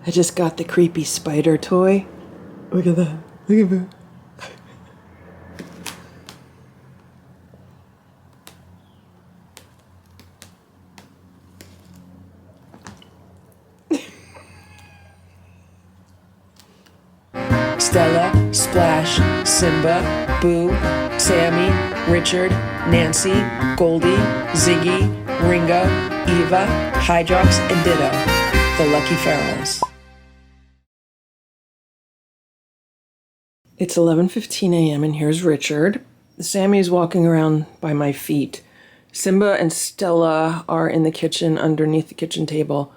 I just got the creepy spider toy. Look at that. Look at Boo. Stella, Splash, Simba, Boo, Sammy, Richard, Nancy, Goldie, Ziggy, Ringo, Eva, Hydrox, and Ditto, the Lucky Ferals. It's 11:15 a.m. and here's Richard. Sammy's walking around by my feet. Simba and Stella are in the kitchen underneath the kitchen table.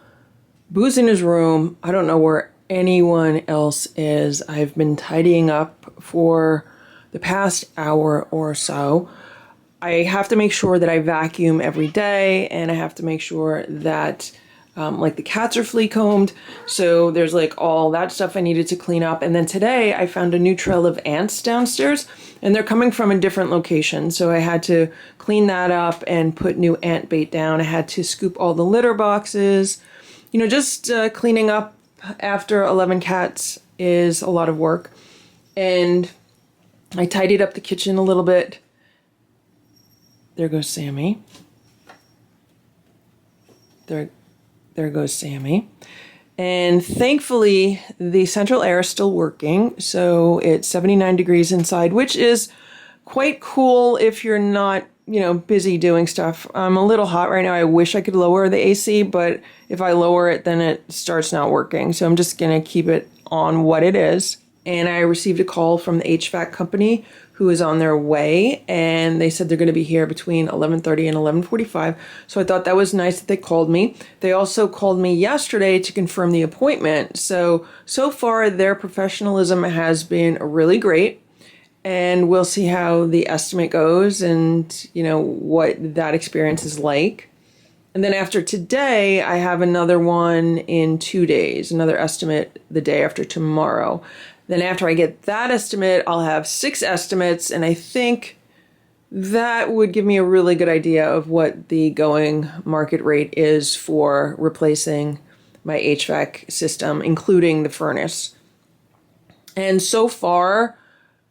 Boo's in his room. I don't know where anyone else is. I've been tidying up for the past hour or so. I have to make sure that I vacuum every day, and I have to make sure that like the cats are flea combed. So there's like all that stuff I needed to clean up. And then today I found a new trail of ants downstairs, and they're coming from a different location. So I had to clean that up and put new ant bait down. I had to scoop all the litter boxes. You know, just cleaning up after 11 cats is a lot of work. And I tidied up the kitchen a little bit. There goes Sammy. There goes Sammy. And thankfully, the central air is still working. So it's 79 degrees inside, which is quite cool if you're not, you know, busy doing stuff. I'm a little hot right now. I wish I could lower the AC, but if I lower it, then it starts not working. So I'm just going to keep it on what it is. And I received a call from the HVAC company who is on their way, and they said they're going to be here between 11:30 and 11:45. So I thought that was nice that they called me. They also called me yesterday to confirm the appointment. So far their professionalism has been really great. And we'll see how the estimate goes and, you know, what that experience is like. And then after today, I have another one in 2 days, another estimate the day after tomorrow. Then after I get that estimate, I'll have 6 estimates. And I think that would give me a really good idea of what the going market rate is for replacing my HVAC system, including the furnace. And so far,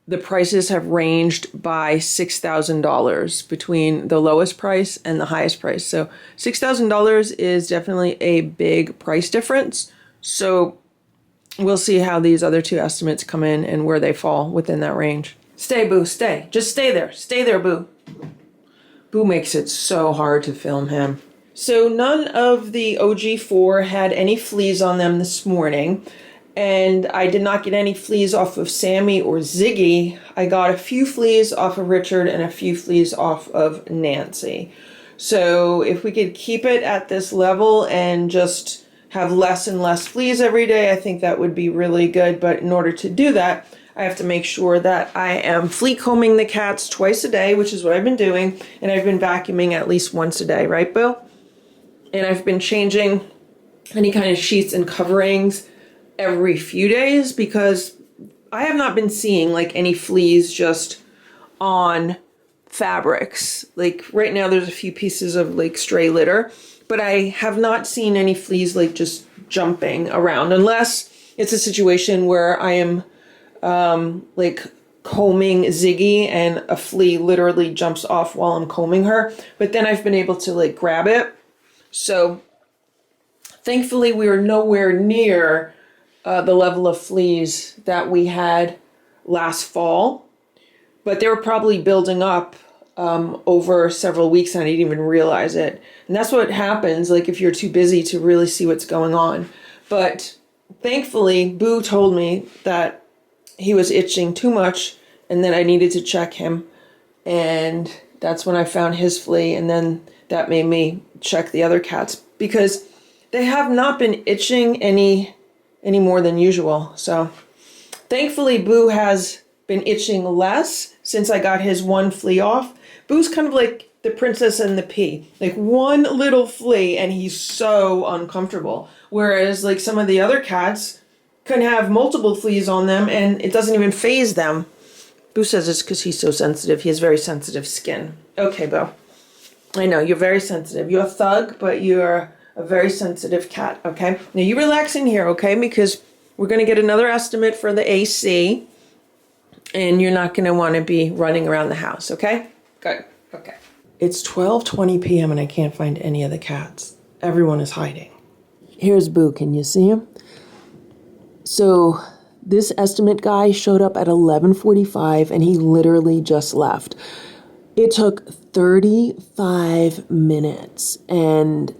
the prices have ranged by $6,000 between the lowest price and the highest price. So $6,000 is definitely a big price difference. So we'll see how these other 2 estimates come in and where they fall within that range. Stay, Boo, stay. Just stay there. Stay there, Boo. Boo makes it so hard to film him. So none of the OG4 had any fleas on them this morning. And I did not get any fleas off of Sammy or Ziggy. I got a few fleas off of Richard and a few fleas off of Nancy. So if we could keep it at this level and just have less and less fleas every day, I think that would be really good. But in order to do that, I have to make sure that I am flea combing the cats twice a day, which is what I've been doing. And I've been vacuuming at least once a day, right, Boo? And I've been changing any kind of sheets and coverings every few days because I have not been seeing like any fleas just on fabrics. Like right now there's a few pieces of like stray litter, but I have not seen any fleas like just jumping around unless it's a situation where I am like combing Ziggy and a flea literally jumps off while I'm combing her, but then I've been able to like grab it. So thankfully we are nowhere near the level of fleas that we had last fall, but they were probably building up over several weeks and I didn't even realize it. And that's what happens like if you're too busy to really see what's going on. But thankfully Boo told me that he was itching too much and that I needed to check him, and that's when I found his flea, and then that made me check the other cats because they have not been itching any more than usual. So thankfully Boo has been itching less since I got his one flea off. Boo's kind of like the princess and the pea, like one little flea and he's so uncomfortable. Whereas like some of the other cats can have multiple fleas on them and it doesn't even faze them. Boo says it's because he's so sensitive. He has very sensitive skin. Okay, Boo. I know, you're very sensitive. You're a thug, but you're a very sensitive cat, okay? Now you relax in here, okay? Because we're going to get another estimate for the AC, and you're not going to want to be running around the house, okay? Good, okay. It's 12:20 p.m. and I can't find any of the cats. Everyone is hiding. Here's Boo, can you see him? So this estimate guy showed up at 11:45 and he literally just left. It took 35 minutes and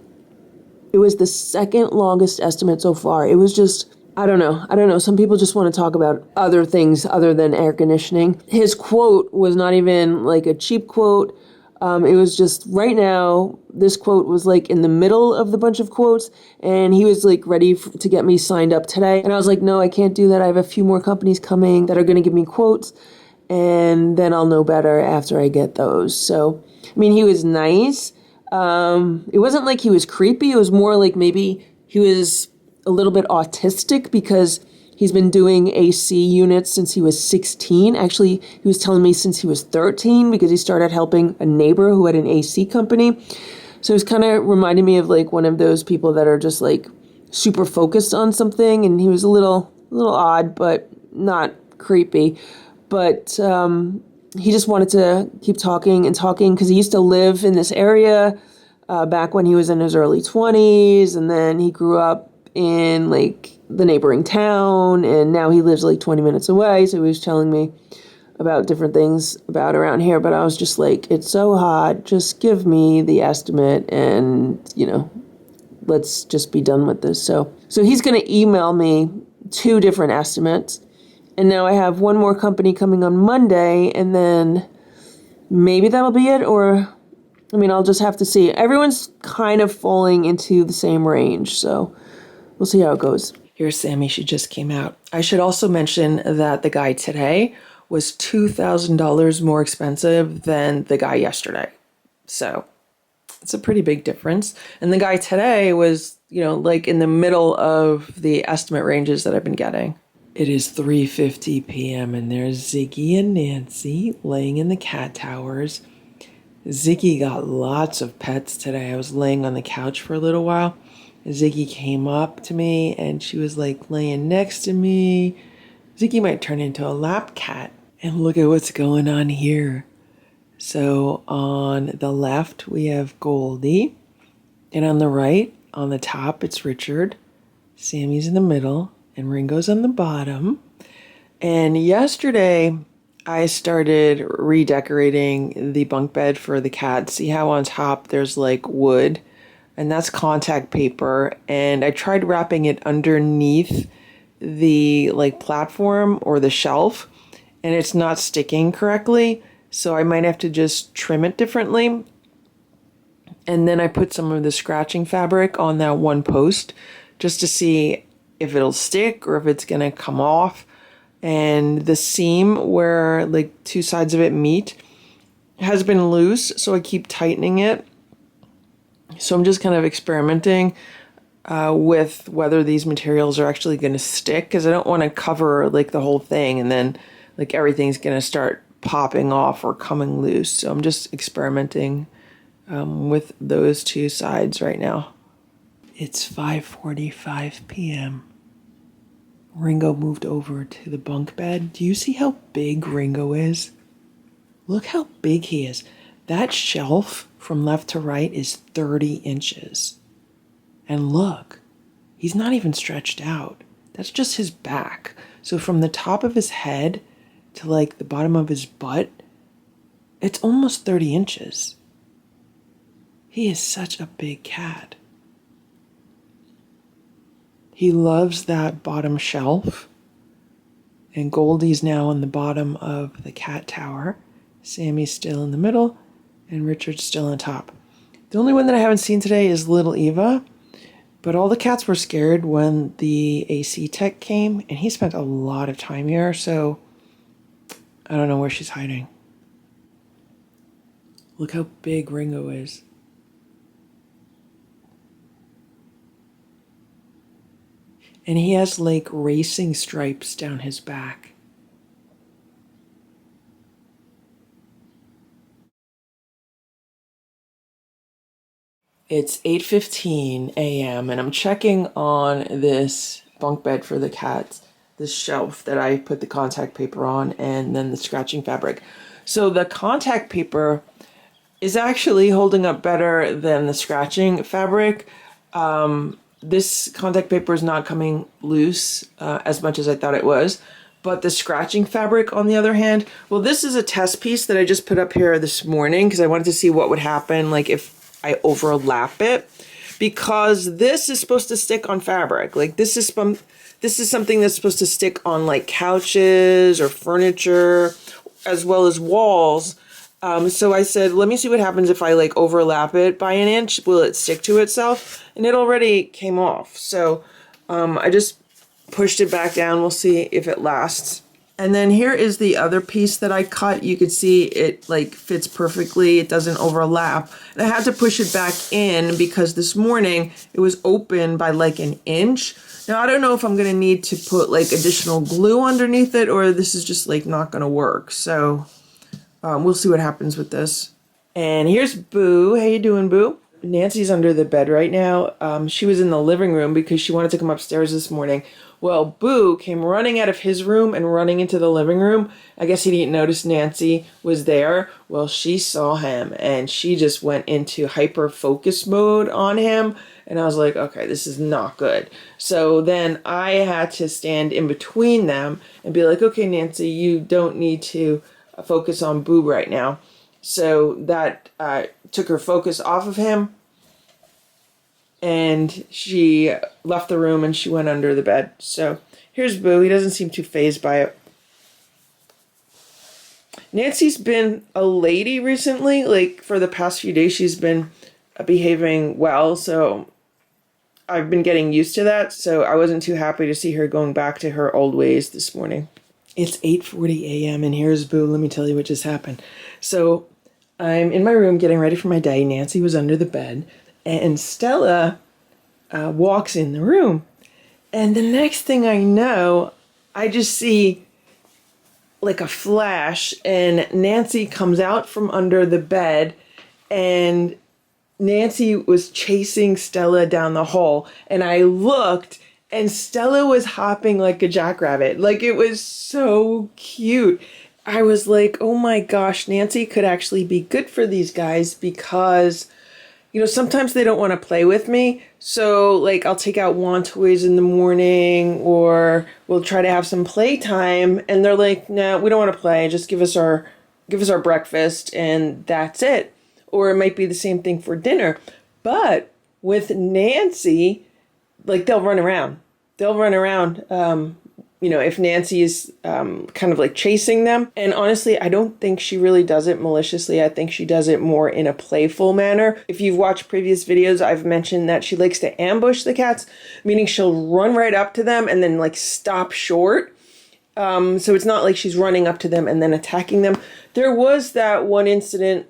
it was the second longest estimate so far. It was just, I don't know. Some people just want to talk about other things other than air conditioning. His quote was not even like a cheap quote. It was just right now, this quote was like in the middle of the bunch of quotes and he was like ready to get me signed up today. And I was like, no, I can't do that. I have a few more companies coming that are going to give me quotes and then I'll know better after I get those. So, I mean, he was nice. It wasn't like he was creepy. It was more like maybe he was a little bit autistic because he's been doing AC units since he was 16. Actually, he was telling me since he was 13 because he started helping a neighbor who had an AC company. So it's kind of reminding me of like one of those people that are just like super focused on something. And he was a little odd, but not creepy. But he just wanted to keep talking because he used to live in this area back when he was in his early 20s. And then he grew up in like the neighboring town and now he lives like 20 minutes away. So he was telling me about different things about around here, but I was just like, it's so hot. Just give me the estimate and, let's just be done with this. So he's going to email me 2 different estimates. And now I have one more company coming on Monday and then maybe that'll be it. Or, I'll just have to see. Everyone's kind of falling into the same range. So we'll see how it goes. Here's Sammy. She just came out. I should also mention that the guy today was $2,000 more expensive than the guy yesterday. So it's a pretty big difference. And the guy today was, like in the middle of the estimate ranges that I've been getting. It is 3:50 p.m. and there's Ziggy and Nancy laying in the cat towers. Ziggy got lots of pets today. I was laying on the couch for a little while. Ziggy came up to me and she was like laying next to me. Ziggy might turn into a lap cat. And look at what's going on here. So on the left, we have Goldie. And on the right, on the top, it's Richard. Sammy's in the middle and Ringo's on the bottom. And yesterday, I started redecorating the bunk bed for the cat. See how on top there's like wood? And that's contact paper. And I tried wrapping it underneath the like platform or the shelf. And it's not sticking correctly. So I might have to just trim it differently. And then I put some of the scratching fabric on that one post just to see if it'll stick or if it's going to come off. And the seam where like 2 sides of it meet has been loose. So I keep tightening it. So I'm just kind of experimenting with whether these materials are actually going to stick, because I don't want to cover like the whole thing and then like everything's going to start popping off or coming loose. So I'm just experimenting with those 2 sides right now. It's 5:45 p.m. Ringo moved over to the bunk bed. Do you see how big Ringo is? Look how big he is. That shelf from left to right is 30 inches. And look, he's not even stretched out. That's just his back. So from the top of his head to like the bottom of his butt, it's almost 30 inches. He is such a big cat. He loves that bottom shelf. And Goldie's now on the bottom of the cat tower. Sammy's still in the middle. And Richard's still on top. The only one that I haven't seen today is little Eva. But all the cats were scared when the AC tech came. And he spent a lot of time here. So I don't know where she's hiding. Look how big Ringo is. And he has like racing stripes down his back. It's 8:15 a.m. and I'm checking on this bunk bed for the cats, this shelf that I put the contact paper on, and then the scratching fabric. So the contact paper is actually holding up better than the scratching fabric. This contact paper is not coming loose as much as I thought it was. But the scratching fabric, on the other hand, well, this is a test piece that I just put up here this morning because I wanted to see what would happen, like if I overlap it, because this is supposed to stick on fabric. Like this is something that's supposed to stick on like couches or furniture, as well as walls. So I said, let me see what happens if I like overlap it by an inch. Will it stick to itself? And it already came off. So I just pushed it back down. We'll see if it lasts. And then here is the other piece that I cut. You could see it like fits perfectly. It doesn't overlap. And I had to push it back in because this morning it was open by like an inch. Now I don't know if I'm gonna need to put like additional glue underneath it or this is just like not gonna work. So we'll see what happens with this. And here's Boo. How you doing, Boo? Nancy's under the bed right now. She was in the living room because she wanted to come upstairs this morning. Well, Boo came running out of his room and running into the living room. I guess he didn't notice Nancy was there. Well, she saw him and she just went into hyper focus mode on him. And I was like, okay, this is not good. So then I had to stand in between them and be like, okay, Nancy, you don't need to focus on Boo right now. So that took her focus off of him. And she left the room and she went under the bed. So here's Boo. He doesn't seem too fazed by it. Nancy's been a lady recently. Like for the past few days, she's been behaving well. So I've been getting used to that. So I wasn't too happy to see her going back to her old ways this morning. It's 8:40 a.m. and here's Boo. Let me tell you what just happened. So I'm in my room getting ready for my day. Nancy was under the bed. And Stella walks in the room. And the next thing I know, I just see like a flash. And Nancy comes out from under the bed. And Nancy was chasing Stella down the hall. And I looked. And Stella was hopping like a jackrabbit. Like it was so cute. I was like, oh my gosh, Nancy could actually be good for these guys because, you know, sometimes they don't want to play with me. So like I'll take out wand toys in the morning or we'll try to have some playtime. And they're like, no, we don't want to play. Just give us our breakfast and that's it. Or it might be the same thing for dinner. But with Nancy, like they'll run around. You know, if Nancy is kind of like chasing them. And honestly, I don't think she really does it maliciously. I think she does it more in a playful manner. If you've watched previous videos, I've mentioned that she likes to ambush the cats, meaning she'll run right up to them and then like stop short. So it's not like she's running up to them and then attacking them. There was that one incident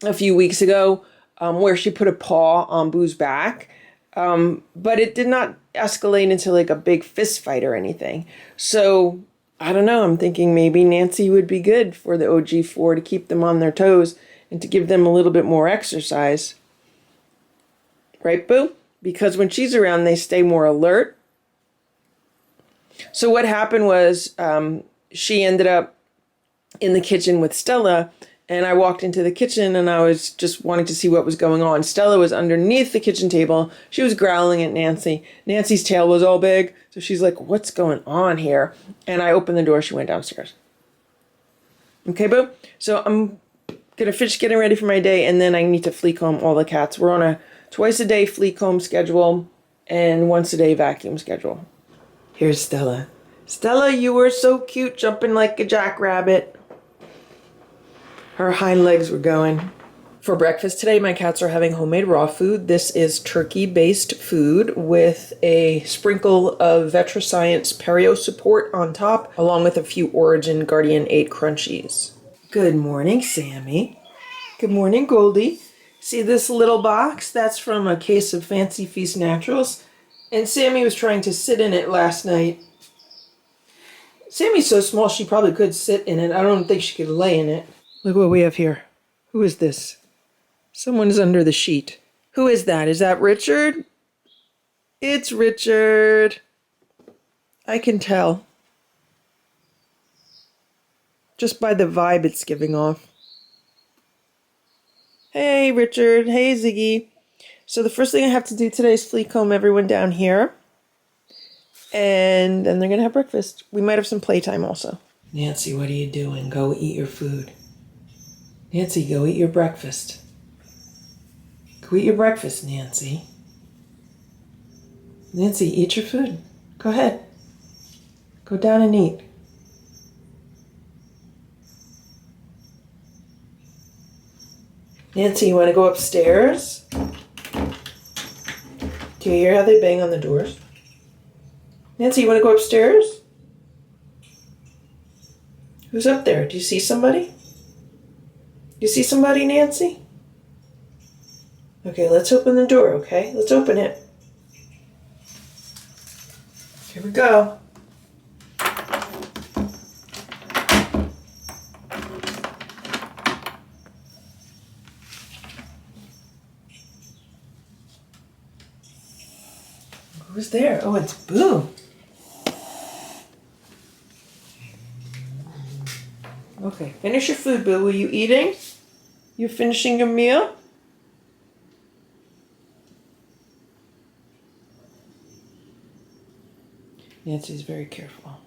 a few weeks ago where she put a paw on Boo's back. But it did not escalate into like a big fist fight or anything. So I don't know. I'm thinking maybe Nancy would be good for the OG4 to keep them on their toes and to give them a little bit more exercise. Right, Boo? Because when she's around, they stay more alert. So what happened was she ended up in the kitchen with Stella. And I walked into the kitchen and I was just wanting to see what was going on. Stella was underneath the kitchen table. She was growling at Nancy. Nancy's tail was all big. So she's like, what's going on here? And I opened the door. She went downstairs. Okay, Boo? So I'm going to finish getting ready for my day. And then I need to flea comb all the cats. We're on a twice a day flea comb schedule and once a day vacuum schedule. Here's Stella. Stella, you were so cute jumping like a jackrabbit. Her hind legs were going. For breakfast today, my cats are having homemade raw food. This is turkey-based food with a sprinkle of VetraScience Perio support on top, along with a few Origin Guardian 8 crunchies. Good morning, Sammy. Good morning, Goldie. See this little box? That's from a case of Fancy Feast Naturals. And Sammy was trying to sit in it last night. Sammy's so small she probably could sit in it. I don't think she could lay in it. Look what we have here. Who is this? Someone is under the sheet. Who is that? Is that Richard? It's Richard. I can tell. Just by the vibe it's giving off. Hey, Richard. Hey, Ziggy. So the first thing I have to do today is flea comb everyone down here. And then they're going to have breakfast. We might have some playtime also. Nancy, what are you doing? Go eat your food. Nancy, go eat your breakfast. Go eat your breakfast, Nancy. Nancy, eat your food. Go ahead. Go down and eat. Nancy, you want to go upstairs? Do you hear how they bang on the doors? Nancy, you want to go upstairs? Who's up there? Do you see somebody? You see somebody, Nancy? Okay, let's open the door, okay? Let's open it. Here we go. Who's there? Oh, it's Boo. Okay, finish your food, Boo. Were you eating? You finishing your meal? Nancy's very careful.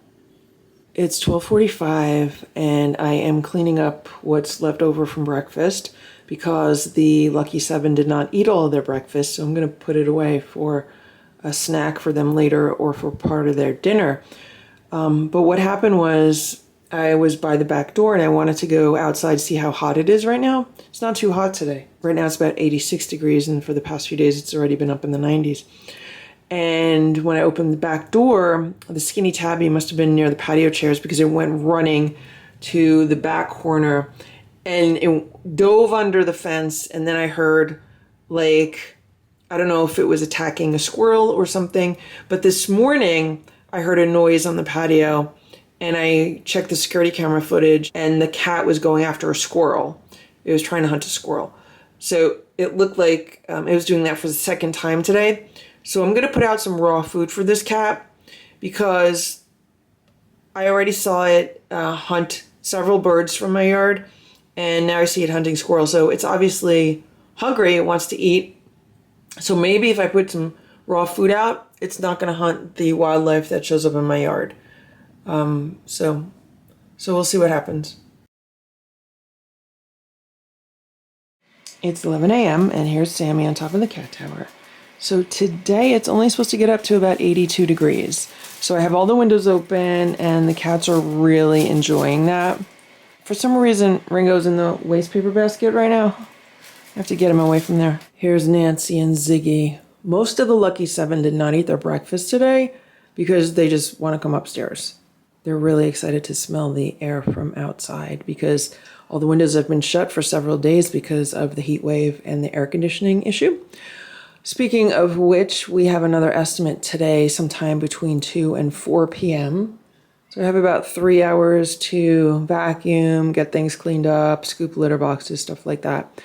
It's 12:45 and I am cleaning up what's left over from breakfast because the Lucky Seven did not eat all of their breakfast, so I'm going to put it away for a snack for them later or for part of their dinner. But what happened was I was by the back door and I wanted to go outside to see how hot it is right now. It's not too hot today. Right now it's about 86 degrees and for the past few days it's already been up in the 90s. And when I opened the back door, the skinny tabby must have been near the patio chairs because it went running to the back corner and it dove under the fence. And then I heard I don't know if it was attacking a squirrel or something, but this morning I heard a noise on the patio and I checked the security camera footage and the cat was going after a squirrel. It was trying to hunt a squirrel. So it looked like it was doing that for the second time today. So I'm going to put out some raw food for this cat because I already saw it hunt several birds from my yard and now I see it hunting squirrels. So it's obviously hungry. It wants to eat. So maybe if I put some raw food out, it's not going to hunt the wildlife that shows up in my yard. So we'll see what happens. It's 11 a.m. and here's Sammy on top of the cat tower. So today it's only supposed to get up to about 82 degrees. So I have all the windows open and the cats are really enjoying that. For some reason, Ringo's in the waste paper basket right now. I have to get him away from there. Here's Nancy and Ziggy. Most of the Lucky Seven did not eat their breakfast today because they just want to come upstairs. They're really excited to smell the air from outside because all the windows have been shut for several days because of the heat wave and the air conditioning issue. Speaking of which, we have another estimate today sometime between 2 and 4 p.m. So I have about 3 hours to vacuum, get things cleaned up, scoop litter boxes, stuff like that.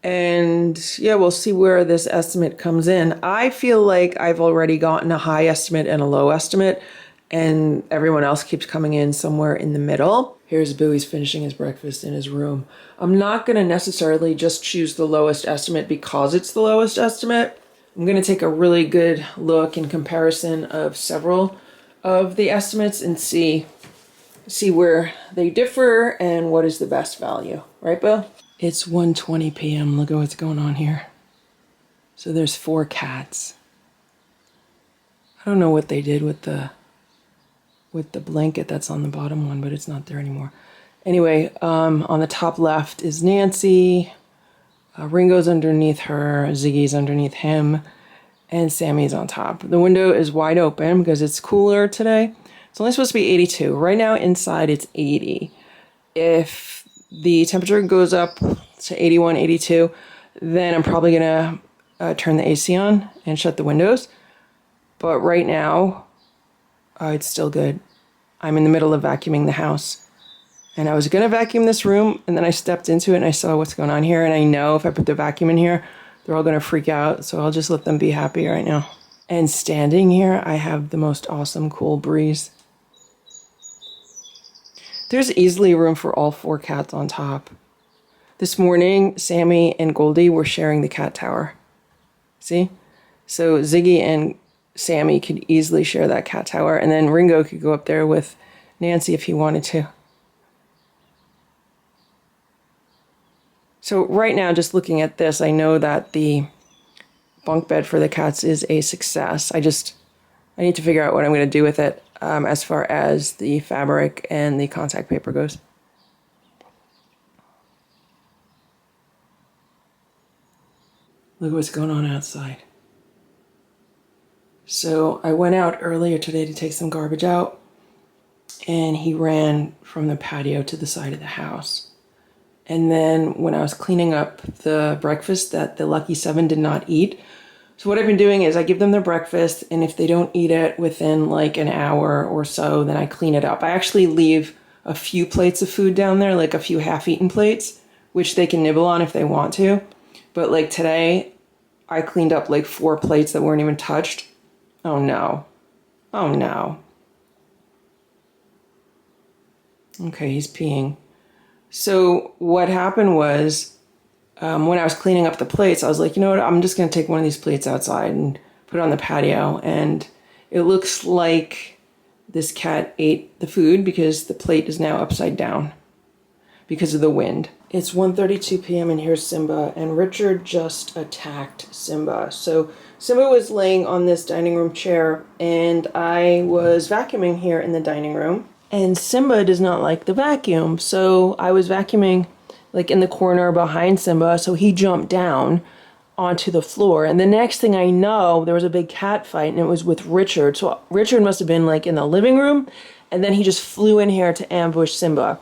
And yeah, we'll see where this estimate comes in. I feel like I've already gotten a high estimate and a low estimate, and everyone else keeps coming in somewhere in the middle. Here's Bowie's finishing his breakfast in his room. I'm not going to necessarily just choose the lowest estimate because it's the lowest estimate. I'm going to take a really good look in comparison of several of the estimates and see where they differ and what is the best value. Right, Bill? It's 1:20 p.m. Look at what's going on here. So there's 4 cats. I don't know what they did with the blanket that's on the bottom one, but it's not there anymore. Anyway, on the top left is Nancy. Ringo's underneath her. Ziggy's underneath him. And Sammy's on top. The window is wide open because it's cooler today. It's only supposed to be 82. Right now inside it's 80. If the temperature goes up to 81, 82, then I'm probably going to turn the AC on and shut the windows. But right now, it's still good. I'm in the middle of vacuuming the house. And I was going to vacuum this room, and then I stepped into it and I saw what's going on here. And I know if I put the vacuum in here, they're all going to freak out. So I'll just let them be happy right now. And standing here, I have the most awesome cool breeze. There's easily room for all 4 cats on top. This morning, Sammy and Goldie were sharing the cat tower. See? So Ziggy and Sammy could easily share that cat tower, and then Ringo could go up there with Nancy if he wanted to. So right now, just looking at this, I know that the bunk bed for the cats is a success. I need to figure out what I'm going to do with it as far as the fabric and the contact paper goes. Look at what's going on outside. So I went out earlier today to take some garbage out, and he ran from the patio to the side of the house. And then when I was cleaning up the breakfast that the Lucky 7 did not eat, so what I've been doing is I give them their breakfast, and if they don't eat it within like an hour or so, then I clean it up. I actually leave a few plates of food down there, like a few half-eaten plates, which they can nibble on if they want to. But like today, I cleaned up like 4 plates that weren't even touched. Oh no. Oh no. Okay, he's peeing. So what happened was, when I was cleaning up the plates, I was like, you know what, I'm just going to take one of these plates outside and put it on the patio. And it looks like this cat ate the food because the plate is now upside down because of the wind. It's 1:32 p.m. and here's Simba, and Richard just attacked Simba. So Simba was laying on this dining room chair, and I was vacuuming here in the dining room. And Simba does not like the vacuum, so I was vacuuming like in the corner behind Simba, so he jumped down onto the floor. And the next thing I know, there was a big cat fight, and it was with Richard. So Richard must have been like in the living room, and then he just flew in here to ambush Simba.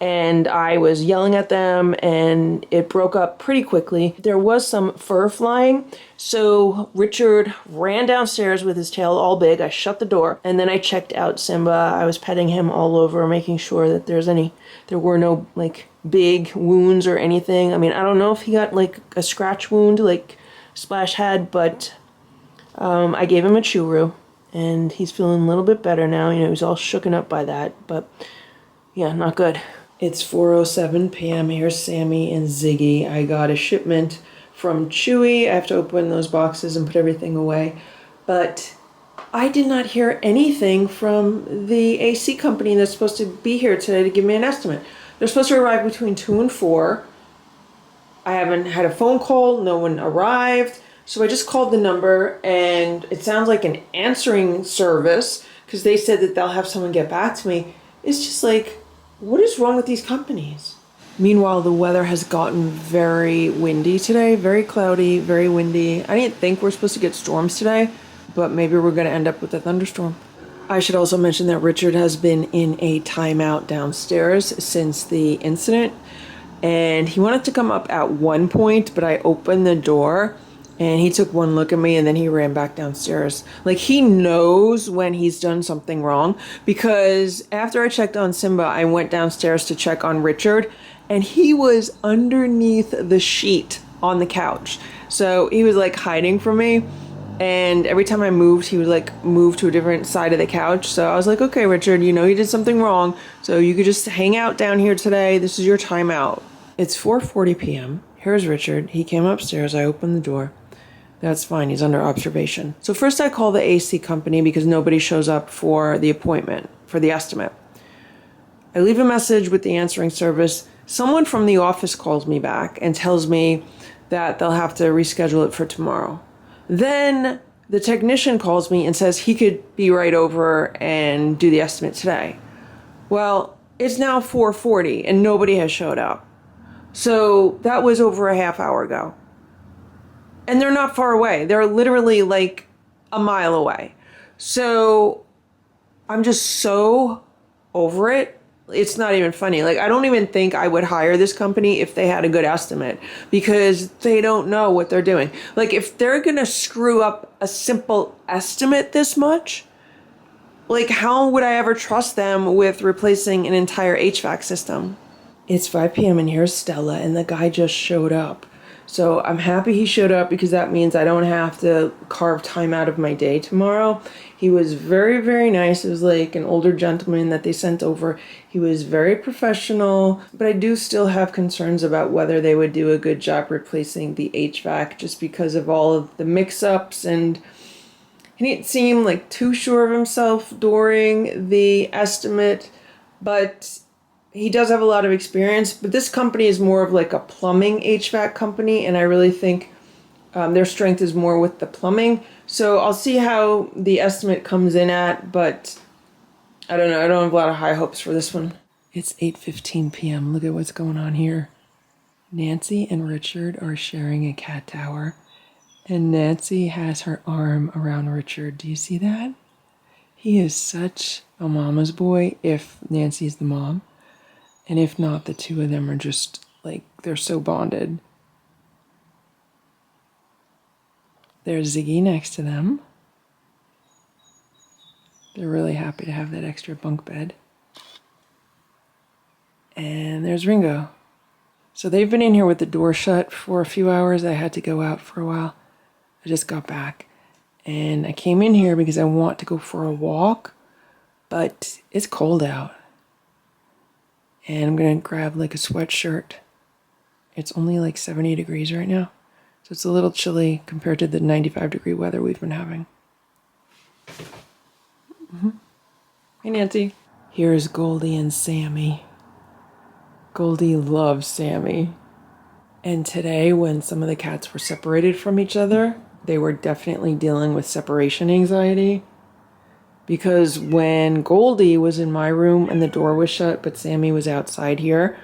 And I was yelling at them, and it broke up pretty quickly. There was some fur flying, so Richard ran downstairs with his tail all big. I shut the door, and then I checked out Simba. I was petting him all over, making sure that there were no like big wounds or anything. I mean, I don't know if he got like a scratch wound like Splash had, but I gave him a churu, and he's feeling a little bit better now. You know, he's all shooken up by that, but yeah, not good. It's 4:07 p.m. Here's Sammy and Ziggy. I got a shipment from Chewy. I have to open those boxes and put everything away. But I did not hear anything from the AC company that's supposed to be here today to give me an estimate. They're supposed to arrive between 2 and 4. I haven't had a phone call. No one arrived. So I just called the number, and it sounds like an answering service because they said that they'll have someone get back to me. It's just like, what is wrong with these companies? Meanwhile, the weather has gotten very windy today, very cloudy, very windy. I didn't think we're supposed to get storms today, but maybe we're going to end up with a thunderstorm. I should also mention that Richard has been in a timeout downstairs since the incident, and he wanted to come up at one point, but I opened the door, and he took one look at me, and then he ran back downstairs. Like, he knows when he's done something wrong, because after I checked on Simba, I went downstairs to check on Richard, and he was underneath the sheet on the couch. So he was, like, hiding from me, and every time I moved, he would, like, move to a different side of the couch. So I was like, okay, Richard, you know you did something wrong, so you could just hang out down here today. This is your timeout. It's 4:40 p.m. Here's Richard. He came upstairs. I opened the door. That's fine. He's under observation. So first I call the AC company because nobody shows up for the appointment, for the estimate. I leave a message with the answering service. Someone from the office calls me back and tells me that they'll have to reschedule it for tomorrow. Then the technician calls me and says he could be right over and do the estimate today. Well, it's now 4:40 and nobody has showed up. So that was over a half hour ago. And they're not far away. They're literally like a mile away. So I'm just so over it. It's not even funny. Like, I don't even think I would hire this company if they had a good estimate because they don't know what they're doing. Like, if they're going to screw up a simple estimate this much, like, how would I ever trust them with replacing an entire HVAC system? It's 5 p.m. and here's Stella, and the guy just showed up. So I'm happy he showed up because that means I don't have to carve time out of my day tomorrow. He was very, very nice. It was like an older gentleman that they sent over. He was very professional, but I do still have concerns about whether they would do a good job replacing the HVAC just because of all of the mix-ups, and he didn't seem like too sure of himself during the estimate, but he does have a lot of experience. But this company is more of like a plumbing HVAC company, and I really think their strength is more with the plumbing. So I'll see how the estimate comes in at, but I don't know. I don't have a lot of high hopes for this one. It's 8:15 p.m. Look at what's going on here. Nancy and Richard are sharing a cat tower, and Nancy has her arm around Richard. Do you see that? He is such a mama's boy if Nancy's the mom. And if not, the two of them are just like, they're so bonded. There's Ziggy next to them. They're really happy to have that extra bunk bed. And there's Ringo. So they've been in here with the door shut for a few hours. I had to go out for a while. I just got back. And I came in here because I want to go for a walk, but it's cold out. And I'm going to grab like a sweatshirt. It's only like 70 degrees right now. So it's a little chilly compared to the 95-degree weather we've been having. Hey, Nancy. Here's Goldie and Sammy. Goldie loves Sammy. And today, when some of the cats were separated from each other, they were definitely dealing with separation anxiety. Because when Goldie was in my room and the door was shut, but Sammy was outside here,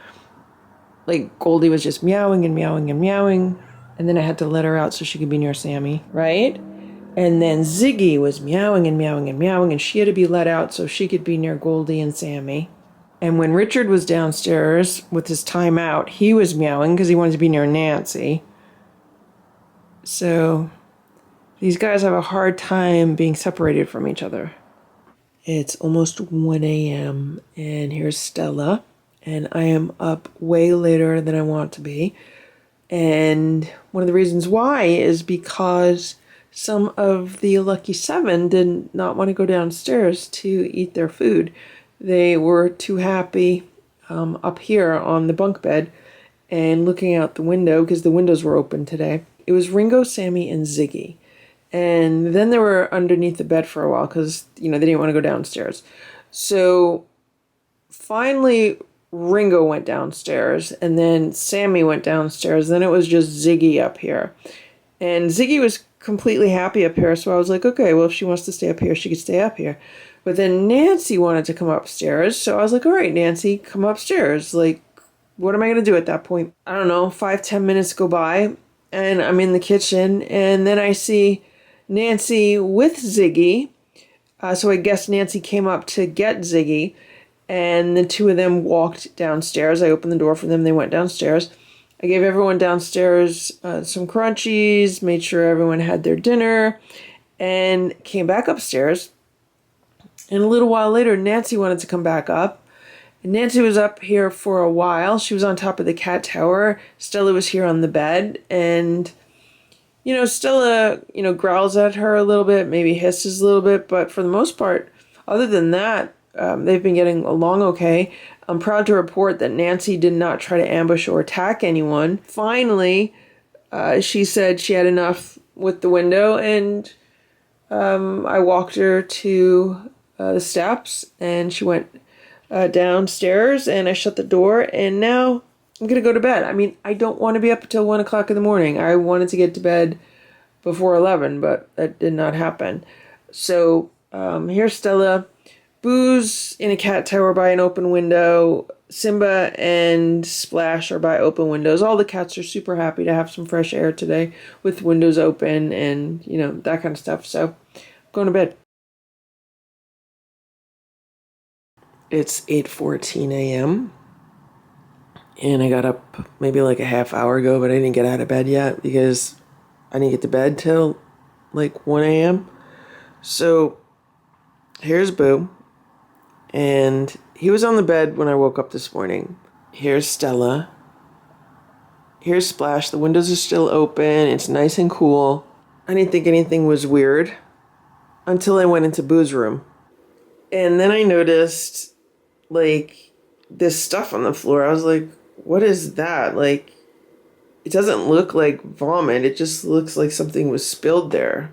like Goldie was just meowing and meowing and meowing, and then I had to let her out so she could be near Sammy, right? And then Ziggy was meowing and meowing and meowing, and she had to be let out so she could be near Goldie and Sammy. And when Richard was downstairs with his time out, he was meowing because he wanted to be near Nancy. So these guys have a hard time being separated from each other. It's almost 1 a.m. and here's Stella, and I am up way later than I want to be. And one of the reasons why is because some of the lucky seven did not want to go downstairs to eat their food. They were too happy up here on the bunk bed and looking out the window because the windows were open today. It was Ringo, Sammy, and Ziggy. And then they were underneath the bed for a while because, they didn't want to go downstairs. So finally, Ringo went downstairs and then Sammy went downstairs. Then it was just Ziggy up here. And Ziggy was completely happy up here. So I was like, okay, well, if she wants to stay up here, she could stay up here. But then Nancy wanted to come upstairs. So I was like, all right, Nancy, come upstairs. Like, what am I going to do at that point? I don't know, 5-10 minutes go by and I'm in the kitchen. And then I see Nancy with Ziggy. So I guess Nancy came up to get Ziggy. And the two of them walked downstairs. I opened the door for them. They went downstairs. I gave everyone downstairs some crunchies, made sure everyone had their dinner, and came back upstairs. And a little while later, Nancy wanted to come back up. And Nancy was up here for a while. She was on top of the cat tower. Stella was here on the bed. And, Stella, growls at her a little bit, maybe hisses a little bit. But for the most part, other than that, they've been getting along okay. I'm proud to report that Nancy did not try to ambush or attack anyone. Finally, she said she had enough with the window, and I walked her to the steps, and she went downstairs, and I shut the door, and now I'm going to go to bed. I mean, I don't want to be up until 1 o'clock in the morning. I wanted to get to bed before 11, but that did not happen. So here's Stella. Boo's in a cat tower by an open window. Simba and Splash are by open windows. All the cats are super happy to have some fresh air today with windows open and, that kind of stuff. So, I'm going to bed. It's 8:14 a.m. And I got up maybe like a half hour ago, but I didn't get out of bed yet because I didn't get to bed till like 1 a.m. So, here's Boo. And he was on the bed when I woke up this morning. Here's Stella. Here's Splash. The windows are still open. It's nice and cool. I didn't think anything was weird until I went into Boo's room. And then I noticed, like, this stuff on the floor. I was like, what is that? Like, it doesn't look like vomit. It just looks like something was spilled there.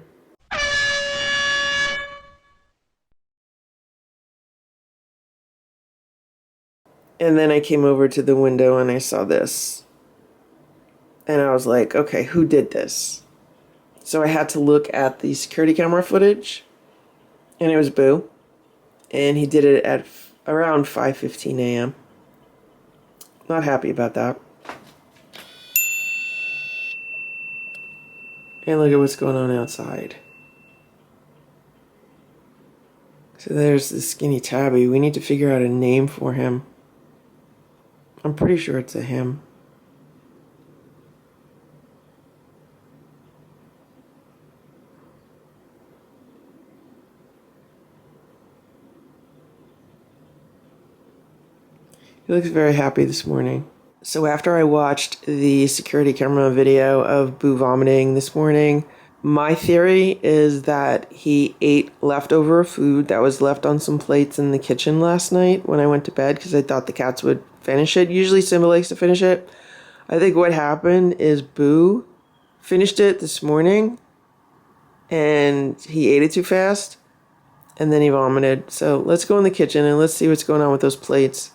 And then I came over to the window and I saw this. And I was like, okay, who did this? So I had to look at the security camera footage. And it was Boo. And he did it at around 5:15 a.m. Not happy about that. And look at what's going on outside. So there's the skinny tabby. We need to figure out a name for him. I'm pretty sure it's a him. He looks very happy this morning. So after I watched the security camera video of Boo vomiting this morning, my theory is that he ate leftover food that was left on some plates in the kitchen last night when I went to bed because I thought the cats would finish it. Usually Simba likes to finish it. I think what happened is Boo finished it this morning and he ate it too fast and then he vomited. So let's go in the kitchen and let's see what's going on with those plates.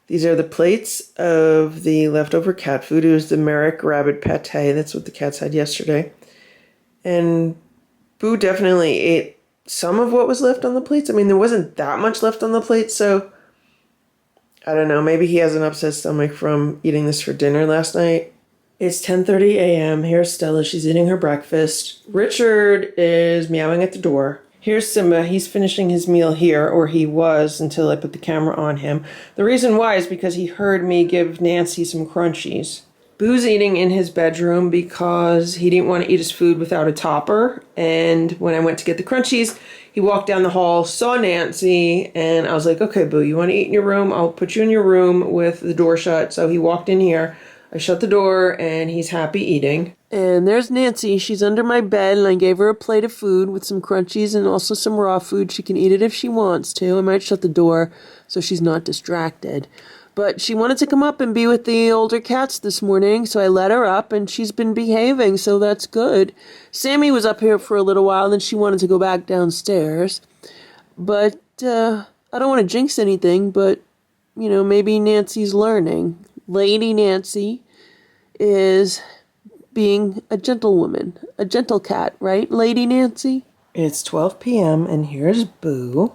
These are the plates of the leftover cat food. It was the Merrick rabbit pate. That's what the cats had yesterday. And Boo definitely ate some of what was left on the plates. I mean, there wasn't that much left on the plate, so I don't know. Maybe he has an upset stomach from eating this for dinner last night. It's 10:30 a.m. Here's Stella. She's eating her breakfast. Richard is meowing at the door. Here's Simba. He's finishing his meal here, or he was until I put the camera on him. The reason why is because he heard me give Nancy some crunchies. Boo's eating in his bedroom because he didn't want to eat his food without a topper. And when I went to get the crunchies, he walked down the hall, saw Nancy, and I was like, okay, Boo, you want to eat in your room? I'll put you in your room with the door shut. So he walked in here. I shut the door, and he's happy eating. And there's Nancy. She's under my bed, and I gave her a plate of food with some crunchies and also some raw food. She can eat it if she wants to. I might shut the door so she's not distracted. But she wanted to come up and be with the older cats this morning, so I let her up, and she's been behaving, so that's good. Sammy was up here for a little while, and then she wanted to go back downstairs. But I don't want to jinx anything, but, you know, maybe Nancy's learning. Lady Nancy is being a gentlewoman, a gentle cat, right, Lady Nancy? It's 12 p.m. and here's Boo.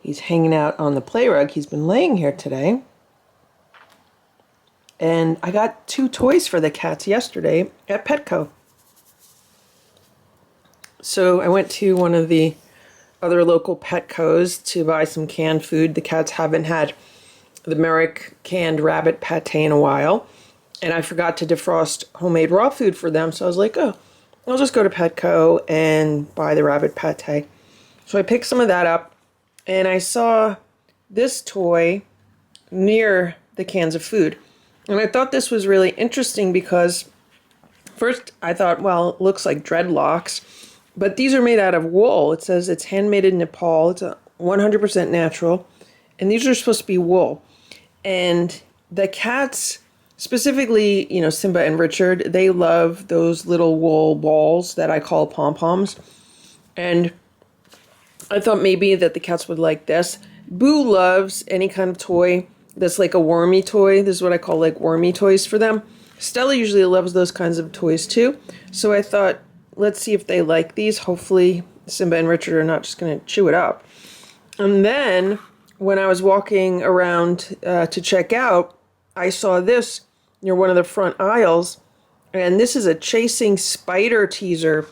He's hanging out on the play rug. He's been laying here today. And I got 2 toys for the cats yesterday at Petco. So I went to one of the other local Petcos to buy some canned food. The cats haven't had the Merrick canned rabbit pate in a while. And I forgot to defrost homemade raw food for them. So I was like, oh, I'll just go to Petco and buy the rabbit pate. So I picked some of that up. And I saw this toy near the cans of food. And I thought this was really interesting because first I thought, well, it looks like dreadlocks. But these are made out of wool. It says it's handmade in Nepal. It's 100% natural. And these are supposed to be wool. And the cats, specifically, you know, Simba and Richard, they love those little wool balls that I call pom-poms. And I thought maybe that the cats would like this. Boo loves any kind of toy that's like a wormy toy. This is what I call like wormy toys for them. Stella usually loves those kinds of toys too. So I thought, let's see if they like these. Hopefully Simba and Richard are not just going to chew it up. And then when I was walking around to check out, I saw this near one of the front aisles. And this is a chasing spider teaser.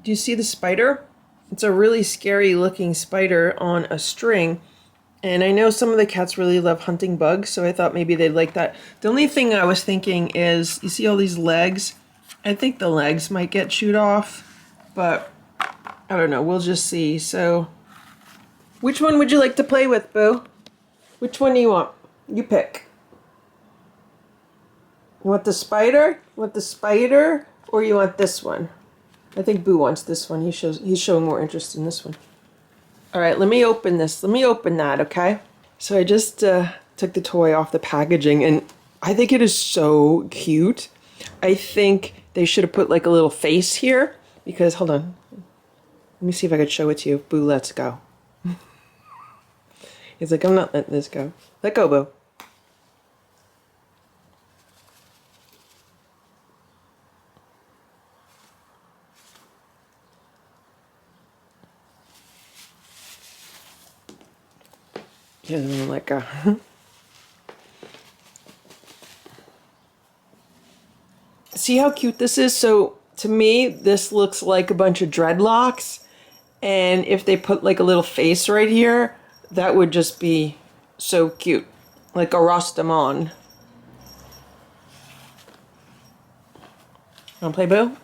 Do you see the spider? It's a really scary looking spider on a string. And I know some of the cats really love hunting bugs, so I thought maybe they'd like that. The only thing I was thinking is, you see all these legs? I think the legs might get chewed off, but I don't know, we'll just see. So, which one would you like to play with, Boo? Which one do you want? You pick. You want the spider? You want the spider? Or you want this one? I think Boo wants this one. He's showing more interest in this one. All right, let me open this. Let me open that, okay? So I just took the toy off the packaging, and I think it is so cute. I think they should have put like a little face here because, hold on. Let me see if I could show it to you. Boo, let's go. He's like, I'm not letting this go. Let go, Boo. He doesn't want to let go. See how cute this is? So to me, this looks like a bunch of dreadlocks. And if they put like a little face right here, that would just be so cute. Like a Rastamon. Want to play, Boo?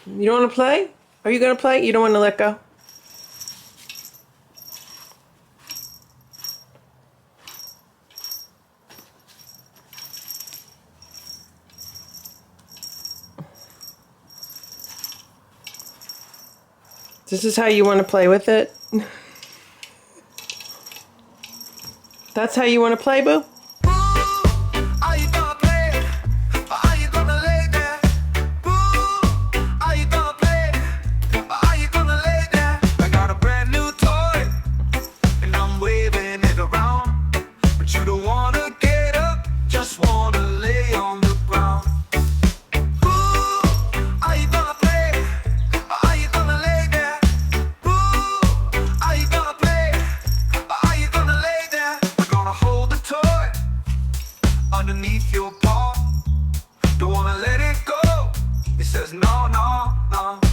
You don't want to play? Are you going to play? You don't want to let go? This is how you want to play with it? That's how you want to play, Boo?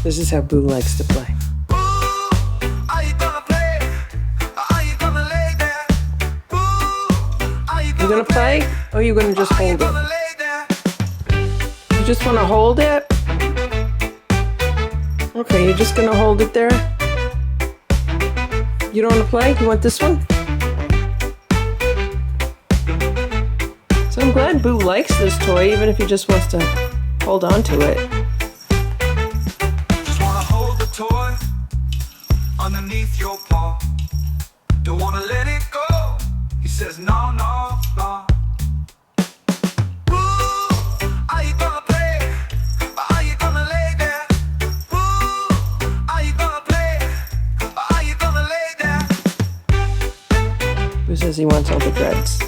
This is how Boo likes to play. You gonna play? Or are you gonna just hold it? You just wanna hold it? Okay, you're just gonna hold it there? You don't wanna play? You want this one? So I'm glad Boo likes this toy, even if he just wants to hold on to it. Toy underneath your paw. Don't wanna let it go. He says no, no, no. Ooh, are you gonna play? Are you gonna lay there? Ooh, are you gonna play? Are you gonna lay there? Who says he wants all the dreads?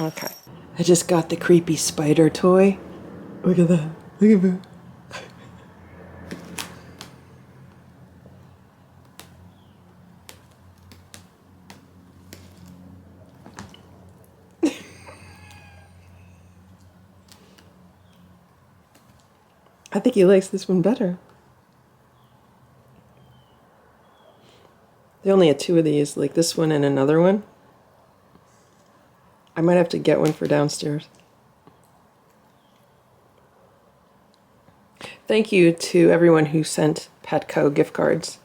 Okay. I just got the creepy spider toy. Look at that. Look at Boo. I think he likes this one better. They only had two of these, like this one and another one. I might have to get one for downstairs. Thank you to everyone who sent Petco gift cards,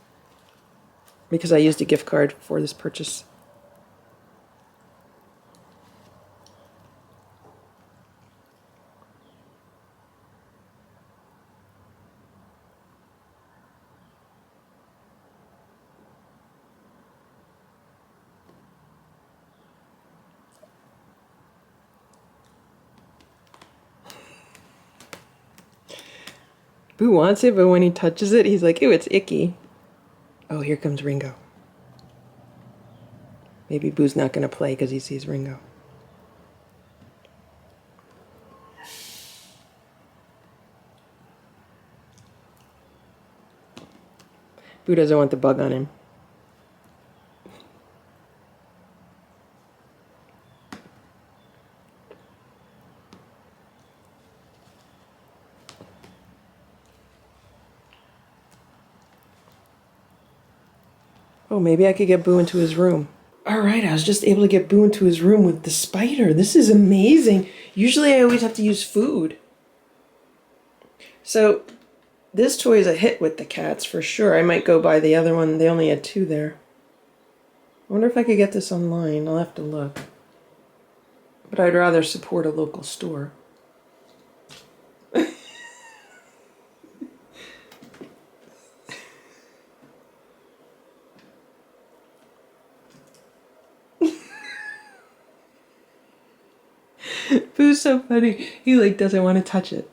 because I used a gift card for this purchase. Boo wants it, but when he touches it, he's like, ew, it's icky. Oh, here comes Ringo. Maybe Boo's not going to play because he sees Ringo. Boo doesn't want the bug on him. Oh, maybe I could get Boo into his room. All right, I was just able to get Boo into his room with the spider. This is amazing. Usually I always have to use food. So This toy is a hit with the cats for sure. I might go buy the other one. They only had 2 there. I wonder if I could get this online. I'll have to look. But I'd rather support a local store. Boo's so funny. He like doesn't want to touch it.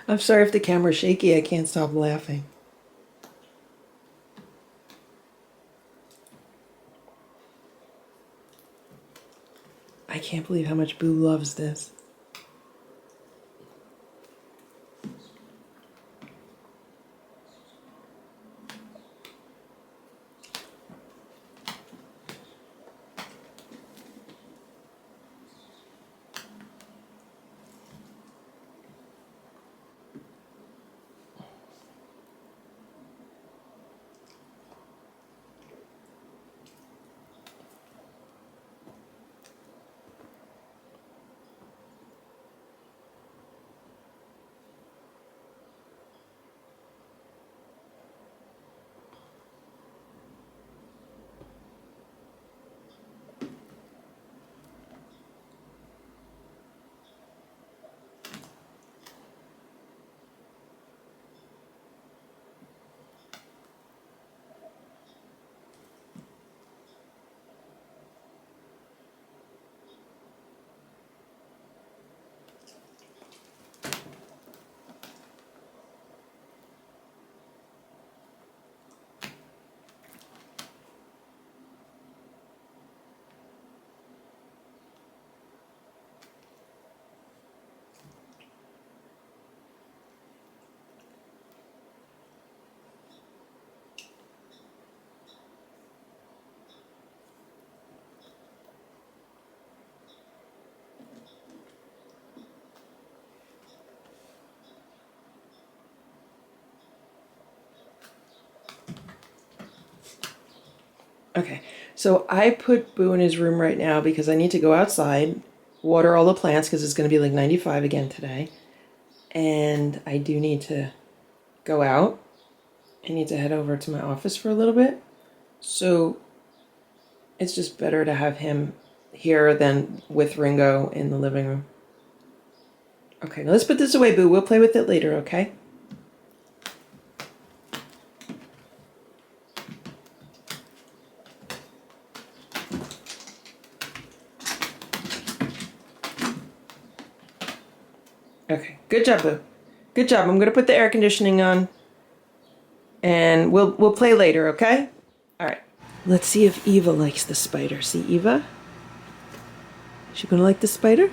I'm sorry if the camera's shaky. I can't stop laughing. I can't believe how much Boo loves this. Okay, so I put Boo in his room right now because I need to go outside, water all the plants because it's going to be like 95 again today. And I do need to go out. I need to head over to my office for a little bit. So it's just better to have him here than with Ringo in the living room. Okay, now let's put this away, Boo. We'll play with it later, okay? Okay, good job, Boo. Good job. I'm gonna put the air conditioning on, and we'll play later, okay? All right. Let's see if Eva likes the spider. See, Eva? Is she gonna like the spider?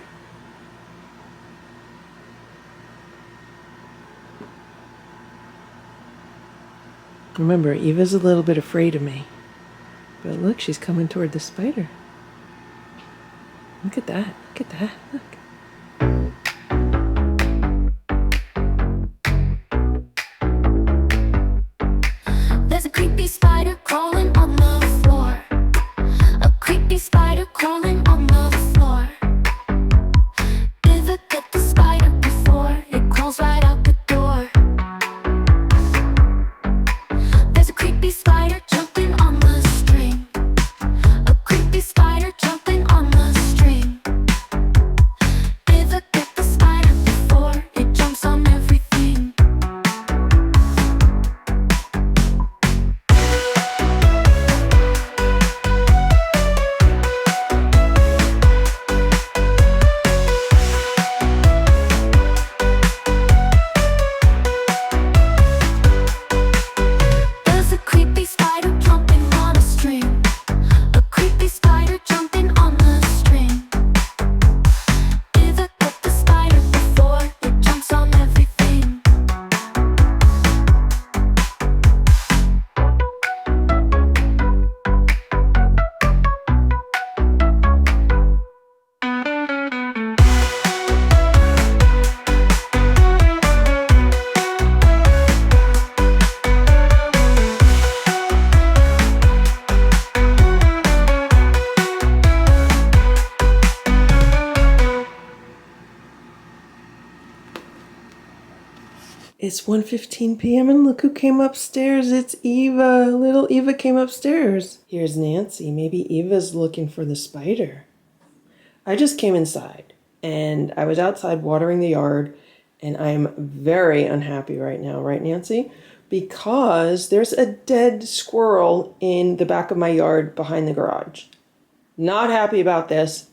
Remember, Eva's a little bit afraid of me, but look, she's coming toward the spider. Look at that. Look at that. Look. It's 1:15 p.m. and look who came upstairs. It's Eva. Little Eva came upstairs. Here's Nancy. Maybe Eva's looking for the spider. I just came inside and I was outside watering the yard, and I'm very unhappy right now, right, Nancy? Because there's a dead squirrel in the back of my yard behind the garage. Not happy about this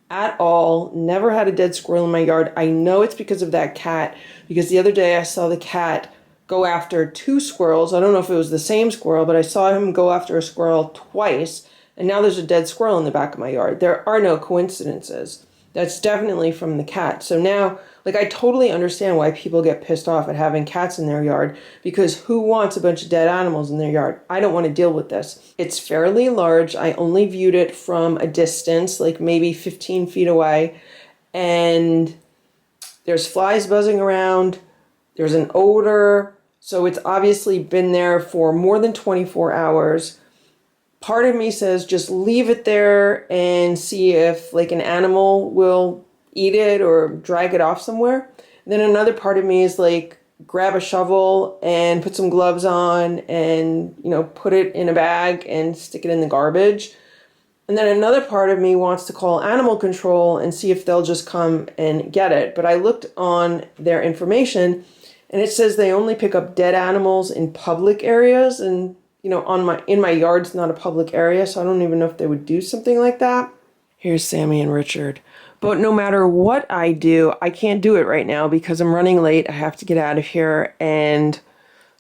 at all. Never had a dead squirrel in my yard. I know it's because of that cat, because the other day I saw the cat go after two squirrels. I don't know if it was the same squirrel, but I saw him go after a squirrel twice, and now there's a dead squirrel in the back of my yard. There are no coincidences. That's definitely from the cat. So now, like, I totally understand why people get pissed off at having cats in their yard, because who wants a bunch of dead animals in their yard? I don't want to deal with this. It's fairly large. I only viewed it from a distance, like maybe 15 feet away, and there's flies buzzing around. There's an odor. So it's obviously been there for more than 24 hours. Part of me says just leave it there and see if like an animal will eat it or drag it off somewhere. Then another part of me is like, grab a shovel and put some gloves on and, put it in a bag and stick it in the garbage. And then another part of me wants to call animal control and see if they'll just come and get it. But I looked on their information and it says they only pick up dead animals in public areas, and in my yard's not a public area, so I don't even know if they would do something like that. Here's Sammy and Richard. But no matter what I do, I can't do it right now because I'm running late. I have to get out of here, and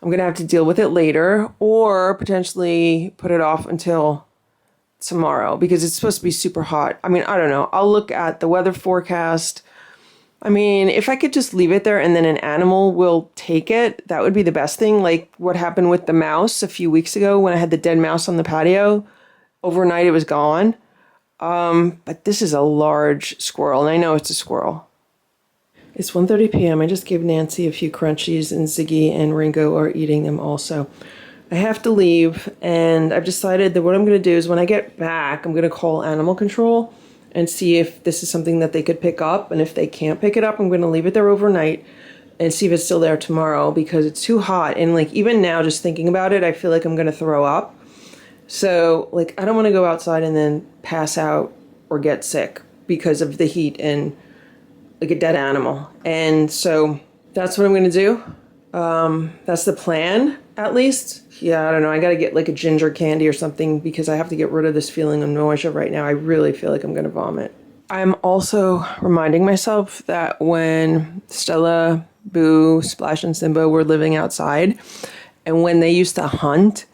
I'm going to have to deal with it later, or potentially put it off until tomorrow because it's supposed to be super hot. I mean, I don't know. I'll look at the weather forecast. I mean, if I could just leave it there and then an animal will take it, that would be the best thing. Like what happened with the mouse a few weeks ago when I had the dead mouse on the patio. Overnight, it was gone. But this is a large squirrel, and I know it's a squirrel. It's 1:30 p.m. I just gave Nancy a few crunchies, and Ziggy and Ringo are eating them also. I have to leave, and I've decided that what I'm going to do is when I get back, I'm going to call animal control and see if this is something that they could pick up. And if they can't pick it up, I'm going to leave it there overnight and see if it's still there tomorrow because it's too hot. And like even now, just thinking about it, I feel like I'm going to throw up. So like I don't want to go outside and then pass out or get sick because of the heat and like a dead animal. And so that's what I'm going to do. That's the plan, at least. Yeah, I don't know. I got to get like a ginger candy or something because I have to get rid of this feeling of nausea right now. I really feel like I'm going to vomit. I'm also reminding myself that when Stella, Boo, Splash, and Simba were living outside, and when they used to hunt,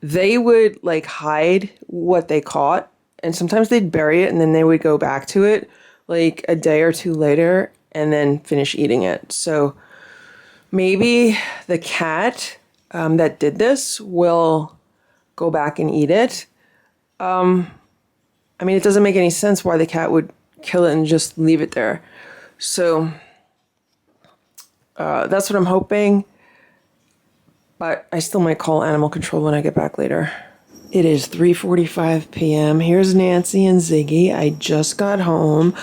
they would like hide what they caught, and sometimes they'd bury it, and then they would go back to it like a day or two later and then finish eating it. So maybe the cat that did this will go back and eat it. I mean, it doesn't make any sense why the cat would kill it and just leave it there. So that's what I'm hoping. But I still might call animal control when I get back later. It is 3:45 p.m. Here's Nancy and Ziggy. I just got home.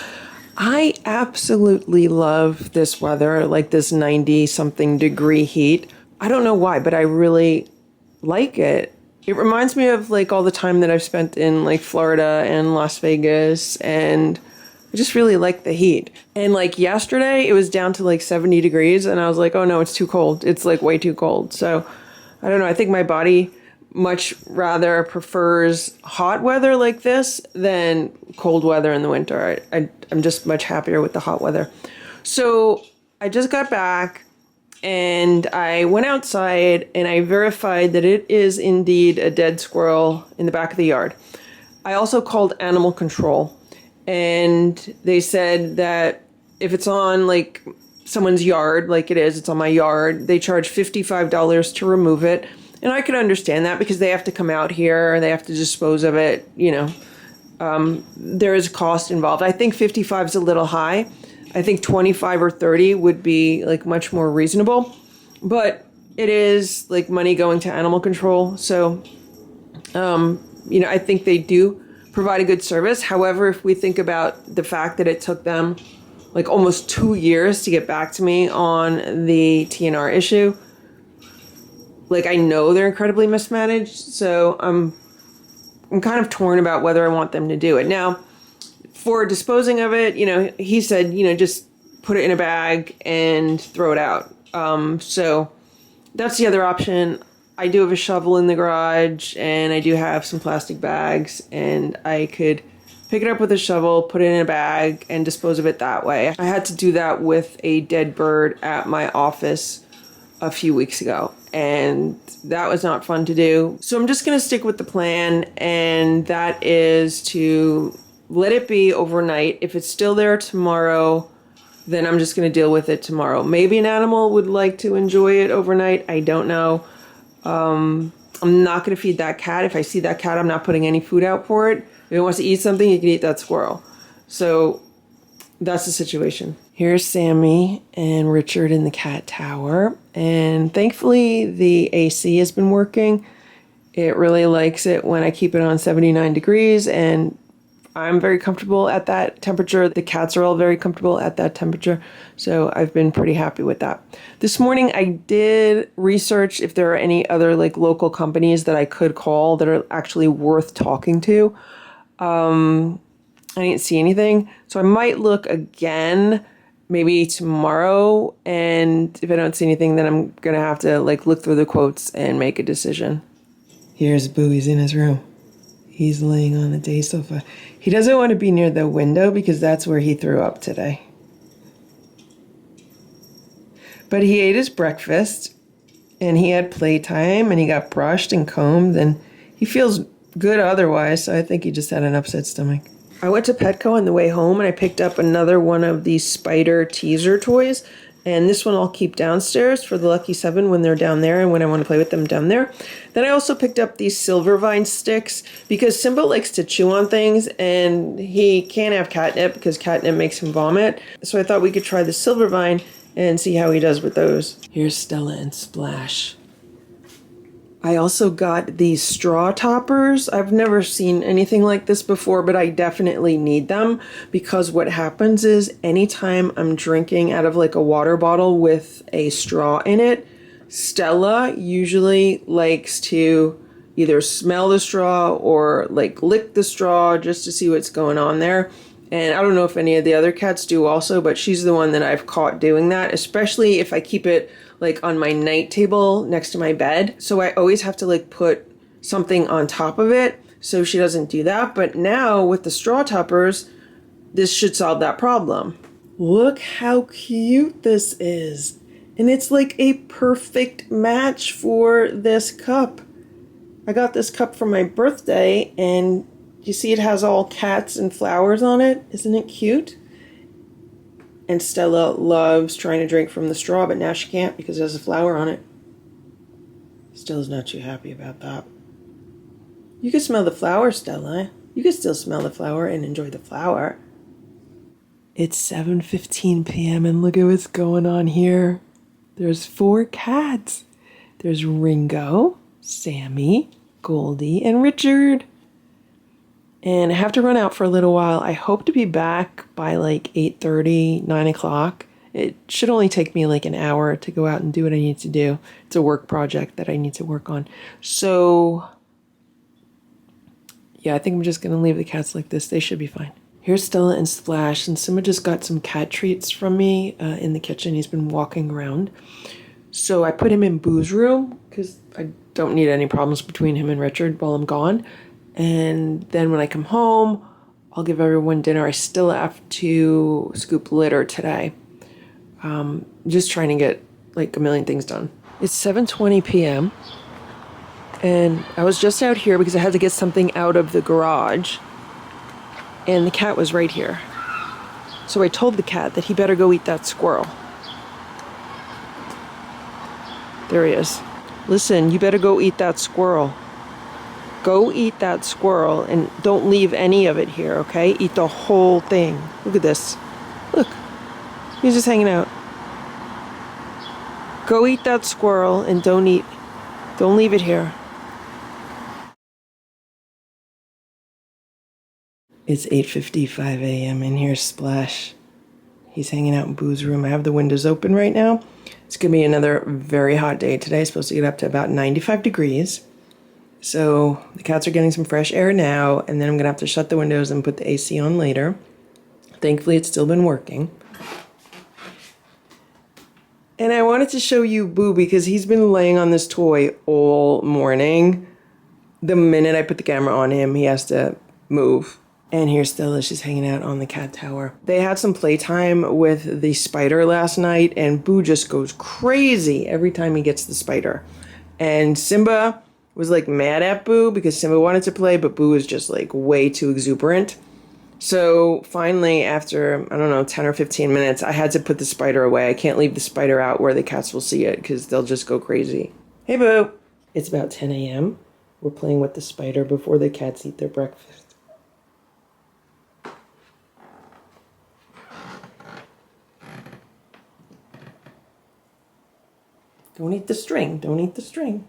I absolutely love this weather, like this 90-something degree heat. I don't know why, but I really like it. It reminds me of like all the time that I've spent in like Florida and Las Vegas, and I just really like the heat. And like yesterday, it was down to like 70 degrees, and I was like, oh no, it's too cold. It's like way too cold. So I don't know. I think my body much rather prefers hot weather like this than cold weather in the winter. I'm just much happier with the hot weather. So I just got back. And I went outside and I verified that it is indeed a dead squirrel in the back of the yard. I also called animal control, and they said that if it's on like someone's yard, like it is, it's on my yard, they charge $55 to remove it. And I could understand that because they have to come out here and they have to dispose of it. There is cost involved. I think 55 is a little high. I think 25 or 30 would be like much more reasonable, but it is like money going to animal control. So, I think they do provide a good service. However, if we think about the fact that it took them like almost 2 years to get back to me on the TNR issue. Like, I know they're incredibly mismanaged, so I'm kind of torn about whether I want them to do it. Now, for disposing of it, you know, he said, you know, just put it in a bag and throw it out. So that's the other option. I do have a shovel in the garage, and I do have some plastic bags, and I could pick it up with a shovel, put it in a bag, and dispose of it that way. I had to do that with a dead bird at my office a few weeks ago, and that was not fun to do. So I'm just going to stick with the plan, and that is to let it be overnight. If it's still there tomorrow, then I'm just going to deal with it tomorrow. Maybe an animal would like to enjoy it overnight. I don't know. I'm not going to feed that cat. If I see that cat, I'm not putting any food out for it. If it wants to eat something, you can eat that squirrel. So that's the situation. Here's Sammy and Richard in the cat tower. And thankfully, the AC has been working. It really likes it when I keep it on 79 degrees, and I'm very comfortable at that temperature. The cats are all very comfortable at that temperature. So I've been pretty happy with that. This morning I did research if there are any other like local companies that I could call that are actually worth talking to. I didn't see anything. So I might look again maybe tomorrow. And if I don't see anything, then I'm going to have to like look through the quotes and make a decision. Here's Boo. He's in his room. He's laying on the day sofa. He doesn't want to be near the window because that's where he threw up today. But he ate his breakfast, and he had playtime, and he got brushed and combed, and he feels good otherwise, so I think he just had an upset stomach. I went to Petco on the way home, and I picked up another one of these spider teaser toys. And this one I'll keep downstairs for the Lucky 7 when they're down there and when I want to play with them down there. Then I also picked up these silver vine sticks because Simba likes to chew on things and he can't have catnip because catnip makes him vomit. So I thought we could try the silver vine and see how he does with those. Here's Stella and Splash. I also got these straw toppers. I've never seen anything like this before, but I definitely need them because what happens is anytime I'm drinking out of like a water bottle with a straw in it, Stella usually likes to either smell the straw or like lick the straw just to see what's going on there. And I don't know if any of the other cats do also, but she's the one that I've caught doing that, especially if I keep it like on my night table next to my bed. So I always have to like put something on top of it so she doesn't do that. But now with the straw toppers, this should solve that problem. Look how cute this is. And it's like a perfect match for this cup. I got this cup for my birthday, and you see it has all cats and flowers on it. Isn't it cute? And Stella loves trying to drink from the straw, but now she can't because it has a flower on it. Stella's not too happy about that. You can smell the flower, Stella. You can still smell the flower and enjoy the flower. It's 7:15 p.m. and look at what's going on here. There's 4 cats. There's Ringo, Sammy, Goldie, and Richard. And I have to run out for a little while. I hope to be back by like 8:30, 9 o'clock. It should only take me like an hour to go out and do what I need to do. It's a work project that I need to work on. So, yeah, I think I'm just going to leave the cats like this. They should be fine. Here's Stella and Splash. And Simba just got some cat treats from me in the kitchen. He's been walking around. So I put him in Boo's room because I don't need any problems between him and Richard while I'm gone. And then when I come home, I'll give everyone dinner. I still have to scoop litter today. Just trying to get like a million things done. It's 7:20 p.m. And I was just out here because I had to get something out of the garage. And the cat was right here. So I told the cat that he better go eat that squirrel. There he is. Listen, you better go eat that squirrel. Go eat that squirrel and don't leave any of it here, okay? Eat the whole thing. Look at this. Look. He's just hanging out. Go eat that squirrel and don't leave it here. It's 8:55 a.m. and here's Splash. He's hanging out in Boo's room. I have the windows open right now. It's going to be another very hot day today. It's supposed to get up to about 95 degrees. So the cats are getting some fresh air now, and then I'm going to have to shut the windows and put the AC on later. Thankfully, it's still been working. And I wanted to show you Boo because he's been laying on this toy all morning. The minute I put the camera on him, he has to move. And here Stella, she's hanging out on the cat tower. They had some playtime with the spider last night, and Boo just goes crazy every time he gets the spider. And Simba was like mad at Boo because Simba wanted to play, but Boo was just like way too exuberant. So finally, after, I don't know, 10 or 15 minutes, I had to put the spider away. I can't leave the spider out where the cats will see it because they'll just go crazy. Hey, Boo. It's about 10 a.m. We're playing with the spider before the cats eat their breakfast. Don't eat the string. Don't eat the string.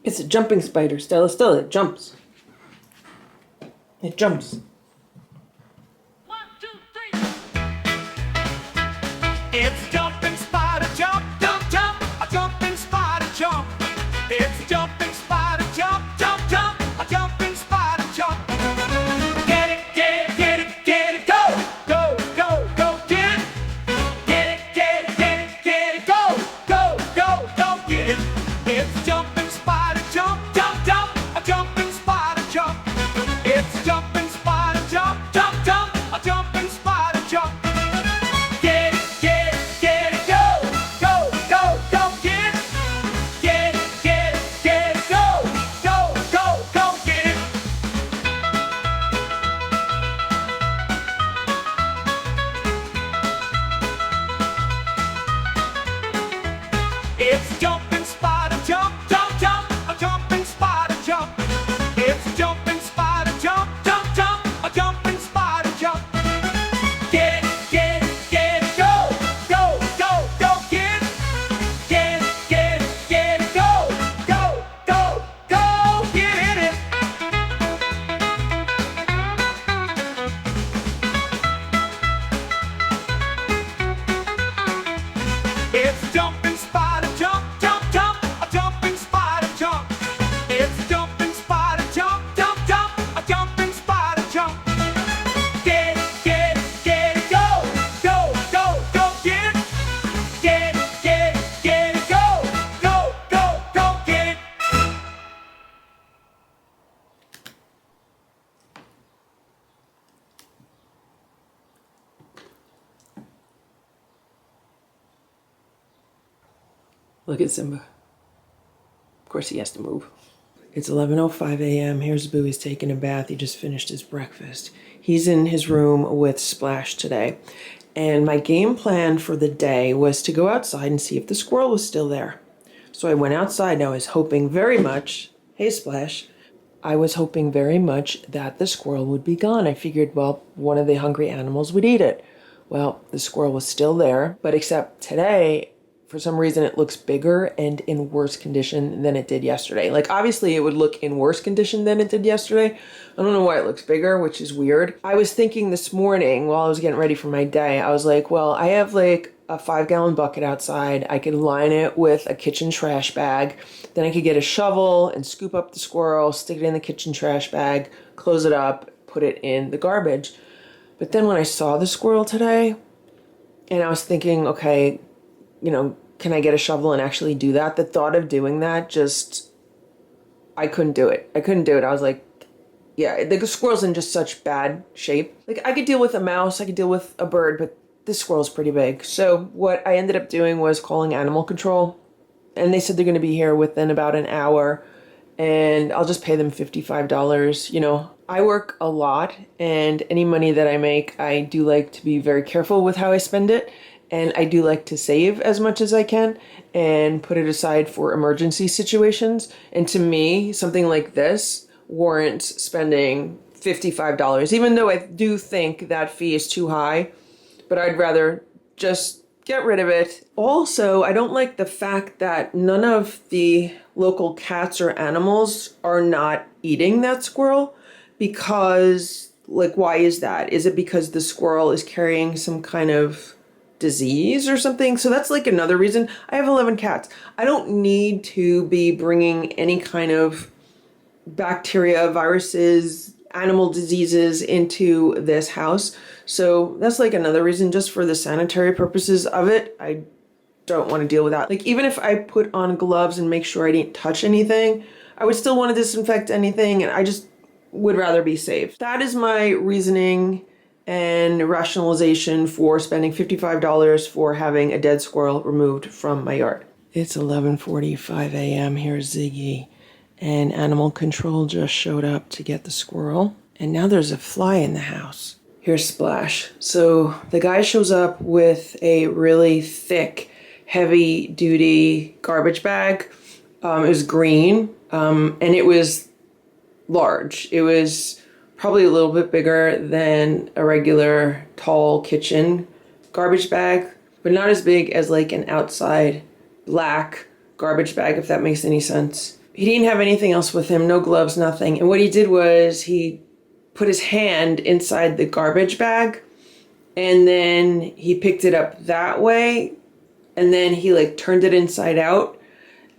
It's a jumping spider, Stella. Stella, it jumps. It jumps. 1, 2, 3. It's a jumping spider, jump, jump, jump. A jumping spider, jump. It's a jumping spider, jump, jump, jump. A jumping spider, jump. Get it, get it, get it, get it, go, go, go, go, get it. Get it, get it, get it, get it, go, go, go, go, get it. It's a jumping spider, jump, jump, jump. A jumping spider, jump. It's a jumping spider, jump, jump, jump. A jumping spider, jump. Get it, get it, get it, go, go, go, go, get it. Get it, get it, get it, go, go, go, go, get it. It's a jumping spider, jump, jump, jump. A jumping spider, jump. It's a jumping spider, jump, jump, jump. A jumping spider, jump. Get it, get it, get it, go, go, go, go, get it. Get it, get it, get it, go, go, go, go, get it. It's a jumping spider, jump, jump, jump. A jumping spider, jump. It's a jumping spider, jump, jump, jump. A jumping spider, jump. Get it, go, go, go, go, get it. Get it, go, go, go, go, get it. Look at Simba. Of course, he has to move. It's 11:05 a.m. Here's Boo. He's taking a bath. He just finished his breakfast. He's in his room with Splash today. And my game plan for the day was to go outside and see if the squirrel was still there. So I went outside and I was hoping very much, hey Splash, I was hoping very much that the squirrel would be gone. I figured, well, one of the hungry animals would eat it. Well, the squirrel was still there, but except today, for some reason, it looks bigger and in worse condition than it did yesterday. Like, obviously, it would look in worse condition than it did yesterday. I don't know why it looks bigger, which is weird. I was thinking this morning while I was getting ready for my day, I was like, well, I have like a 5-gallon bucket outside. I could line it with a kitchen trash bag. Then I could get a shovel and scoop up the squirrel, stick it in the kitchen trash bag, close it up, put it in the garbage. But then when I saw the squirrel today, and I was thinking, okay, you know, can I get a shovel and actually do that? The thought of doing that just, I couldn't do it. I was like, yeah, the squirrel's in just such bad shape. Like, I could deal with a mouse, I could deal with a bird, but this squirrel's pretty big. So what I ended up doing was calling animal control, and they said they're going to be here within about an hour, and I'll just pay them $55. You know, I work a lot, and any money that I make, I do like to be very careful with how I spend it. and I do like to save as much as I can and put it aside for emergency situations. And to me, something like this warrants spending $55, even though I do think that fee is too high, but I'd rather just get rid of it. Also, I don't like the fact that none of the local cats or animals are not eating that squirrel, because, like, why is that? Is it because the squirrel is carrying some kind of disease or something? So that's like another reason. I have 11 cats. I don't need to be bringing any kind of bacteria, viruses, animal diseases into this house. So that's like another reason, just for the sanitary purposes of it. I don't want to deal with that. Like, even if I put on gloves and make sure I didn't touch anything, I would still want to disinfect anything, and I just would rather be safe. That is my reasoning and rationalization for spending $55 for having a dead squirrel removed from my yard. It's 11:45 a.m. Here's Ziggy, and animal control just showed up to get the squirrel, and now there's a fly in the house. Here's Splash. So the guy shows up with a really thick, heavy-duty garbage bag. It was green, and it was large. It was probably a little bit bigger than a regular tall kitchen garbage bag, but not as big as like an outside black garbage bag, if that makes any sense. He didn't have anything else with him, no gloves, nothing. And what he did was he put his hand inside the garbage bag, and then he picked it up that way, and then he like turned it inside out,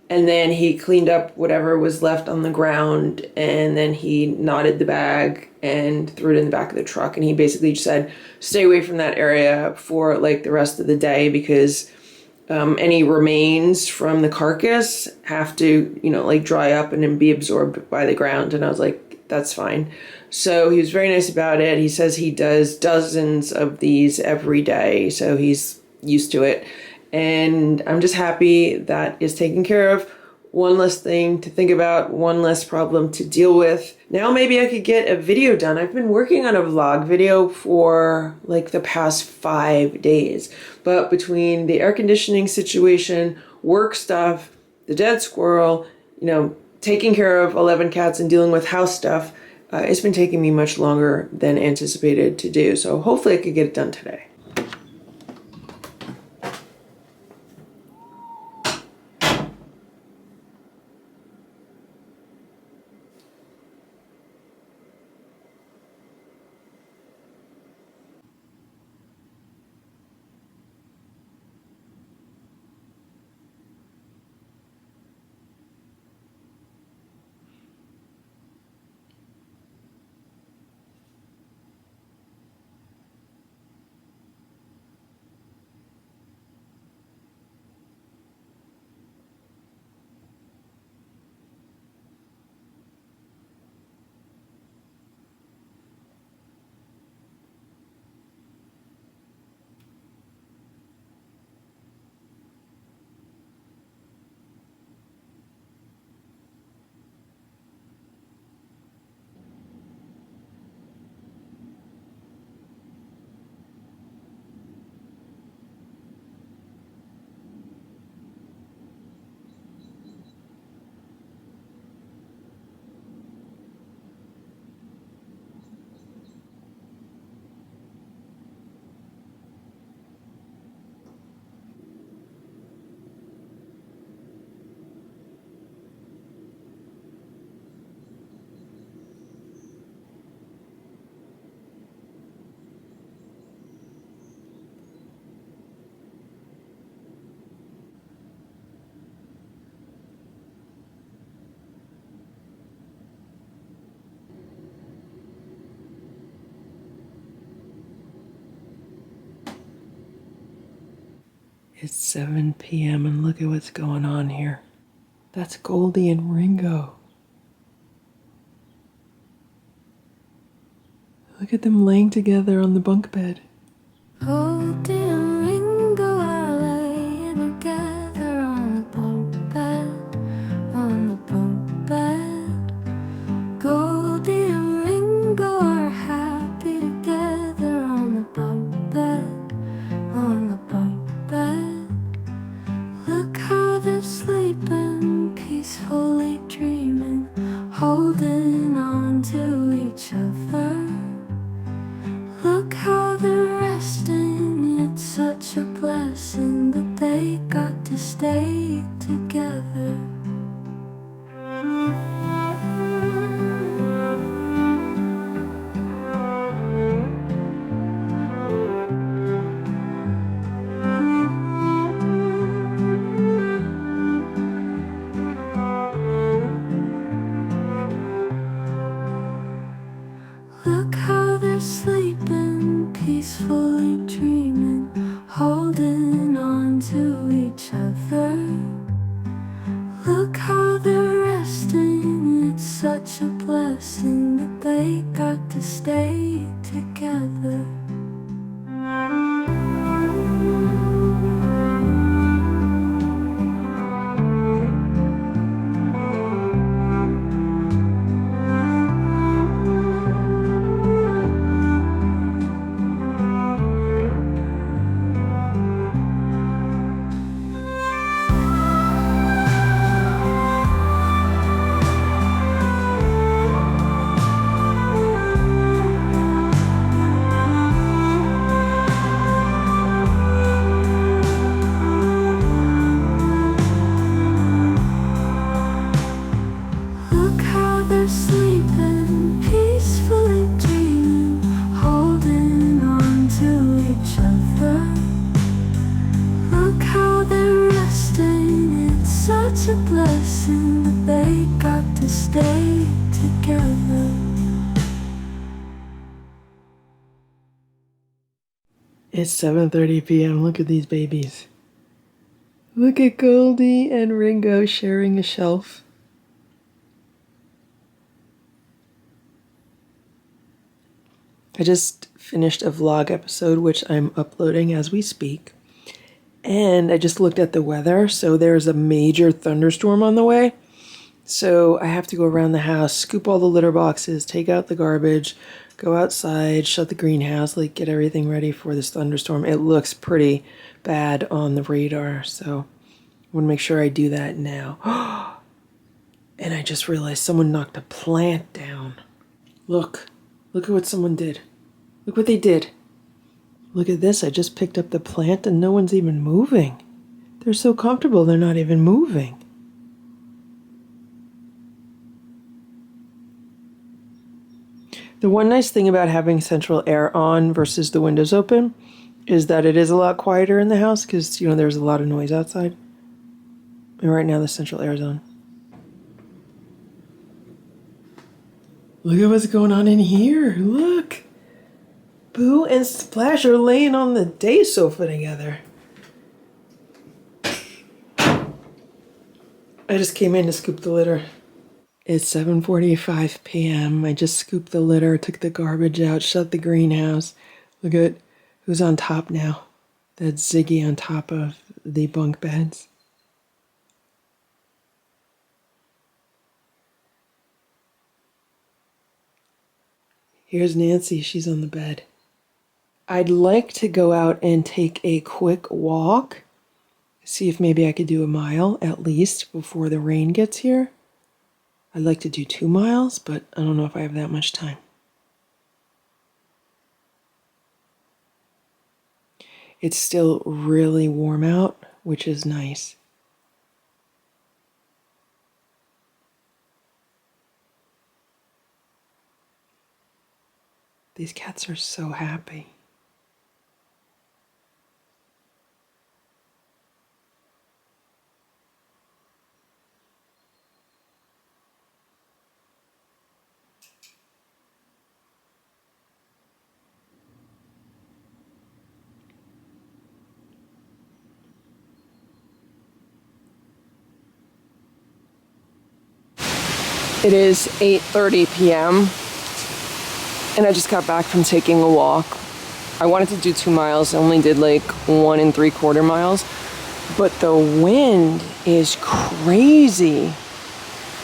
and then he cleaned up whatever was left on the ground, and then he knotted the bag and threw it in the back of the truck. And he basically just said, stay away from that area for like the rest of the day, because any remains from the carcass have to, like dry up and then be absorbed by the ground. And I was like, that's fine. So he was very nice about it. He says he does dozens of these every day, so he's used to it. And I'm just happy that is taken care of. One less thing to think about, one less problem to deal with. Now maybe I could get a video done. I've been working on a vlog video for like the past 5 days. But between the air conditioning situation, work stuff, the dead squirrel, taking care of 11 cats and dealing with house stuff, it's been taking me much longer than anticipated to do. So hopefully I could get it done today. It's 7 p.m. and look at what's going on here. That's Goldie and Ringo. Look at them laying together on the bunk bed. Goldie and Ringo are laying together on the bunk bed, on the bunk bed. Goldie and Ringo are happy together on the bunk bed, on the bunk bed. holding on to each other. Look how they're resting, it's such a blessing that they got to stay together. Look how they're sleeping, peacefully dreaming, holding on to each other. Look how they're resting, it's such a blessing that they got to stay together. Look how they're sleeping, peacefully dreaming, holding on to each other. Look how they're resting, it's such a blessing that they got to stay together. It's 7:30 p.m. Look at these babies. Look at Goldie and Ringo sharing a shelf. I just finished a vlog episode, which I'm uploading as we speak. And I just looked at the weather. So there's a major thunderstorm on the way. So I have to go around the house, scoop all the litter boxes, take out the garbage, go outside, shut the greenhouse, like get everything ready for this thunderstorm. It looks pretty bad on the radar. So I want to make sure I do that now. And I just realized someone knocked a plant down. Look at what someone did. Look what they did. Look at this. I just picked up the plant and no one's even moving. They're so comfortable, they're not even moving. The one nice thing about having central air on versus the windows open is that it is a lot quieter in the house because, you know, there's a lot of noise outside. And right now the central air is on. Look at what's going on in here. Look. Boo and Splash are laying on the day sofa together. I just came in to scoop the litter. It's 7:45 p.m. I just scooped the litter, took the garbage out, shut the greenhouse. Look at who's on top now. That's Ziggy on top of the bunk beds. Here's Nancy, she's on the bed. I'd like to go out and take a quick walk. See if maybe I could do a mile at least before the rain gets here. I'd like to do 2 miles, but I don't know if I have that much time. It's still really warm out, which is nice. These cats are so happy. It is 8:30 p.m. and I just got back from taking a walk. I wanted to do 2 miles. I only did like 1 3/4 miles, but the wind is crazy.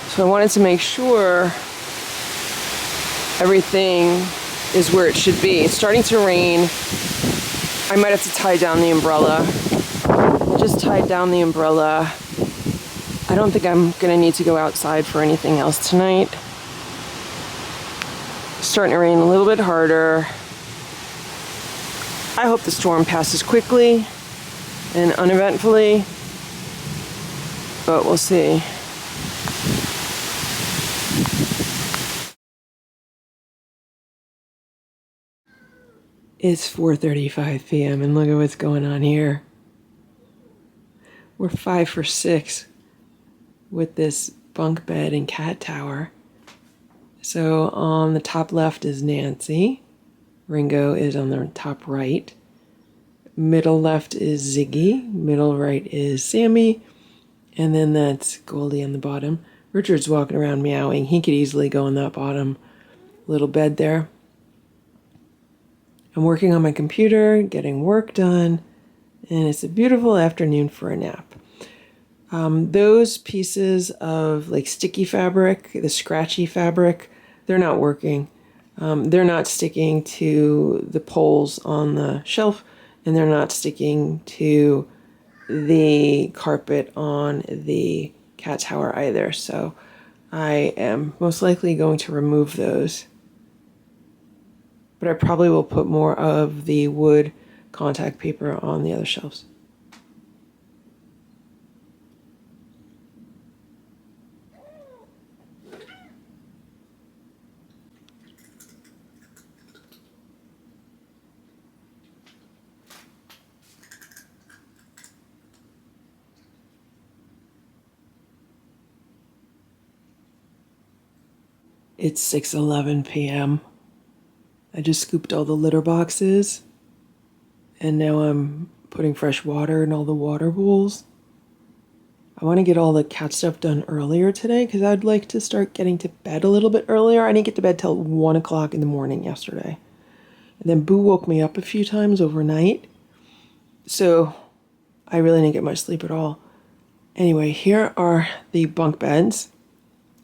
So I wanted to make sure everything is where it should be. It's starting to rain. I might have to tie down the umbrella. I just tied down the umbrella. I don't think I'm gonna need to go outside for anything else tonight. starting to rain a little bit harder. I hope the storm passes quickly and uneventfully, but we'll see. It's 4:35 p.m. and look at what's going on here. We're 5 for 6 with this bunk bed and cat tower. So on the top left is Nancy. Ringo is on the top right. Middle left is Ziggy. Middle right is Sammy. And then that's Goldie on the bottom. Richard's walking around meowing. He could easily go in that bottom little bed there. I'm working on my computer, getting work done, and it's a beautiful afternoon for a nap. Those pieces of like sticky fabric, the scratchy fabric, they're not working. They're not sticking to the poles on the shelf, and they're not sticking to the carpet on the cat tower either. So I am most likely going to remove those. But I probably will put more of the wood contact paper on the other shelves. It's 6:11 p.m. I just scooped all the litter boxes, and now I'm putting fresh water in all the water bowls. I want to get all the cat stuff done earlier today because I'd like to start getting to bed a little bit earlier. I didn't get to bed till 1 o'clock in the morning yesterday. And then Boo woke me up a few times overnight, so I really didn't get much sleep at all. Anyway, here are the bunk beds.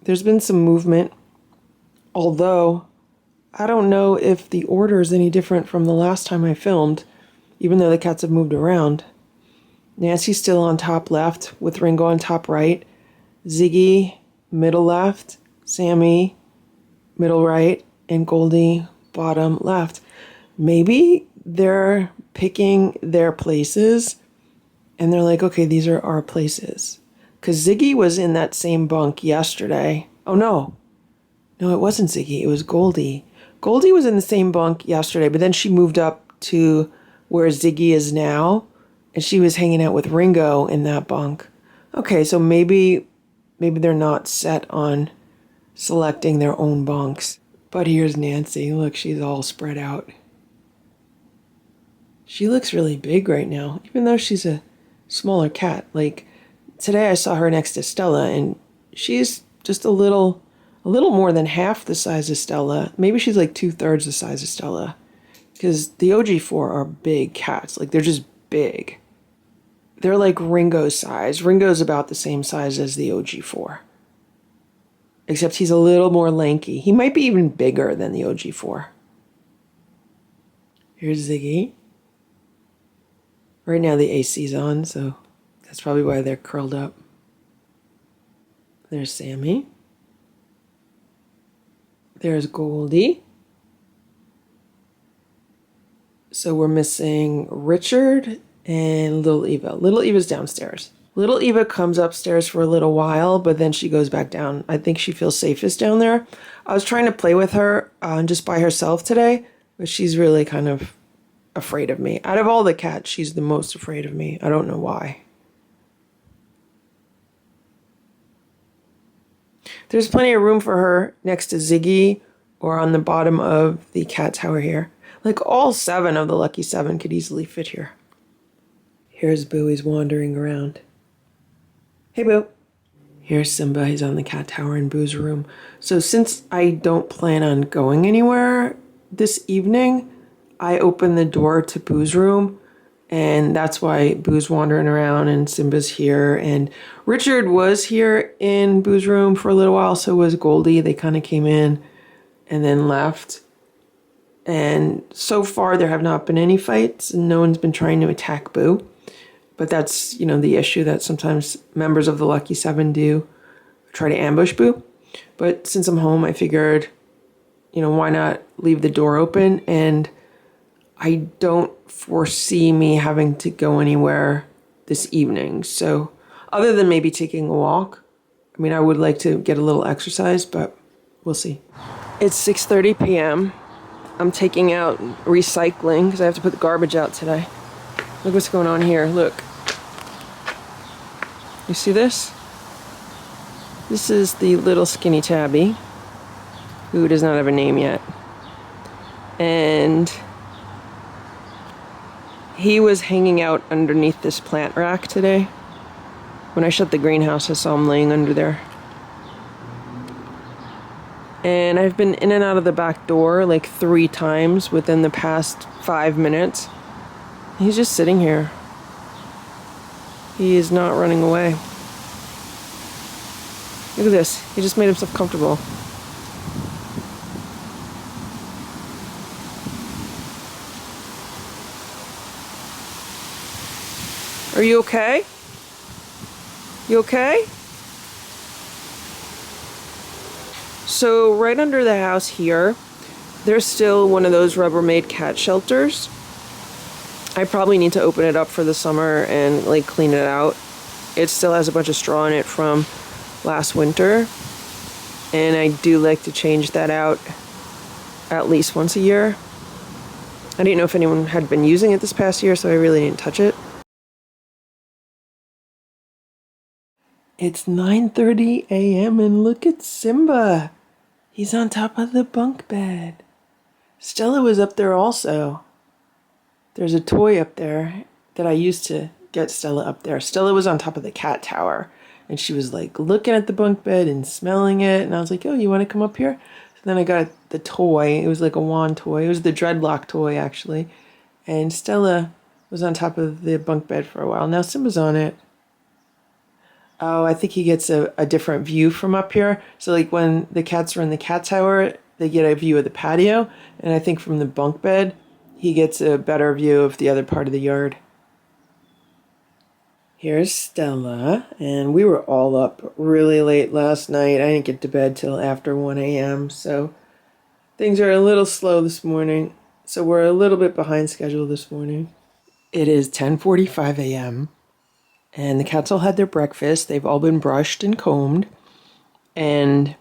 There's been some movement, although I don't know if the order is any different from the last time I filmed, even though the cats have moved around. Nancy's still on top left with Ringo on top right. Ziggy, middle left. Sammy, middle right. And Goldie, bottom left. Maybe they're picking their places and they're like, okay, these are our places. Because Ziggy was in that same bunk yesterday. Oh, no. No, it wasn't Ziggy. It was Goldie. Goldie was in the same bunk yesterday, but then she moved up to where Ziggy is now, and she was hanging out with Ringo in that bunk. Okay, so maybe they're not set on selecting their own bunks. But here's Nancy. Look, she's all spread out. She looks really big right now, even though she's a smaller cat. Like, today I saw her next to Stella, and she's just a little more than half the size of Stella. Maybe she's like 2/3 the size of Stella. Because the OG4 are big cats. Like, they're just big. They're like Ringo's size. Ringo's about the same size as the OG4. Except he's a little more lanky. He might be even bigger than the OG4. Here's Ziggy. Right now the AC's on, so that's probably why they're curled up. There's Sammy. There's Goldie. So we're missing Richard and Little Eva. Little Eva's downstairs. Little Eva comes upstairs for a little while, but then she goes back down. I think she feels safest down there. I was trying to play with her just by herself today, but she's really kind of afraid of me. Out of all the cats, she's the most afraid of me. I don't know why. There's plenty of room for her next to Ziggy or on the bottom of the cat tower here. Like, all 7 of the lucky 7 could easily fit here. Here's Boo, he's wandering around. Hey, Boo. Here's Simba, he's on the cat tower in Boo's room. So since I don't plan on going anywhere this evening, I opened the door to Boo's room, and that's why Boo's wandering around and Simba's here. And Richard was here in Boo's room for a little while, so was Goldie. They kind of came in and then left. And so far, there have not been any fights, and no one's been trying to attack Boo. But that's, the issue that sometimes members of the Lucky 7 do, try to ambush Boo. But since I'm home, I figured why not leave the door open? And I don't foresee me having to go anywhere this evening. So other than maybe taking a walk, I mean, I would like to get a little exercise, but we'll see. It's 6:30 p.m. I'm taking out recycling because I have to put the garbage out today. Look what's going on here. Look. You see this? This is the little skinny tabby, who does not have a name yet. And he was hanging out underneath this plant rack today. When I shut the greenhouse, I saw him laying under there. And I've been in and out of the back door like 3 times within the past 5 minutes. He's just sitting here. He is not running away. Look at this. He just made himself comfortable. Are you okay? You okay? So right under the house here, there's still one of those Rubbermaid cat shelters. I probably need to open it up for the summer and like clean it out. It still has a bunch of straw in it from last winter. And I do like to change that out at least once a year. I didn't know if anyone had been using it this past year, so I really didn't touch it. It's 9:30 a.m. and look at Simba. He's on top of the bunk bed. Stella was up there also. There's a toy up there that I used to get Stella up there. Stella was on top of the cat tower, and she was like looking at the bunk bed and smelling it, and I was like, oh, you want to come up here? So then I got the toy. It was like a wand toy. It was the dreadlock toy, actually. And Stella was on top of the bunk bed for a while. Now Simba's on it. Oh, I think he gets a different view from up here. So like when the cats are in the cat tower, they get a view of the patio. And I think from the bunk bed, he gets a better view of the other part of the yard. Here's Stella. And we were all up really late last night. I didn't get to bed till after 1 a.m. So things are a little slow this morning. So we're a little bit behind schedule this morning. It is 10:45 a.m. And the cats all had their breakfast. They've all been brushed and combed. And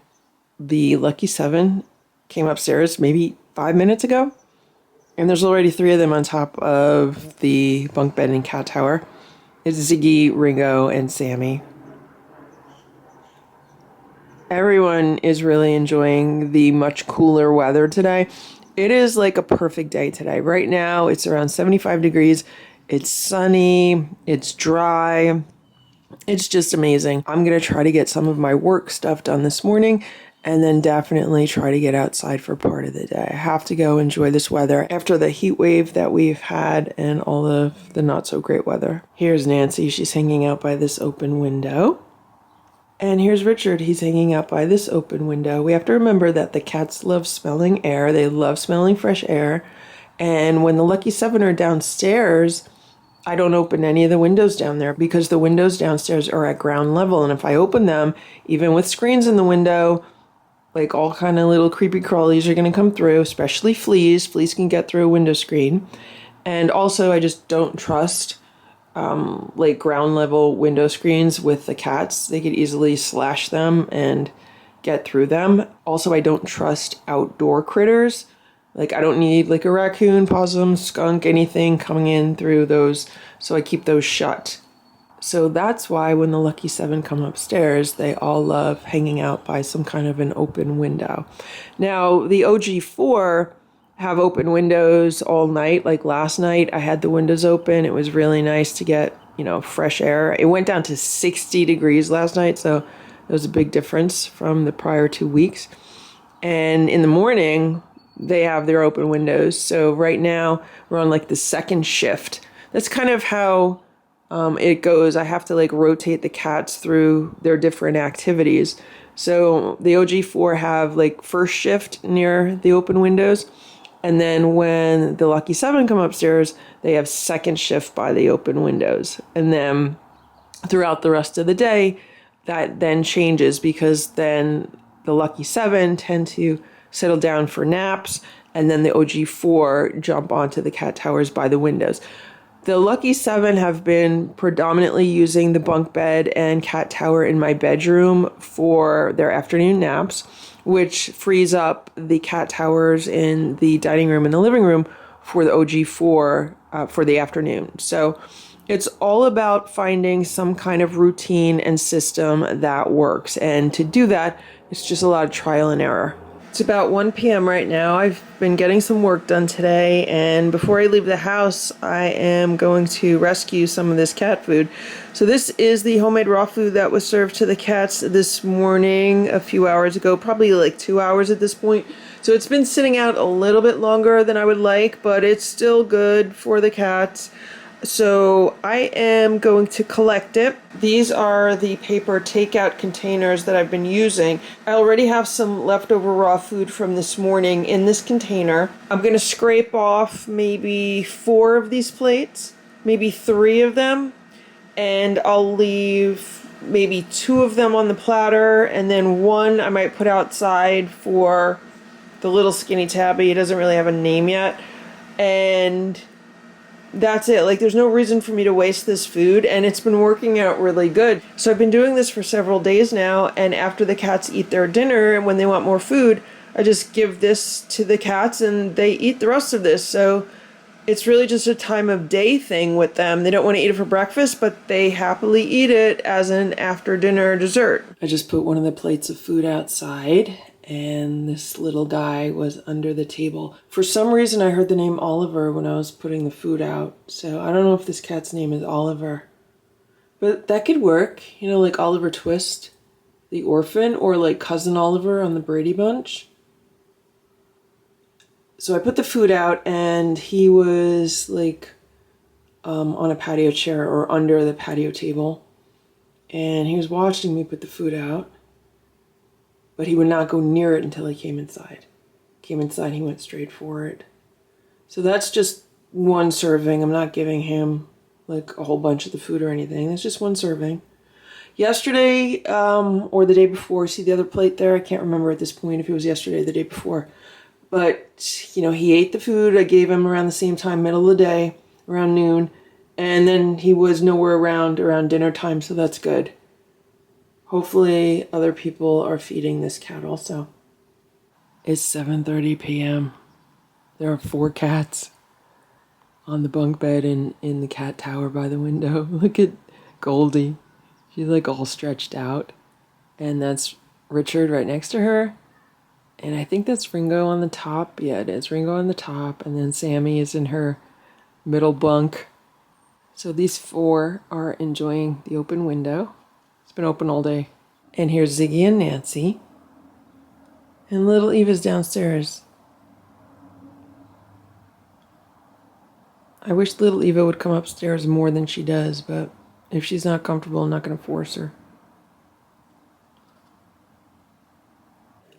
the Lucky 7 came upstairs maybe 5 minutes ago. And there's already 3 of them on top of the bunk bed and cat tower. It's Ziggy, Ringo, and Sammy. Everyone is really enjoying the much cooler weather today. It is like a perfect day today. Right now, it's around 75 degrees. It's sunny, it's dry, it's just amazing. I'm going to try to get some of my work stuff done this morning and then definitely try to get outside for part of the day. I have to go enjoy this weather after the heat wave that we've had and all of the not so great weather. Here's Nancy, she's hanging out by this open window. And here's Richard, he's hanging out by this open window. We have to remember that the cats love smelling air, they love smelling fresh air. And when the Lucky 7 are downstairs, I don't open any of the windows down there because the windows downstairs are at ground level. And if I open them, even with screens in the window, like all kind of little creepy crawlies are going to come through, especially fleas. Fleas can get through a window screen. And also I just don't trust like ground level window screens with the cats. They could easily slash them and get through them. Also, I don't trust outdoor critters. Like I don't need like a raccoon, possum, skunk, anything coming in through those. So I keep those shut. So that's why when the Lucky 7 come upstairs, they all love hanging out by some kind of an open window. Now, the OG4 have open windows all night. Like last night, I had the windows open. It was really nice to get, fresh air. It went down to 60 degrees last night, so it was a big difference from the prior 2 weeks. And in the morning, they have their open windows. So right now we're on like the second shift. That's kind of how it goes. I have to like rotate the cats through their different activities. So the OG4 have like first shift near the open windows. And then when the Lucky 7 come upstairs, they have second shift by the open windows. And then throughout the rest of the day, that then changes because then the Lucky 7 tend to settle down for naps, and then the OG4 jump onto the cat towers by the windows. The lucky 7 have been predominantly using the bunk bed and cat tower in my bedroom for their afternoon naps, which frees up the cat towers in the dining room and the living room for the OG4 for the afternoon. So it's all about finding some kind of routine and system that works. And to do that, it's just a lot of trial and error. It's about 1 p.m. right now. I've been getting some work done today, and before I leave the house, I am going to rescue some of this cat food. So this is the homemade raw food that was served to the cats this morning a few hours ago, probably like 2 hours at this point. So it's been sitting out a little bit longer than I would like, but it's still good for the cats. So I am going to collect it. These are the paper takeout containers that I've been using. I already have some leftover raw food from this morning in this container. I'm going to scrape off maybe 4 of these plates, maybe 3 of them, and I'll leave maybe 2 of them on the platter, and then 1 I might put outside for the little skinny tabby. It doesn't really have a name yet. And that's it. Like, there's no reason for me to waste this food, and it's been working out really good. So I've been doing this for several days now, and after the cats eat their dinner and when they want more food, I just give this to the cats and they eat the rest of this. So it's really just a time of day thing with them. They don't want to eat it for breakfast, but they happily eat it as an after dinner dessert. I just put one of the plates of food outside, and this little guy was under the table. For some reason, I heard the name Oliver when I was putting the food out. So I don't know if this cat's name is Oliver. But that could work. You know, like Oliver Twist, the orphan, or like Cousin Oliver on the Brady Bunch. So I put the food out, and he was like on a patio chair or under the patio table. And he was watching me put the food out. But he would not go near it until he came inside. Came inside, he went straight for it. So that's just 1 serving. I'm not giving him like a whole bunch of the food or anything. That's just 1 serving. Yesterday, or the day before, see the other plate there? I can't remember at this point if it was yesterday or the day before. But, you know, he ate the food. I gave him around the same time, middle of the day, around noon. And then he was nowhere around dinner time, so that's good. Hopefully other people are feeding this cat also. It's 7:30 p.m. There are 4 cats on the bunk bed and in the cat tower by the window. Look at Goldie. She's like all stretched out. And that's Richard right next to her. And I think that's Ringo on the top. Yeah, it is Ringo on the top. And then Sammy is in her middle bunk. So these 4 are enjoying the open window. It's been open all day. And here's Ziggy and Nancy. And little Eva's downstairs. I wish little Eva would come upstairs more than she does, but if she's not comfortable, I'm not going to force her.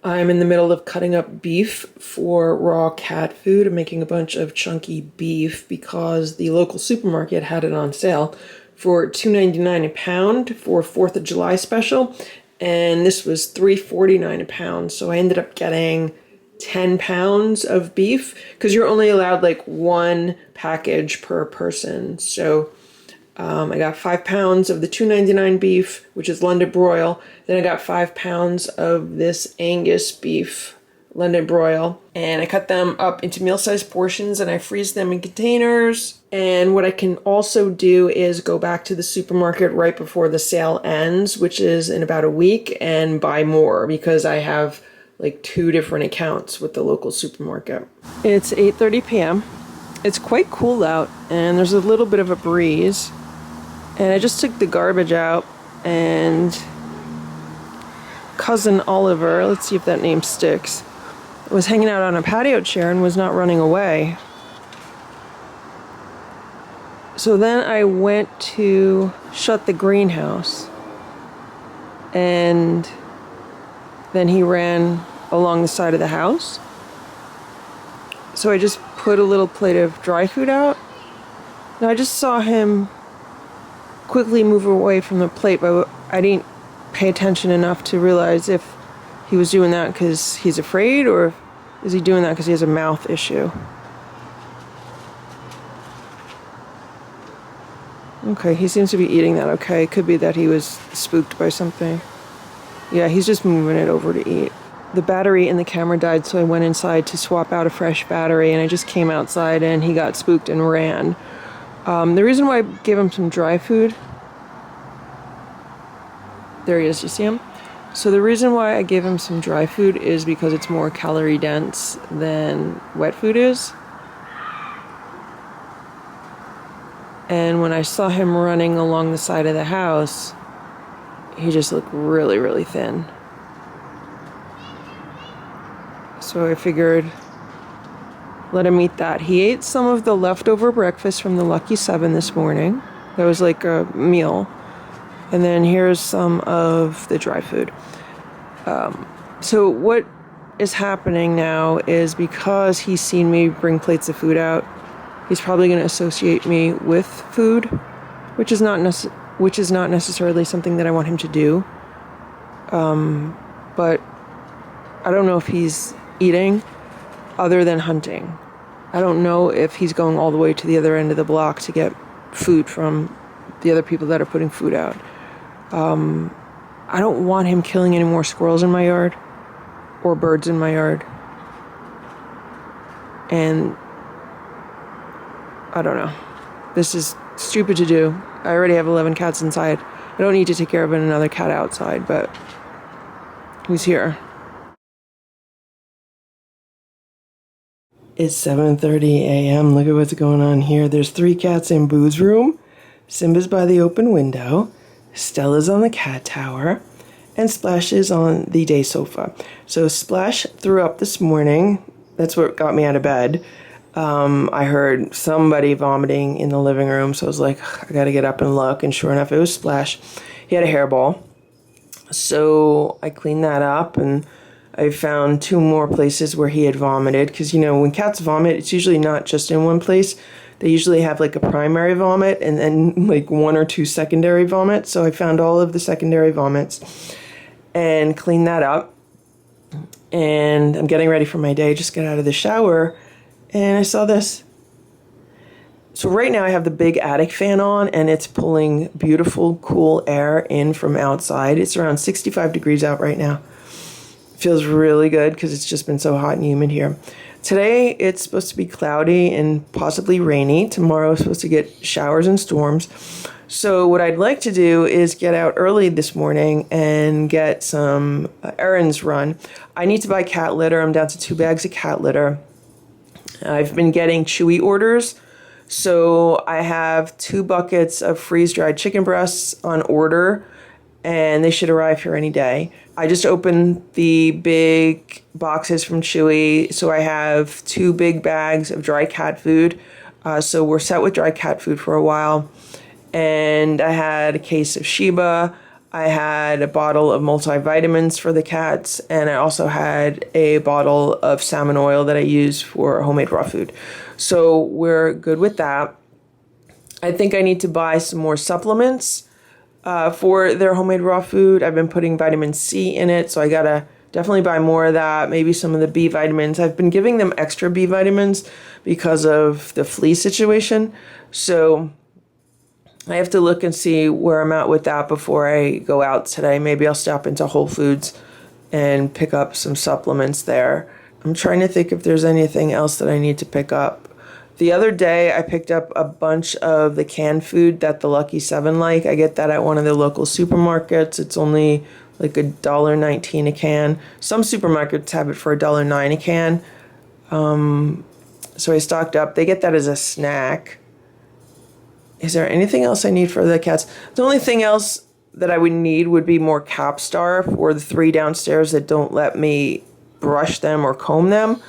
I'm in the middle of cutting up beef for raw cat food. I'm making a bunch of chunky beef because the local supermarket had it on sale for $2.99 a pound for 4th of July special, and this was $3.49 a pound. So I ended up getting 10 pounds of beef because you're only allowed like 1 package per person. So I got 5 pounds of the $2.99 beef, which is London broil. Then I got 5 pounds of this Angus beef, London broil, and I cut them up into meal-sized portions and I freeze them in containers. And what I can also do is go back to the supermarket right before the sale ends, which is in about a week, and buy more because I have like 2 different accounts with the local supermarket. It's 8:30 p.m. It's quite cool out and there's a little bit of a breeze. And I just took the garbage out, and Cousin Oliver, let's see if that name sticks, was hanging out on a patio chair and was not running away. So then I went to shut the greenhouse, and then he ran along the side of the house. So I just put a little plate of dry food out. Now I just saw him quickly move away from the plate, but I didn't pay attention enough to realize if he was doing that because he's afraid or if Is he doing that because he has a mouth issue? Okay, he seems to be eating that okay. It could be that he was spooked by something. Yeah, he's just moving it over to eat. The battery in the camera died, so I went inside to swap out a fresh battery, and I just came outside and he got spooked and ran. The reason why I gave him some dry food... There he is, you see him? So the reason why I gave him some dry food is because it's more calorie dense than wet food is. And when I saw him running along the side of the house, he just looked really, really thin. So I figured, let him eat that. He ate some of the leftover breakfast from the Lucky 7 this morning. That was like a meal. And then here's some of the dry food. So what is happening now is because he's seen me bring plates of food out, he's probably going to associate me with food, which is not necessarily something that I want him to do. But I don't know if he's eating other than hunting. I don't know if he's going all the way to the other end of the block to get food from the other people that are putting food out. I don't want him killing any more squirrels in my yard or birds in my yard. And I don't know. This is stupid to do. I already have 11 cats inside. I don't need to take care of another cat outside, but he's here. It's 7:30 a.m. Look at what's going on here. There's 3 cats in Boo's room. Simba's by the open window. Stella's on the cat tower. And Splash is on the day sofa. So Splash threw up this morning. That's what got me out of bed. I heard somebody vomiting in the living room, so I was like, I gotta get up and look, and sure enough, it was Splash. He had a hairball. So I cleaned that up, and I found 2 more places where he had vomited, because, you know, when cats vomit, it's usually not just in one place. They usually have, like, a primary vomit, and then, like, 1 or 2 secondary vomits. So I found all of the secondary vomits, and cleaned that up. And I'm getting ready for my day, just got out of the shower, and I saw this. So right now I have the big attic fan on, and it's pulling beautiful, cool air in from outside. It's around 65 degrees out right now. It feels really good because it's just been so hot and humid here. Today it's supposed to be cloudy and possibly rainy. Tomorrow is supposed to get showers and storms. So what I'd like to do is get out early this morning and get some errands run. I need to buy cat litter. I'm down to 2 bags of cat litter. I've been getting Chewy orders. So I have 2 buckets of freeze-dried chicken breasts on order, and they should arrive here any day. I just opened the big boxes from Chewy, so I have 2 big bags of dry cat food. So we're set with dry cat food for a while. And I had a case of Sheba. I had a bottle of multivitamins for the cats, and I also had a bottle of salmon oil that I use for homemade raw food. So we're good with that. I think I need to buy some more supplements for their homemade raw food. I've been putting vitamin C in it, so I gotta definitely buy more of that. Maybe some of the B vitamins. I've been giving them extra B vitamins because of the flea situation. So I have to look and see where I'm at with that before I go out today. Maybe I'll stop into Whole Foods and pick up some supplements there. I'm trying to think if there's anything else that I need to pick up. The other day, I picked up a bunch of the canned food that the Lucky 7 like. I get that at one of the local supermarkets. It's only like $1.19 a can. Some supermarkets have it for $1.09 a can. So I stocked up. They get that as a snack. Is there anything else I need for the cats? The only thing else that I would need would be more Capstar for the 3 downstairs that don't let me brush them or comb them.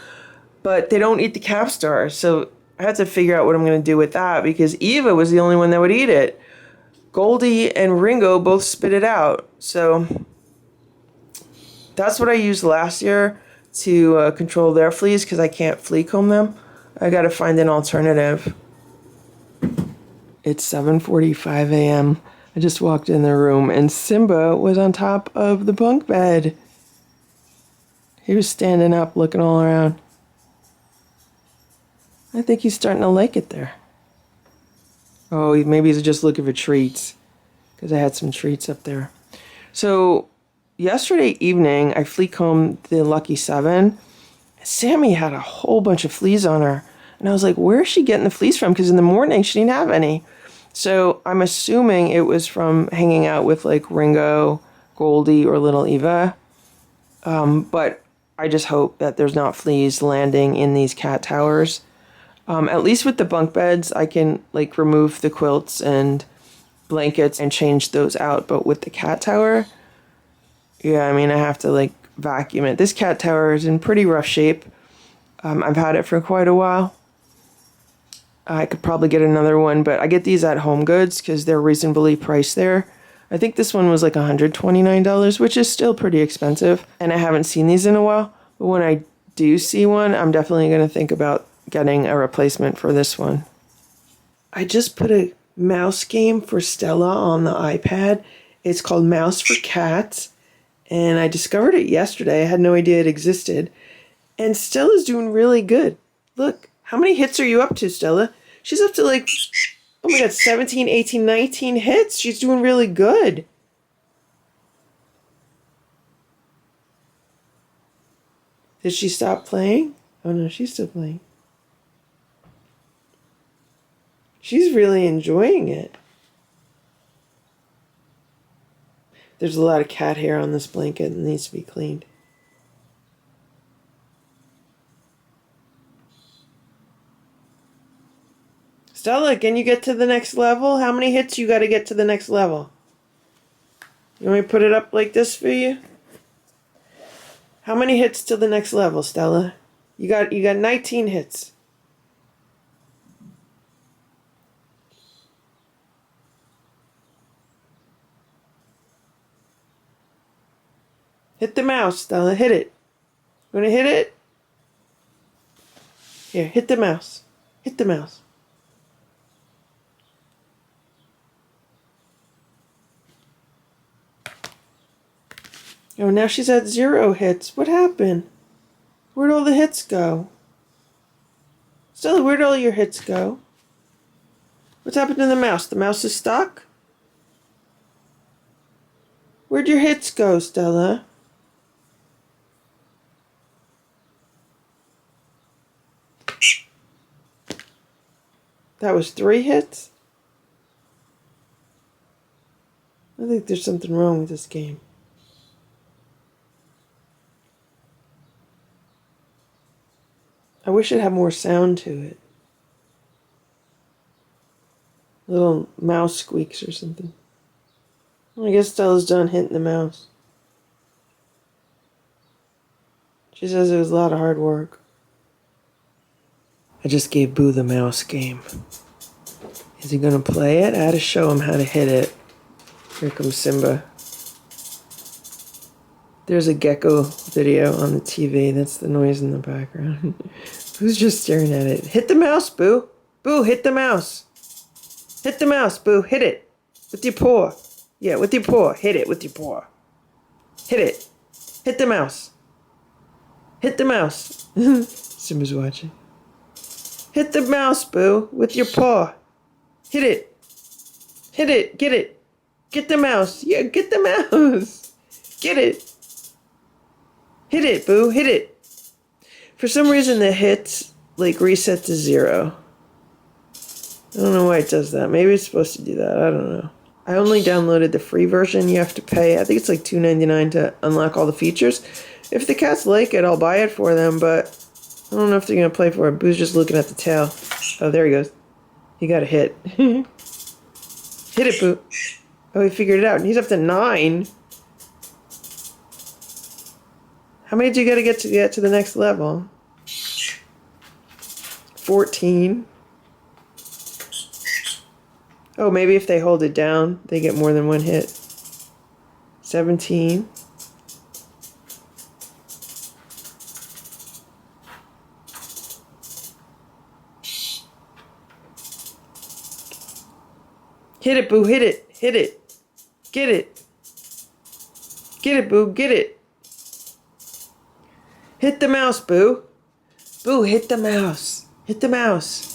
But they don't eat the Capstar, so I had to figure out what I'm going to do with that because Eva was the only one that would eat it. Goldie and Ringo both spit it out. So that's what I used last year to control their fleas because I can't flea comb them. I got to find an alternative. It's 7:45 a.m. I just walked in the room and Simba was on top of the bunk bed. He was standing up looking all around. I think he's starting to like it there. Oh, maybe he's just looking for treats, because I had some treats up there. So yesterday evening, I flea combed the Lucky 7. Sammy had a whole bunch of fleas on her. And I was like, where is she getting the fleas from? Because in the morning, she didn't have any. So I'm assuming it was from hanging out with like Ringo, Goldie, or little Eva. But I just hope that there's not fleas landing in these cat towers. At least with the bunk beds, I can like remove the quilts and blankets and change those out. But with the cat tower, yeah, I mean, I have to like vacuum it. This cat tower is in pretty rough shape. I've had it for quite a while. I could probably get another one, but I get these at Home Goods because they're reasonably priced there. I think this one was like $129, which is still pretty expensive. And I haven't seen these in a while. But when I do see one, I'm definitely going to think about getting a replacement for this one. I just put a mouse game for Stella on the iPad. It's called Mouse for Cats. And I discovered it yesterday. I had no idea it existed. And Stella's doing really good. Look, how many hits are you up to, Stella? She's up to like, oh my God, 17, 18, 19 hits. She's doing really good. Did she stop playing? Oh no, she's still playing. She's really enjoying it. There's a lot of cat hair on this blanket and needs to be cleaned. Stella, can you get to the next level? How many hits you got to get to the next level? You want me to put it up like this for you? How many hits to the next level, Stella? You got 19 hits. Hit the mouse, Stella. Hit it. You want to hit it? Here, hit the mouse. Hit the mouse. Oh, now she's at 0 hits. What happened? Where'd all the hits go? Stella, where'd all your hits go? What's happened to the mouse? The mouse is stuck? Where'd your hits go, Stella? That was 3 hits? I think there's something wrong with this game. I wish it had more sound to it. Little mouse squeaks or something. Well, I guess Stella's done hitting the mouse. She says it was a lot of hard work. I just gave Boo the mouse game. Is he gonna play it? I had to show him how to hit it. Here comes Simba. There's a gecko video on the TV. That's the noise in the background. Who's just staring at it? Hit the mouse, Boo. Boo, hit the mouse. Hit the mouse, Boo. Hit it. With your paw. Yeah, with your paw. Hit it with your paw. Hit it. Hit the mouse. Hit the mouse. Simba's watching. Hit the mouse, Boo. With your paw. Hit it. Hit it. Get it. Get the mouse. Yeah, get the mouse. Get it. Hit it, Boo. Hit it. For some reason, the hits, like, reset to 0. I don't know why it does that. Maybe it's supposed to do that. I don't know. I only downloaded the free version. You have to pay. I think it's like $2.99 to unlock all the features. If the cats like it, I'll buy it for them, but I don't know if they're going to play for it. Boo's just looking at the tail. Oh, there he goes. He got a hit. Hit it, Boo. Oh, he figured it out. And he's up to 9. How many do you got to get to the next level? 14. Oh, maybe if they hold it down, they get more than 1 hit. 17. Hit it, Boo, hit it, hit it. Get it. Get it, Boo, get it. Hit the mouse, Boo. Boo, hit the mouse. Hit the mouse.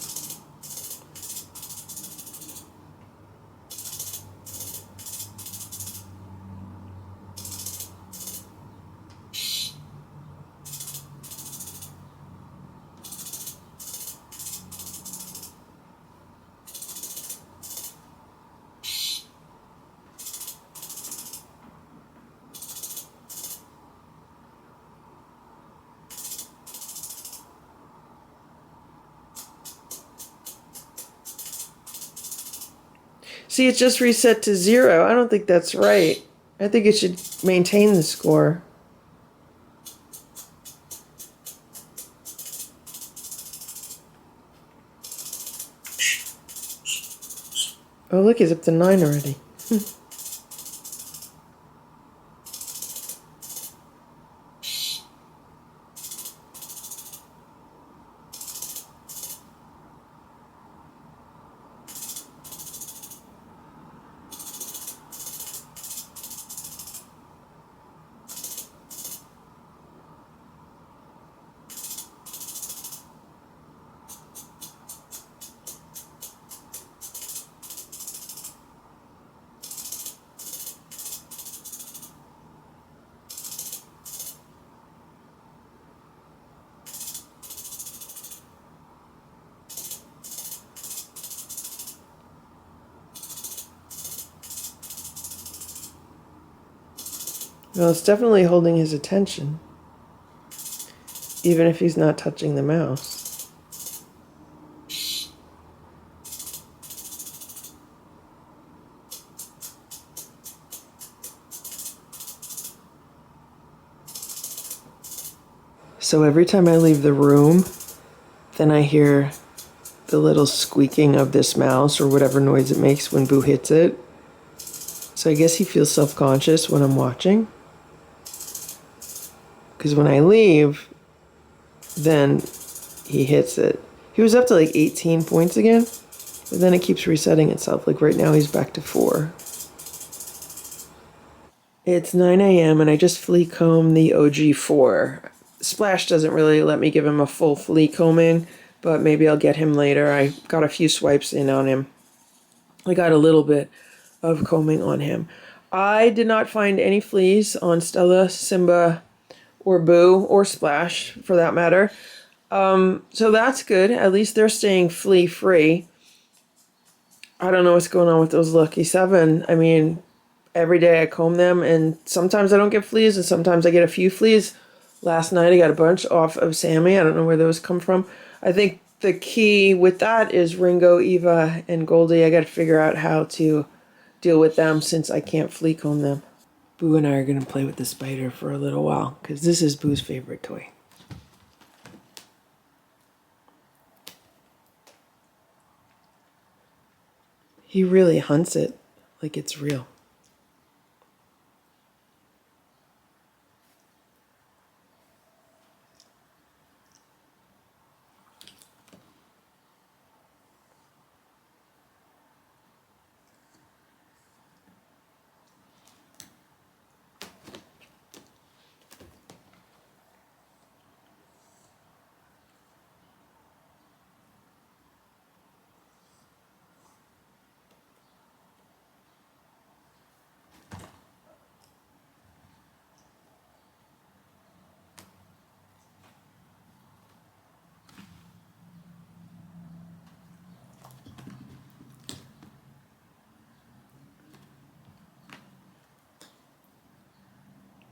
See, it's just reset to 0. I don't think that's right. I think it should maintain the score. Oh, look, he's up to 9 already. Well, it's definitely holding his attention, even if he's not touching the mouse. So every time I leave the room, then I hear the little squeaking of this mouse or whatever noise it makes when Boo hits it. So I guess he feels self-conscious when I'm watching. Because when I leave, then he hits it. He was up to like 18 points again, but then it keeps resetting itself. Like right now he's back to 4. It's 9 a.m. and I just flea combed the OG4. Splash doesn't really let me give him a full flea combing, but maybe I'll get him later. I got a few swipes in on him. I got a little bit of combing on him. I did not find any fleas on Stella, Simba, or Boo, or Splash, for that matter. So that's good. At least they're staying flea-free. I don't know what's going on with those lucky 7. I mean, every day I comb them, and sometimes I don't get fleas, and sometimes I get a few fleas. Last night I got a bunch off of Sammy. I don't know where those come from. I think the key with that is Ringo, Eva, and Goldie. I got to figure out how to deal with them since I can't flea comb them. Boo and I are going to play with the spider for a little while because this is Boo's favorite toy. He really hunts it like it's real.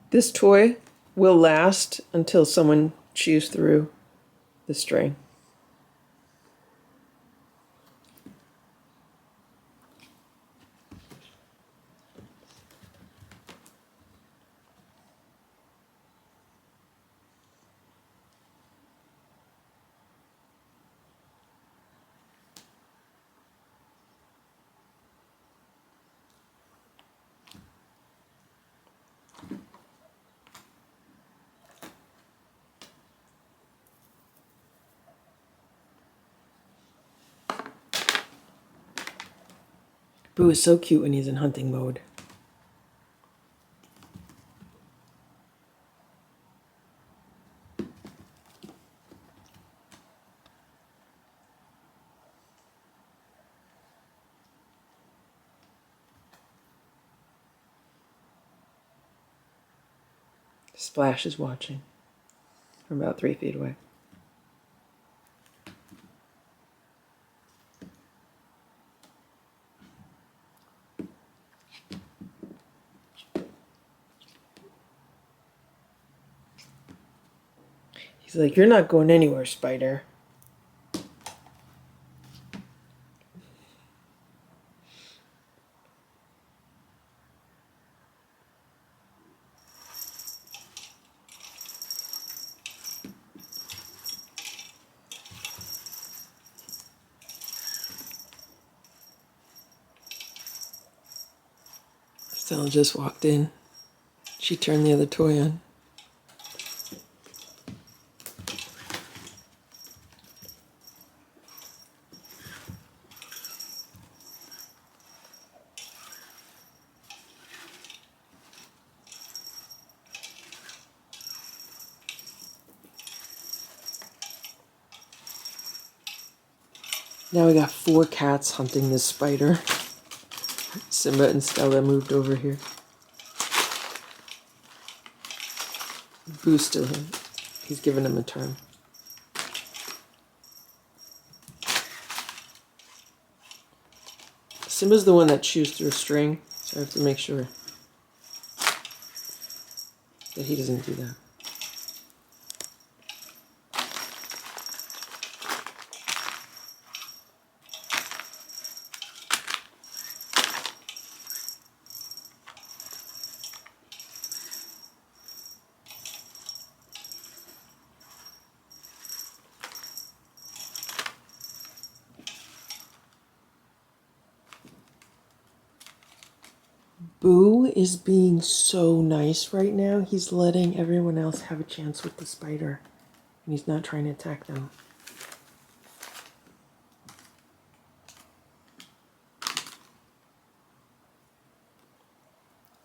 This toy will last until someone chews through the string. Boo is so cute when he's in hunting mode. Splash is watching from about 3 feet away. He's like, "You're not going anywhere, Spider." Stella just walked in. She turned the other toy on. Now we got 4 cats hunting this spider. Simba and Stella moved over here. Boo's still here. He's giving him a turn. Simba's the one that chews through a string, so I have to make sure that he doesn't do that. Boo is being so nice right now. He's letting everyone else have a chance with the spider. And he's not trying to attack them.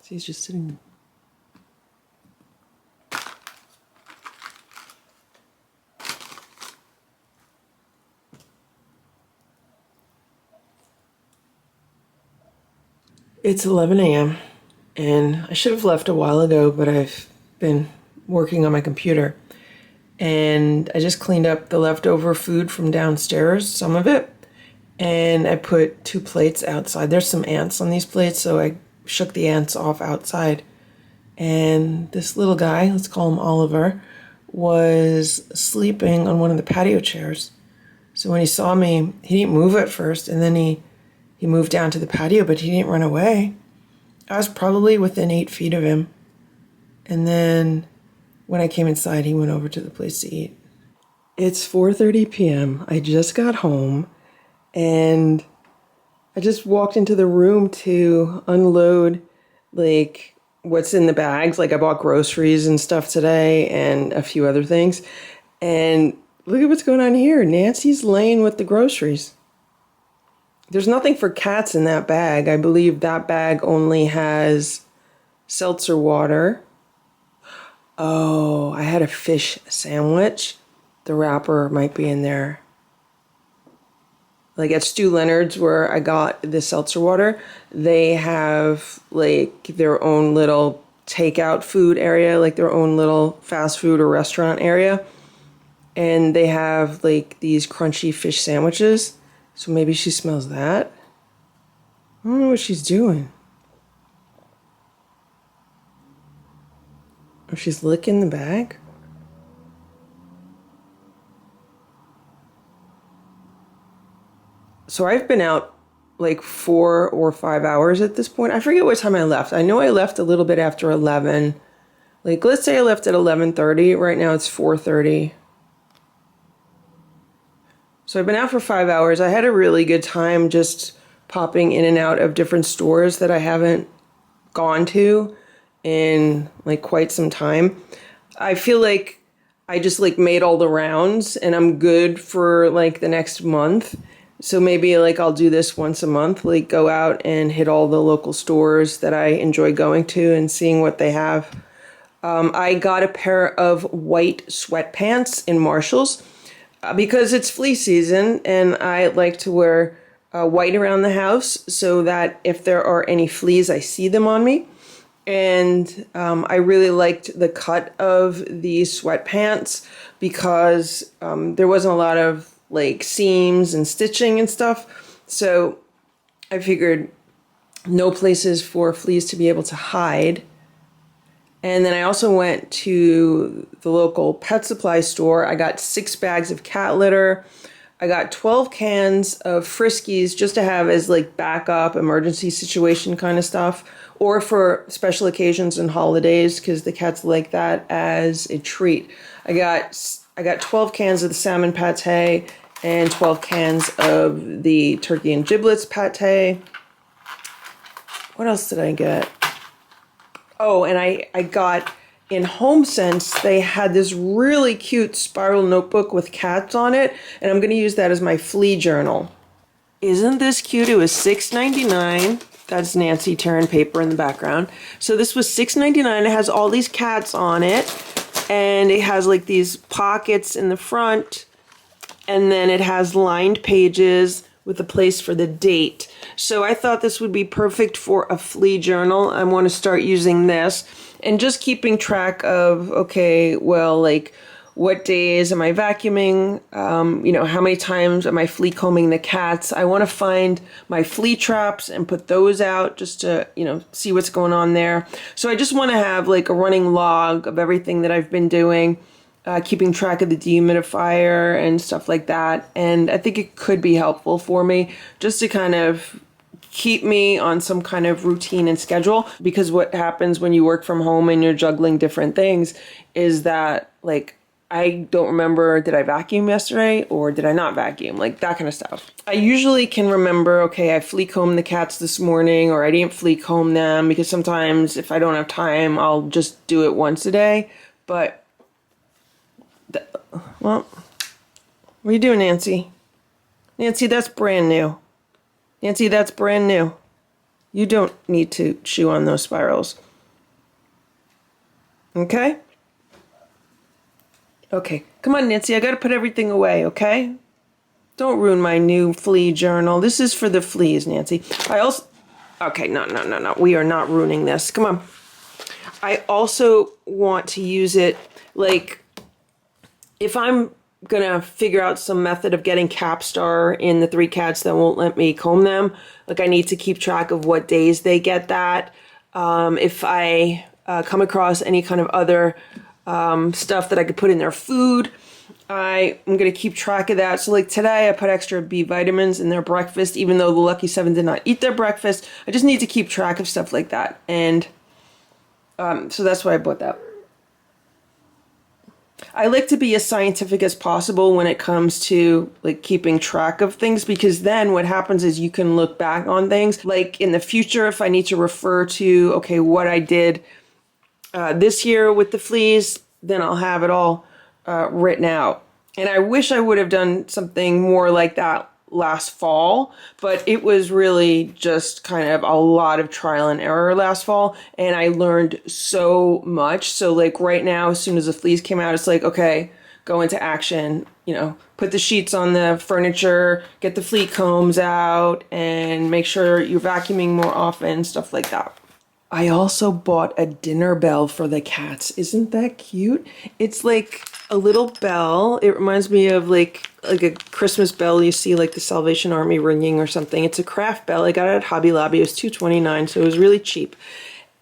So he's just sitting. It's 11 a.m. and I should have left a while ago, but I've been working on my computer. And I just cleaned up the leftover food from downstairs, some of it, and I put 2 plates outside. There's some ants on these plates, so I shook the ants off outside. And this little guy, let's call him Oliver, was sleeping on one of the patio chairs. So when he saw me, he didn't move at first, and then he moved down to the patio, but he didn't run away. I was probably within 8 feet of him. And then when I came inside, he went over to the place to eat. It's 4:30 p.m. I just got home and I just walked into the room to unload like what's in the bags. Like I bought groceries and stuff today and a few other things. And look at what's going on here. Nancy's laying with the groceries. There's nothing for cats in that bag. I believe that bag only has seltzer water. Oh, I had a fish sandwich. The wrapper might be in there. Like at Stu Leonard's where I got the seltzer water, they have like their own little takeout food area, like their own little fast food or restaurant area. And they have like these crunchy fish sandwiches. So maybe she smells that. I don't know what she's doing. Or she's licking the bag. So I've been out like 4 or 5 hours at this point. I forget what time I left. I know I left a little bit after 11. Like let's say I left at 11:30. Right now it's 4:30. So I've been out for 5 hours. I had a really good time just popping in and out of different stores that I haven't gone to in like quite some time. I feel like I just like made all the rounds and I'm good for like the next month. So maybe like I'll do this once a month, like go out and hit all the local stores that I enjoy going to and seeing what they have. I got a pair of white sweatpants in Marshall's. Because it's flea season and I like to wear white around the house so that if there are any fleas, I see them on me. And I really liked the cut of these sweatpants because there wasn't a lot of like seams and stitching and stuff. So I figured no places for fleas to be able to hide. And then I also went to the local pet supply store. I got 6 bags of cat litter. I got 12 cans of Friskies just to have as like backup emergency situation kind of stuff, or for special occasions and holidays because the cats like that as a treat. I got 12 cans of the salmon pate and 12 cans of the turkey and giblets pate. What else did I get? Oh, and I got, in HomeSense, they had this really cute spiral notebook with cats on it, and I'm going to use that as my flea journal. Isn't this cute? It was $6.99. That's Nancy tearing paper in the background. So this was $6.99. It has all these cats on it, and it has like these pockets in the front, and then it has lined pages with a place for the date. So I thought this would be perfect for a flea journal. I want to start using this and just keeping track of, okay, well, like what days am I vacuuming? How many times am I flea combing the cats? I want to find my flea traps and put those out just to, see what's going on there. So I just want to have like a running log of everything that I've been doing. Keeping track of the dehumidifier and stuff like that. And I think it could be helpful for me just to kind of keep me on some kind of routine and schedule, because what happens when you work from home and you're juggling different things is that like I don't remember, did I vacuum yesterday or did I not vacuum? Like that kind of stuff. I usually can remember, okay, I flea combed the cats this morning or I didn't flea comb them, because sometimes if I don't have time, I'll just do it once a day. But well, what are you doing, Nancy? Nancy, that's brand new. Nancy, that's brand new. You don't need to chew on those spirals. Okay? Okay, come on, Nancy, I gotta put everything away, okay? Don't ruin my new flea journal. This is for the fleas, Nancy. Okay, no. We are not ruining this. Come on. I also want to use it, like, if I'm gonna figure out some method of getting Capstar in the 3 cats that won't let me comb them, like I need to keep track of what days they get that. If I come across any kind of other stuff that I could put in their food, I'm gonna keep track of that. So like today I put extra B vitamins in their breakfast, even though the Lucky 7 did not eat their breakfast. I just need to keep track of stuff like that. And so that's why I bought that. I like to be as scientific as possible when it comes to like keeping track of things, because then what happens is you can look back on things like in the future if I need to refer to, okay, what I did this year with the fleas, then I'll have it all written out. And I wish I would have done something more like that last fall, but it was really just kind of a lot of trial and error last fall, and I learned so much. So like right now, as soon as the fleas came out, it's like, okay, go into action, put the sheets on the furniture, get the flea combs out, and make sure you're vacuuming more often, stuff like that. I also bought a dinner bell for the cats. Isn't that cute? It's like a little bell. It reminds me of like a Christmas bell you see like the Salvation Army ringing or something. It's a craft bell. I got it at Hobby Lobby. It was $2.29, so it was really cheap.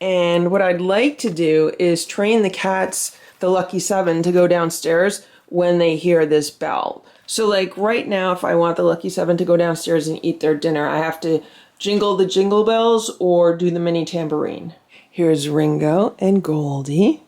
And what I'd like to do is train the cats, the Lucky 7, to go downstairs when they hear this bell. So like right now, if I want the Lucky 7 to go downstairs and eat their dinner, I have to jingle the jingle bells or do the mini tambourine. Here's Ringo and Goldie.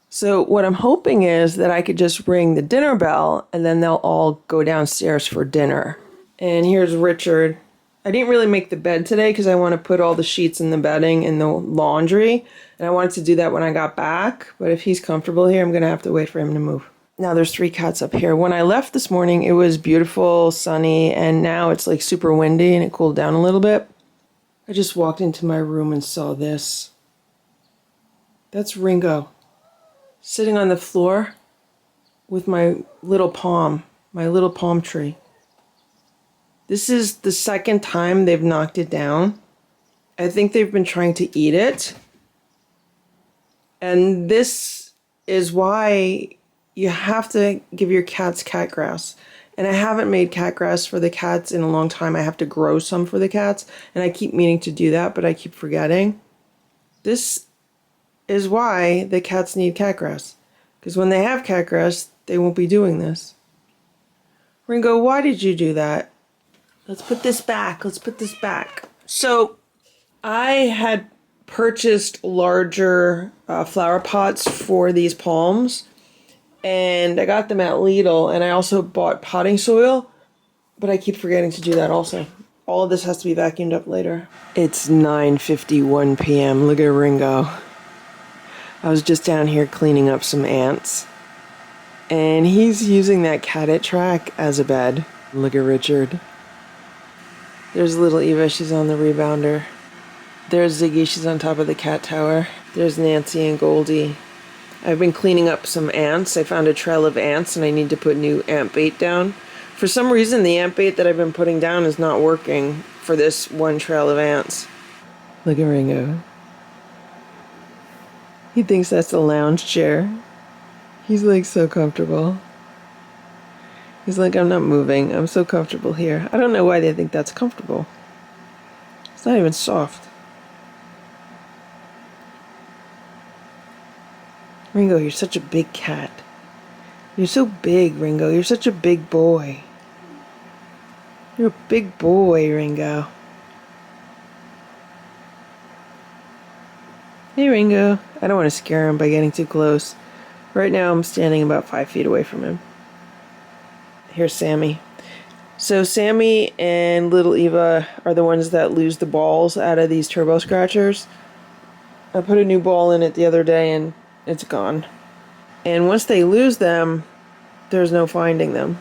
So what I'm hoping is that I could just ring the dinner bell and then they'll all go downstairs for dinner. And here's Richard. I didn't really make the bed today because I want to put all the sheets and the bedding in the laundry. And I wanted to do that when I got back. But if he's comfortable here, I'm going to have to wait for him to move. Now there's 3 cats up here. When I left this morning, it was beautiful, sunny, and now it's like super windy and it cooled down a little bit. I just walked into my room and saw this. That's Ringo, sitting on the floor with my little palm tree. This is the second time they've knocked it down. I think they've been trying to eat it, And this is why you have to give your cats cat grass. And I haven't made cat grass for the cats in a long time. I have to grow some for the cats, and I keep meaning to do that, but I keep forgetting. This is why the cats need cat grass. Because when they have cat grass, they won't be doing this. Ringo, why did you do that? Let's put this back. Let's put this back. So I had purchased larger flower pots for these palms, and I got them at Lidl, and I also bought potting soil, but I keep forgetting to do that also. All of this has to be vacuumed up later. It's 9:51 p.m. Look at Ringo. I was just down here cleaning up some ants, and he's using that cat track as a bed. Look at Richard. There's little Eva, she's on the rebounder. There's Ziggy, she's on top of the cat tower. There's Nancy and Goldie. I've been cleaning up some ants. I found a trail of ants and I need to put new ant bait down. For some reason, the ant bait that I've been putting down is not working for this one trail of ants. Look at Ringo. He thinks that's a lounge chair. He's like so comfortable. He's like, I'm not moving. I'm so comfortable here. I don't know why they think that's comfortable. It's not even soft. Ringo, you're such a big cat. You're so big, Ringo. You're such a big boy. You're a big boy, Ringo. Hey, Ringo. I don't want to scare him by getting too close. Right now, I'm standing about 5 feet away from him. Here's Sammy. So Sammy and little Eva are the ones that lose the balls out of these turbo scratchers. I put a new ball in it the other day and it's gone. And once they lose them, there's no finding them.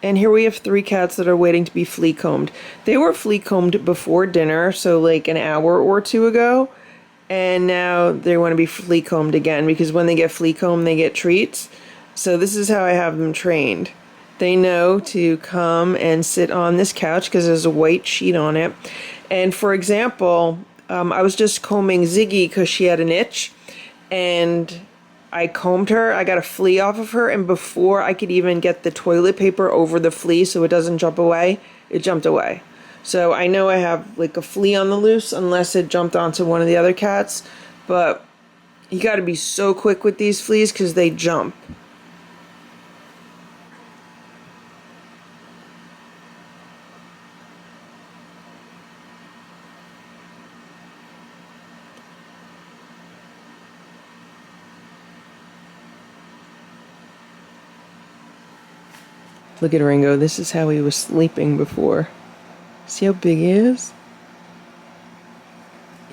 And here we have 3 cats that are waiting to be flea combed. They were flea combed before dinner, so like an hour or 2 ago. And now they want to be flea combed again because when they get flea combed, they get treats. So this is how I have them trained. They know to come and sit on this couch because there's a white sheet on it. And for example, I was just combing Ziggy because she had an itch. And I combed her. I got a flea off of her. And before I could even get the toilet paper over the flea so it doesn't jump away, it jumped away. So I know I have like a flea on the loose unless it jumped onto one of the other cats. But you got to be so quick with these fleas because they jump. Look at Ringo. This is how he was sleeping before. See how big he is?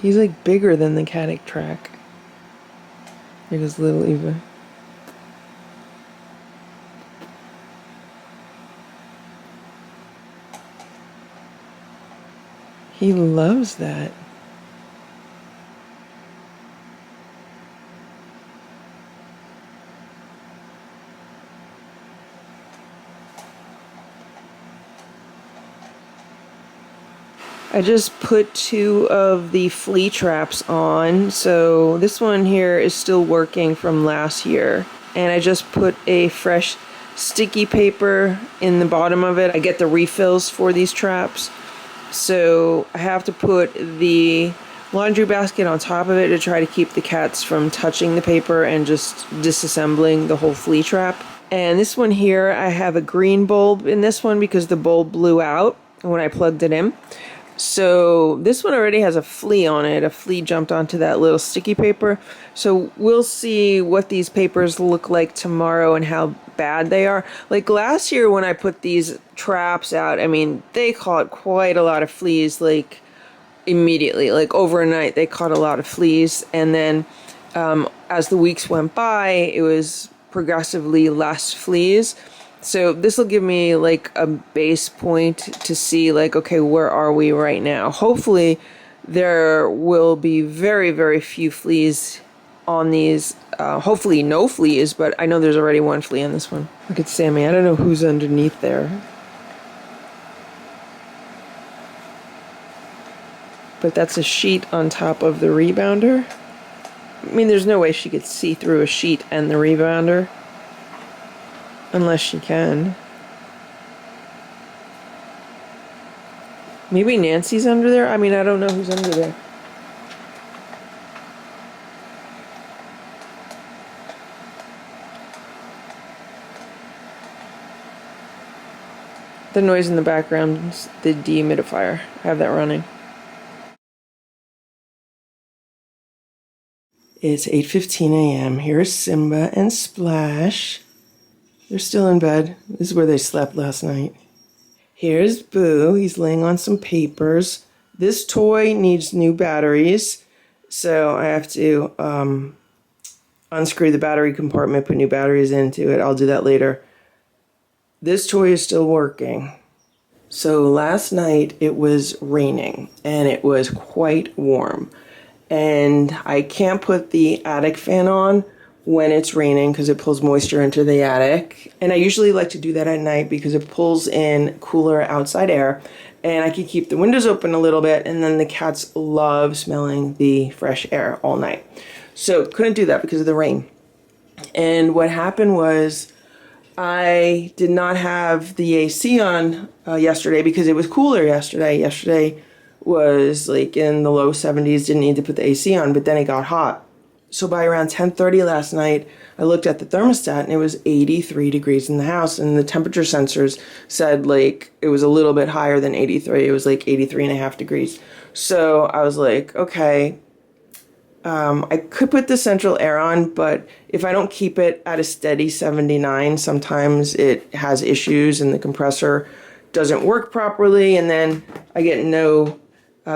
He's like bigger than the cat track. Here goes little Eva. He loves that. I just put 2 of the flea traps on, so this one here is still working from last year. And I just put a fresh sticky paper in the bottom of it. I get the refills for these traps, so I have to put the laundry basket on top of it to try to keep the cats from touching the paper and just disassembling the whole flea trap. And this one here, I have a green bulb in this one because the bulb blew out when I plugged it in. So this one already has a flea on it. A flea jumped onto that little sticky paper. So we'll see what these papers look like tomorrow and how bad they are. Like last year when I put these traps out, I mean, they caught quite a lot of fleas, like immediately, like overnight they caught a lot of fleas. And then as the weeks went by, it was progressively less fleas. So this will give me like a base point to see like, okay, where are we right now? Hopefully there will be very, very few fleas on these. Hopefully no fleas, but I know there's already 1 flea on this one. Look at Sammy. I don't know who's underneath there. But that's a sheet on top of the rebounder. I mean, there's no way she could see through a sheet and the rebounder. Unless she can. Maybe Nancy's under there? I mean, I don't know who's under there. The noise in the background is the dehumidifier. I have that running. It's 8:15 a.m. Here's Simba and Splash. They're still in bed. This is where they slept last night. Here's Boo. He's laying on some papers. This toy needs new batteries, so I have to unscrew the battery compartment, put new batteries into it. I'll do that later. This toy is still working. So last night it was raining, and it was quite warm. And I can't put the attic fan on when it's raining because it pulls moisture into the attic. And I usually like to do that at night because it pulls in cooler outside air, and I can keep the windows open a little bit, and then the cats love smelling the fresh air all night. So couldn't do that because of the rain. And what happened was I did not have the AC on yesterday because it was cooler yesterday. Yesterday was like in the low 70s, didn't need to put the AC on, but then it got hot. So by around 10:30 last night, I looked at the thermostat and it was 83 degrees in the house, and the temperature sensors said like it was a little bit higher than 83. It was like 83.5 degrees. So I was like, okay, I could put the central air on, but if I don't keep it at a steady 79, sometimes it has issues and the compressor doesn't work properly, and then I get no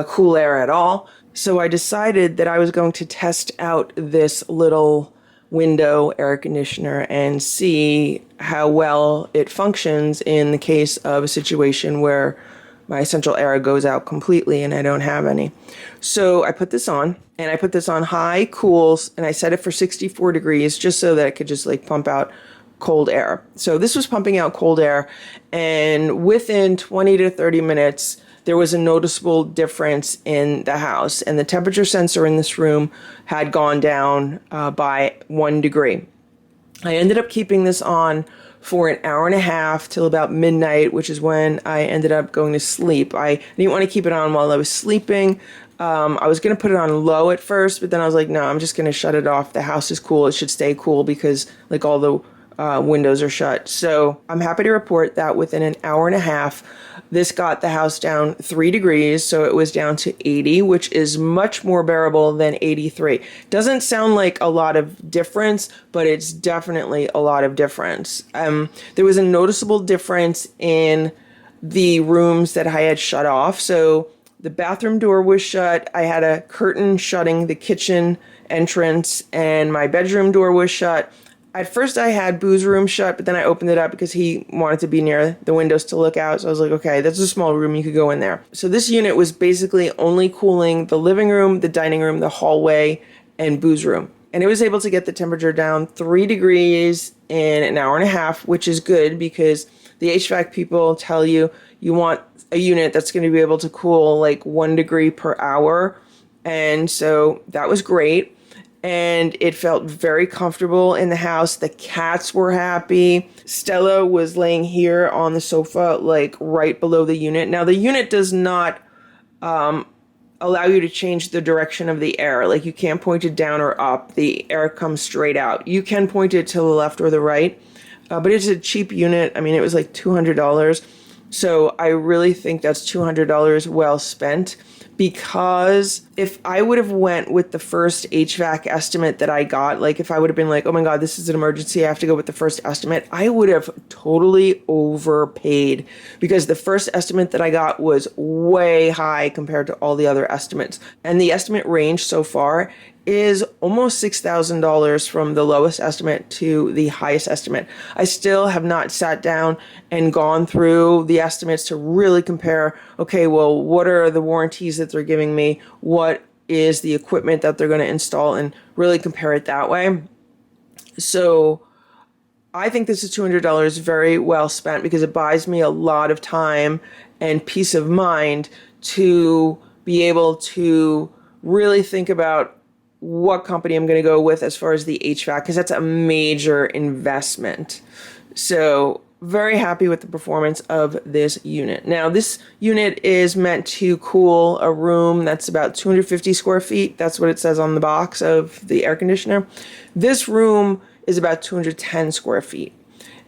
cool air at all. So I decided that I was going to test out this little window air conditioner and see how well it functions in the case of a situation where my central air goes out completely and I don't have any. So I put this on, and I put this on high cools, and I set it for 64 degrees just so that it could just like pump out cold air. So this was pumping out cold air, and within 20 to 30 minutes, there was a noticeable difference in the house, and the temperature sensor in this room had gone down by 1 degree. I ended up keeping this on for an hour and a half till about midnight, which is when I ended up going to sleep. I didn't want to keep it on while I was sleeping. I was going to put it on low at first, but then I was like, no, I'm just going to shut it off. The house is cool. It should stay cool because like all the windows are shut. So I'm happy to report that within an hour and a half, this got the house down 3 degrees. So it was down to 80, which is much more bearable than 83. Doesn't sound like a lot of difference, but it's definitely a lot of difference. There was a noticeable difference in the rooms that I had shut off. So the bathroom door was shut. I had a curtain shutting the kitchen entrance, and my bedroom door was shut. At first I had Boo's room shut, but then I opened it up because he wanted to be near the windows to look out. So I was like, okay, that's a small room. You could go in there. So this unit was basically only cooling the living room, the dining room, the hallway, and Boo's room. And it was able to get the temperature down 3 degrees in an hour and a half, which is good because the HVAC people tell you you want a unit that's going to be able to cool like 1 degree per hour. And so that was great. And it felt very comfortable in the house. The cats were happy. Stella was laying here on the sofa, like right below the unit. Now, the unit does not allow you to change the direction of the air. Like you can't point it down or up. The air comes straight out. You can point it to the left or the right, but it's a cheap unit. I mean, it was like $200. So I really think that's $200 well spent, because if I would have went with the first HVAC estimate that I got, like if I would have been like, oh my God, this is an emergency, I have to go with the first estimate, I would have totally overpaid, because the first estimate that I got was way high compared to all the other estimates. And the estimate range so far is almost $6,000 from the lowest estimate to the highest estimate. I still have not sat down and gone through the estimates to really compare, okay, well, what are the warranties that they're giving me? What is the equipment that they're going to install, and really compare it that way. So I think this is $200 very well spent, because it buys me a lot of time and peace of mind to be able to really think about what company I'm going to go with as far as the HVAC, because that's a major investment. So very happy with the performance of this unit. Now, this unit is meant to cool a room that's about 250 square feet. That's what it says on the box of the air conditioner. This room is about 210 square feet.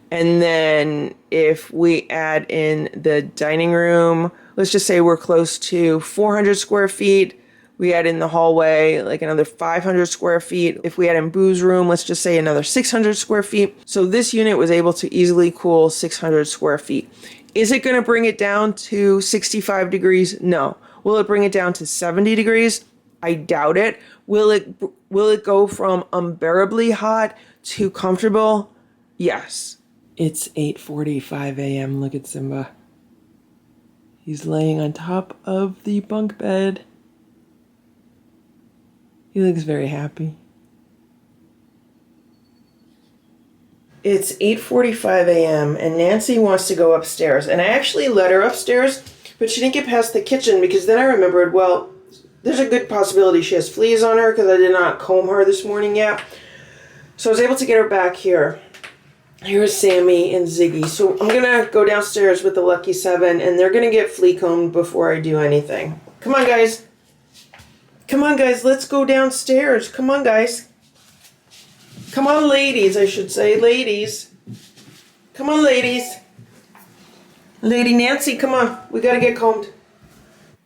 And then if we add in the dining room, let's just say we're close to 400 square feet. We add in the hallway, like another 500 square feet. If we add in Boo's room, let's just say another 600 square feet. So this unit was able to easily cool 600 square feet. Is it going to bring it down to 65 degrees? No. Will it bring it down to 70 degrees? I doubt it. Will it go from unbearably hot to comfortable? Yes. It's 8:45 a.m. Look at Simba. He's laying on top of the bunk bed. He looks very happy. It's 8:45 a.m. and Nancy wants to go upstairs. And I actually let her upstairs, but she didn't get past the kitchen because then I remembered, well, there's a good possibility she has fleas on her because I did not comb her this morning yet. So I was able to get her back here. Here's Sammy and Ziggy. So I'm going to go downstairs with the Lucky 7 and they're going to get flea combed before I do anything. Come on, guys. Come on, guys, let's go downstairs. Come on, guys. Come on, ladies, I should say. Ladies. Come on, ladies. Lady Nancy, come on. We got to get combed.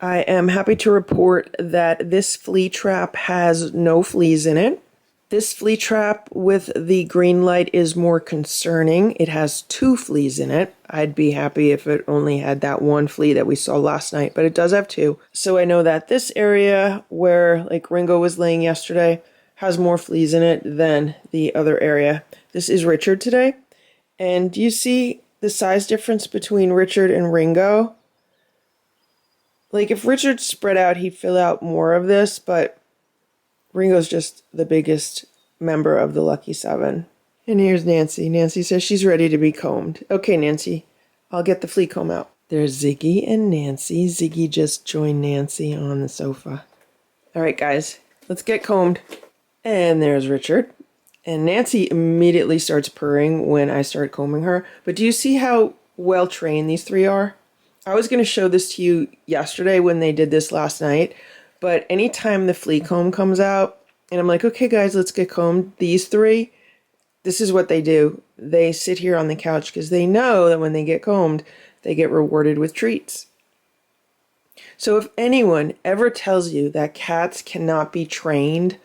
I am happy to report that this flea trap has no fleas in it. This flea trap with the green light is more concerning. It has 2 fleas in it. I'd be happy if it only had that 1 flea that we saw last night, but it does have 2. So I know that this area where like Ringo was laying yesterday has more fleas in it than the other area. This is Richard today. And do you see the size difference between Richard and Ringo? Like if Richard spread out, he'd fill out more of this, but Ringo's just the biggest member of the Lucky 7. And here's Nancy. Nancy says she's ready to be combed. Okay, Nancy, I'll get the flea comb out. There's Ziggy and Nancy. Ziggy just joined Nancy on the sofa. All right, guys, let's get combed. And there's Richard. And Nancy immediately starts purring when I start combing her. But do you see how well trained these 3 are? I was going to show this to you yesterday when they did this last night. But anytime the flea comb comes out, and I'm like, okay, guys, let's get combed. These 3, this is what they do. They sit here on the couch because they know that when they get combed, they get rewarded with treats. So if anyone ever tells you that cats cannot be trained,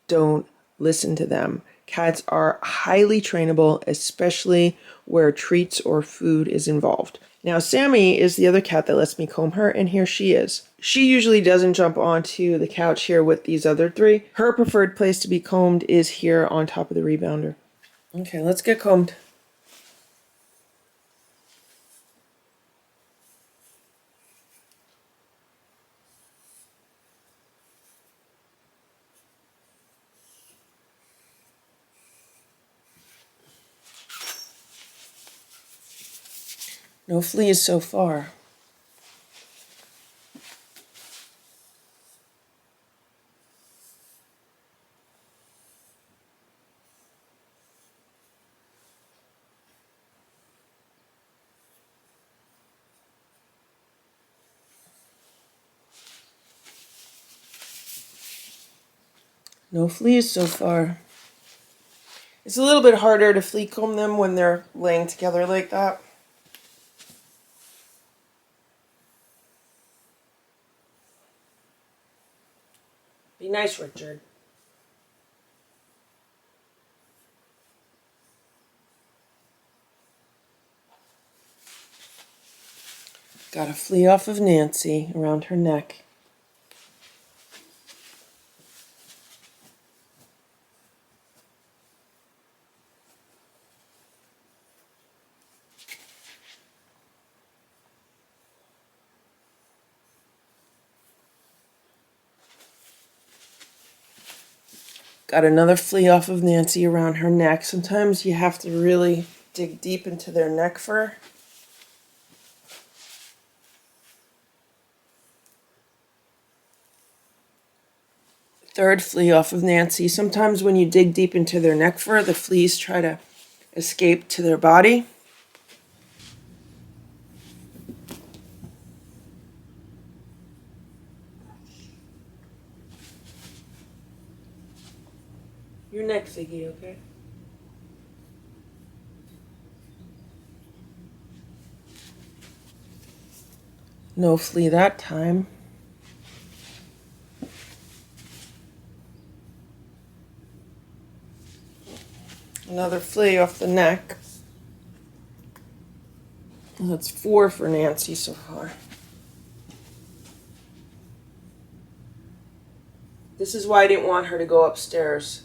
don't listen to them. Cats are highly trainable, especially where treats or food is involved. Now, Sammy is the other cat that lets me comb her, and here she is. She usually doesn't jump onto the couch here with these other 3. Her preferred place to be combed is here on top of the rebounder. Okay, let's get combed. No fleas so far. No fleas so far. It's a little bit harder to flea comb them when they're laying together like that. Be nice, Richard. Got a flea off of Nancy around her neck. Got another flea off of Nancy around her neck. Sometimes you have to really dig deep into their neck fur. Third flea off of Nancy. Sometimes when you dig deep into their neck fur, the fleas try to escape to their body. Your neck, Ziggy, okay? No flea that time. Another flea off the neck. That's 4 for Nancy so far. This is why I didn't want her to go upstairs.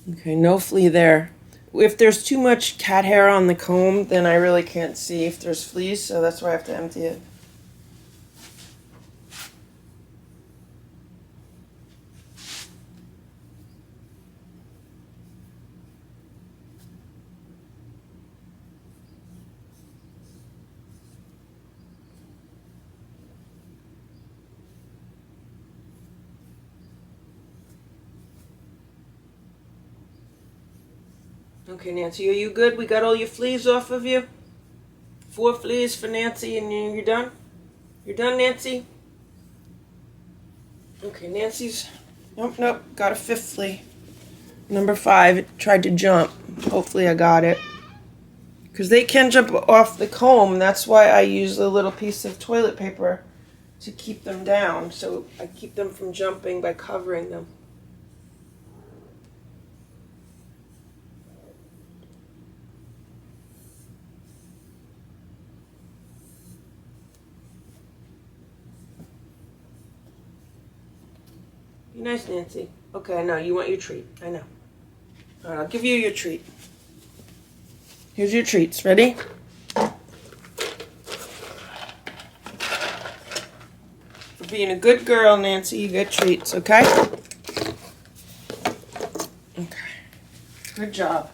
Okay, no flea there. If there's too much cat hair on the comb, then I really can't see if there's fleas, so that's why I have to empty it. Okay, Nancy, are you good? We got all your fleas off of you? 4 fleas for Nancy, and you're done? You're done, Nancy? Okay, Nancy's... Nope, got a 5th flea. Number 5, it tried to jump. Hopefully I got it. Because they can jump off the comb. That's why I use a little piece of toilet paper to keep them down. So I keep them from jumping by covering them. Be nice, Nancy. Okay, I know. You want your treat. I know. All right, I'll give you your treat. Here's your treats. Ready? For being a good girl, Nancy, you get treats, okay? Okay. Good job.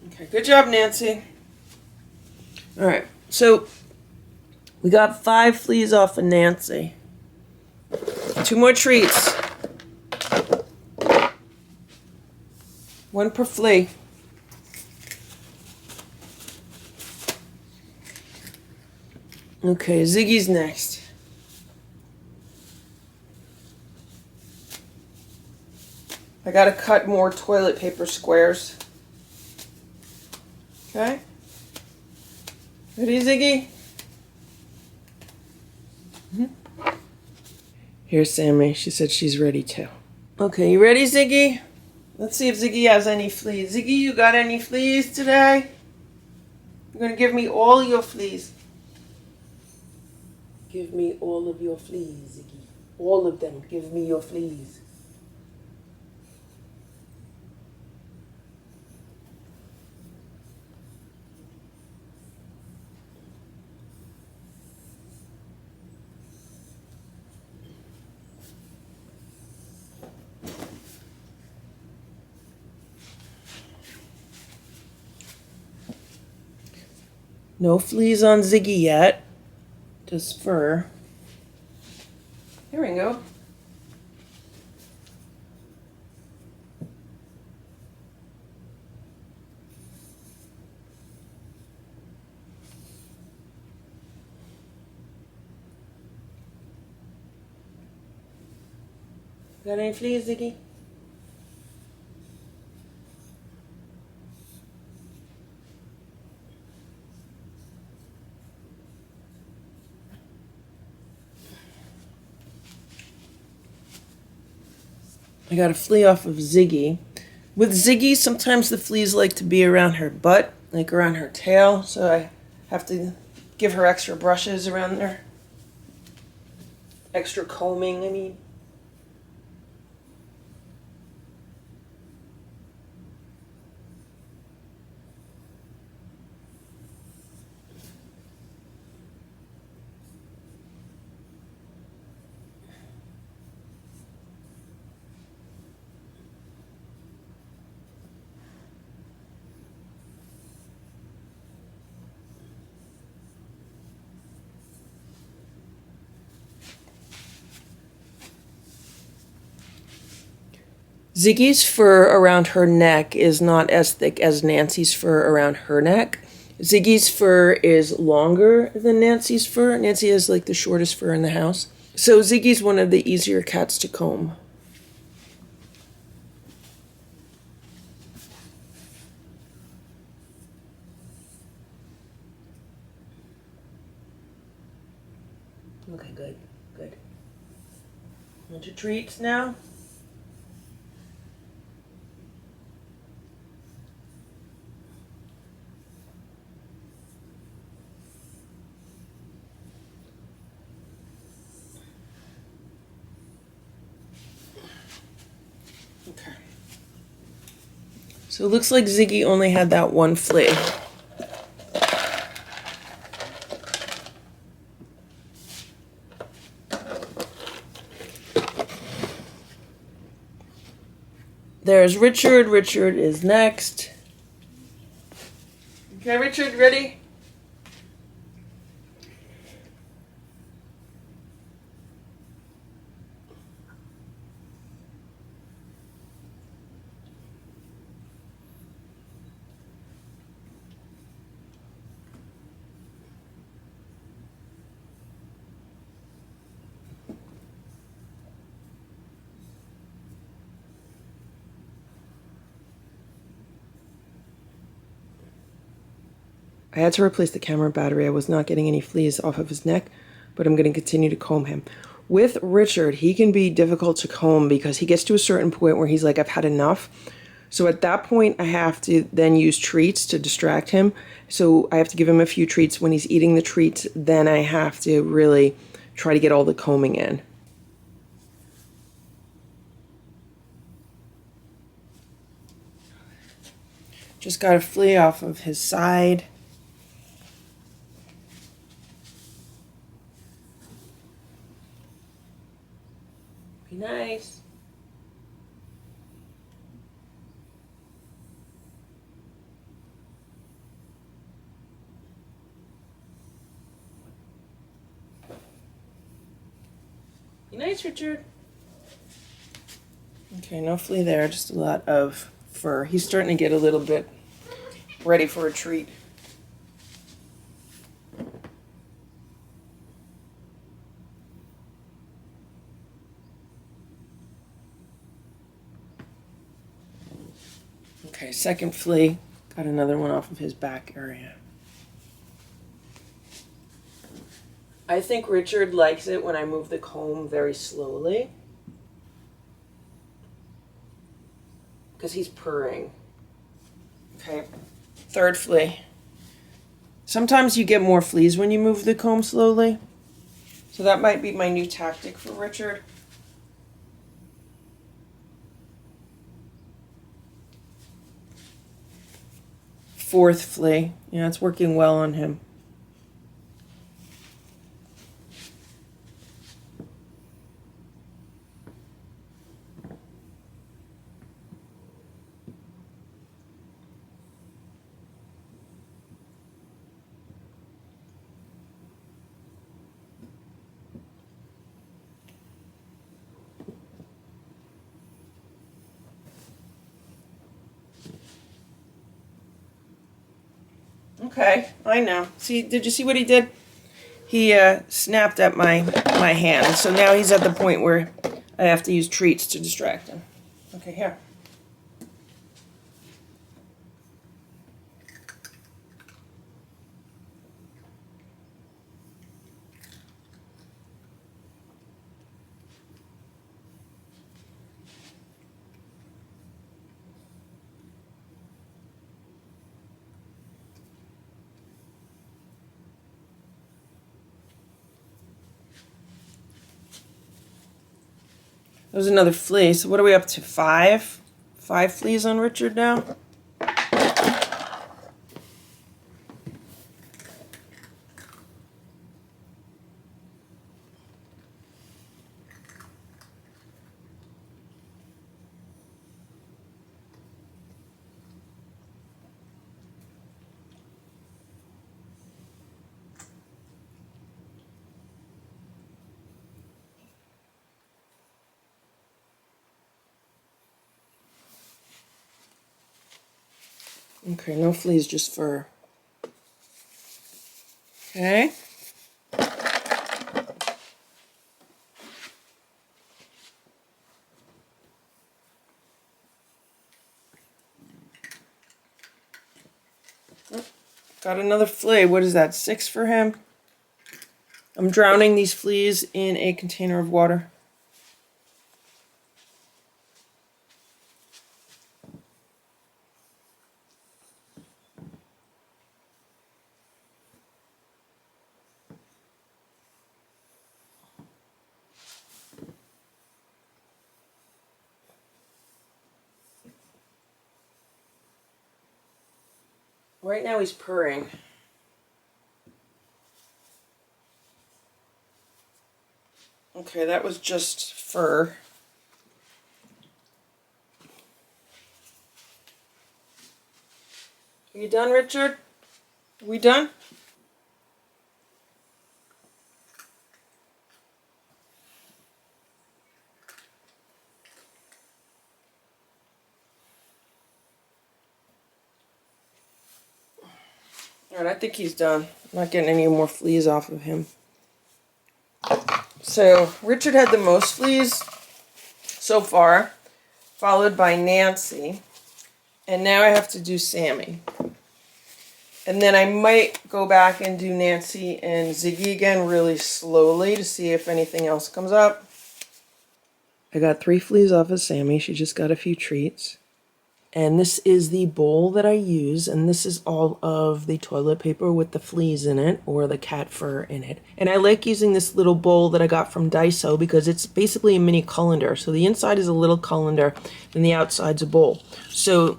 Okay, good job, Nancy. All right, so we got 5 fleas off of Nancy. 2 more treats. 1 per flea. Okay, Ziggy's next. I gotta cut more toilet paper squares. Okay. Ready, Ziggy? Here's Sammy. She said she's ready too. Okay, you ready, Ziggy? Let's see if Ziggy has any fleas. Ziggy, you got any fleas today? You're gonna give me all your fleas. Give me all of your fleas, Ziggy. All of them. Give me your fleas. No fleas on Ziggy yet. Just fur. Here we go. Got any fleas, Ziggy? I got a flea off of Ziggy. With Ziggy, sometimes the fleas like to be around her butt, like around her tail, so I have to give her extra brushes around there. extra combing, I mean. Ziggy's fur around her neck is not as thick as Nancy's fur around her neck. Ziggy's fur is longer than Nancy's fur. Nancy has like the shortest fur in the house. So Ziggy's one of the easier cats to comb. Okay, good, good. Want your treats now? Okay. So it looks like Ziggy only had that one flea. There's Richard. Richard is next. Okay, Richard, ready? I had to replace the camera battery. I was not getting any fleas off of his neck, but I'm going to continue to comb him. With Richard, he can be difficult to comb because he gets to a certain point where he's like, I've had enough. So at that point, I have to then use treats to distract him. So I have to give him a few treats. When he's eating the treats, then I have to really try to get all the combing in. Just got a flea off of his side. Be nice. Be nice, Richard. Okay, no flea there, just a lot of fur. He's starting to get a little bit ready for a treat. Okay, second flea. Got another one off of his back area. I think Richard likes it when I move the comb very slowly, because he's purring. Okay, third flea. Sometimes you get more fleas when you move the comb slowly, so that might be my new tactic for Richard. Fourth flea. Yeah, it's working well on him. Okay, I know. See, did you see what he did? He snapped at my hand, so now he's at the point where I have to use treats to distract him. Okay, here. There's another flea. So what are we up to? 5? 5 fleas on Richard now? Okay, no fleas, just fur. Okay. Oh, got another flea. What is that, 6 for him? I'm drowning these fleas in a container of water. Right now he's purring. Okay, that was just fur. Are you done, Richard? Are we done? Alright, I think he's done. I'm not getting any more fleas off of him. So, Richard had the most fleas so far, followed by Nancy. And now I have to do Sammy. And then I might go back and do Nancy and Ziggy again really slowly to see if anything else comes up. I got 3 fleas off of Sammy. She just got a few treats. And this is the bowl that I use, and this is all of the toilet paper with the fleas in it, or the cat fur in it. And I like using this little bowl that I got from Daiso because it's basically a mini colander. So the inside is a little colander, and the outside's a bowl. So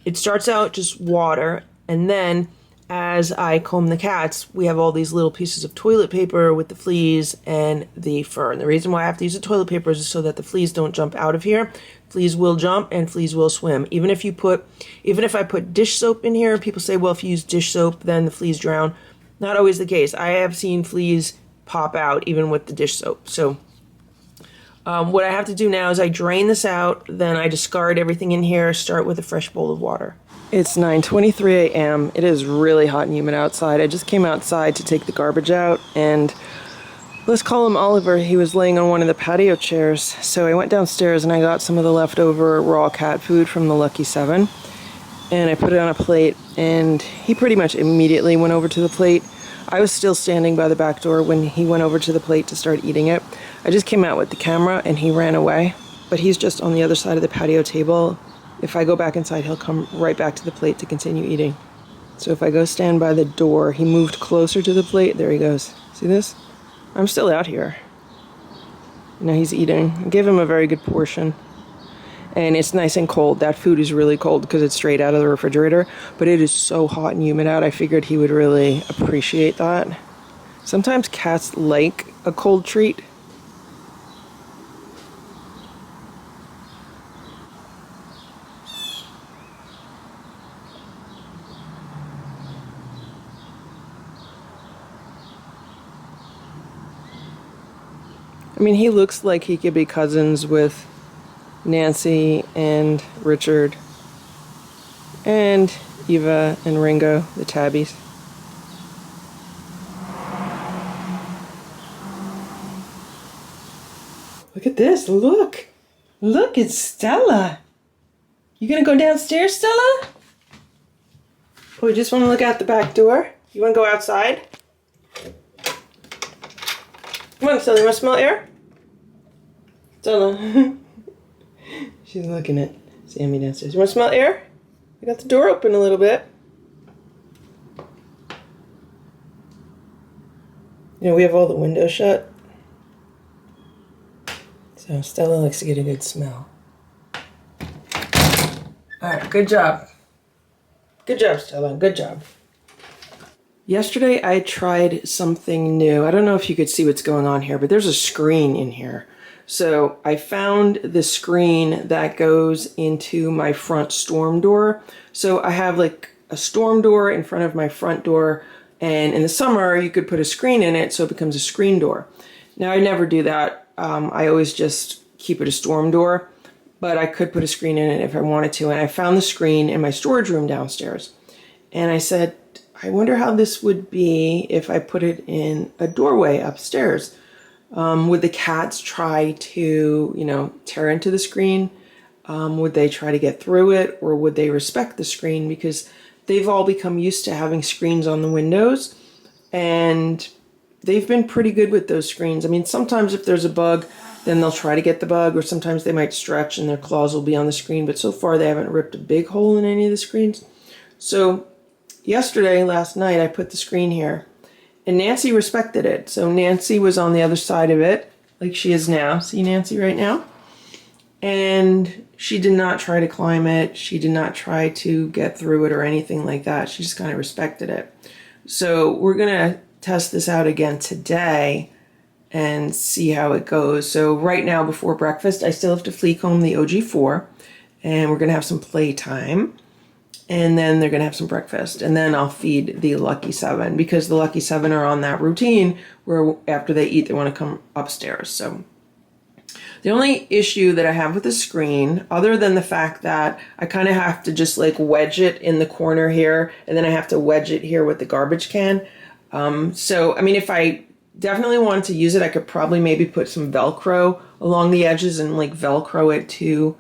it starts out just water, and then as I comb the cats, we have all these little pieces of toilet paper with the fleas and the fur. And the reason why I have to use the toilet paper is so that the fleas don't jump out of here. Fleas will jump and fleas will swim. Even if I put dish soap in here, people say, well, if you use dish soap, then the fleas drown. Not always the case. I have seen fleas pop out even with the dish soap. So what I have to do now is I drain this out, then I discard everything in here, start with a fresh bowl of water. It's 9:23 a.m. It is really hot and humid outside. I just came outside to take the garbage out, and let's call him Oliver. He was laying on one of the patio chairs. So I went downstairs and I got some of the leftover raw cat food from the Lucky 7, and I put it on a plate, and he pretty much immediately went over to the plate. I was still standing by the back door when he went over to the plate to start eating it. I just came out with the camera and he ran away, but he's just on the other side of the patio table. If I go back inside, he'll come right back to the plate to continue eating. So if I go stand by the door, he moved closer to the plate. There he goes. See this? I'm still out here. Now he's eating. I gave him a very good portion. And it's nice and cold. That food is really cold because it's straight out of the refrigerator. But it is so hot and humid out, I figured he would really appreciate that. Sometimes cats like a cold treat. I mean, he looks like he could be cousins with Nancy and Richard and Eva and Ringo, the tabbies. Look at this, look! Look, it's Stella! You gonna go downstairs, Stella? Oh, you just wanna look out the back door? You wanna go outside? Come on, Stella, you wanna smell air? Stella. She's looking at Sammy downstairs. You want to smell air? I got the door open a little bit. You know, we have all the windows shut. So So Stella likes to get a good smell. All right, good job. Good job, Stella, good job. Yesterday I tried something new. I don't know if you could see what's going on here, but there's a screen in here. So I found the screen that goes into my front storm door. So I have like a storm door in front of my front door, and in the summer you could put a screen in it so it becomes a screen door. Now I never do that. I always just keep it a storm door, but I could put a screen in it if I wanted to. And I found the screen in my storage room downstairs. And I said, I wonder how this would be if I put it in a doorway upstairs. Would the cats try to, tear into the screen? Would they try to get through it, or would they respect the screen? Because they've all become used to having screens on the windows, and they've been pretty good with those screens. I mean, sometimes if there's a bug, then they'll try to get the bug, or sometimes they might stretch and their claws will be on the screen, but so far they haven't ripped a big hole in any of the screens. So last night, I put the screen here, and Nancy respected it. So Nancy was on the other side of it, like she is now. See Nancy right now? And she did not try to climb it. She did not try to get through it or anything like that. She just kind of respected it. So we're going to test this out again today and see how it goes. So right now before breakfast, I still have to flea comb the OG4, and we're going to have some playtime. And then they're going to have some breakfast. And then I'll feed the Lucky 7, because the Lucky 7 are on that routine where after they eat, they want to come upstairs. So the only issue that I have with the screen, other than the fact that I kind of have to just like wedge it in the corner here, and then I have to wedge it here with the garbage can. So, I mean, if I definitely wanted to use it, I could probably maybe put some Velcro along the edges and like Velcro it to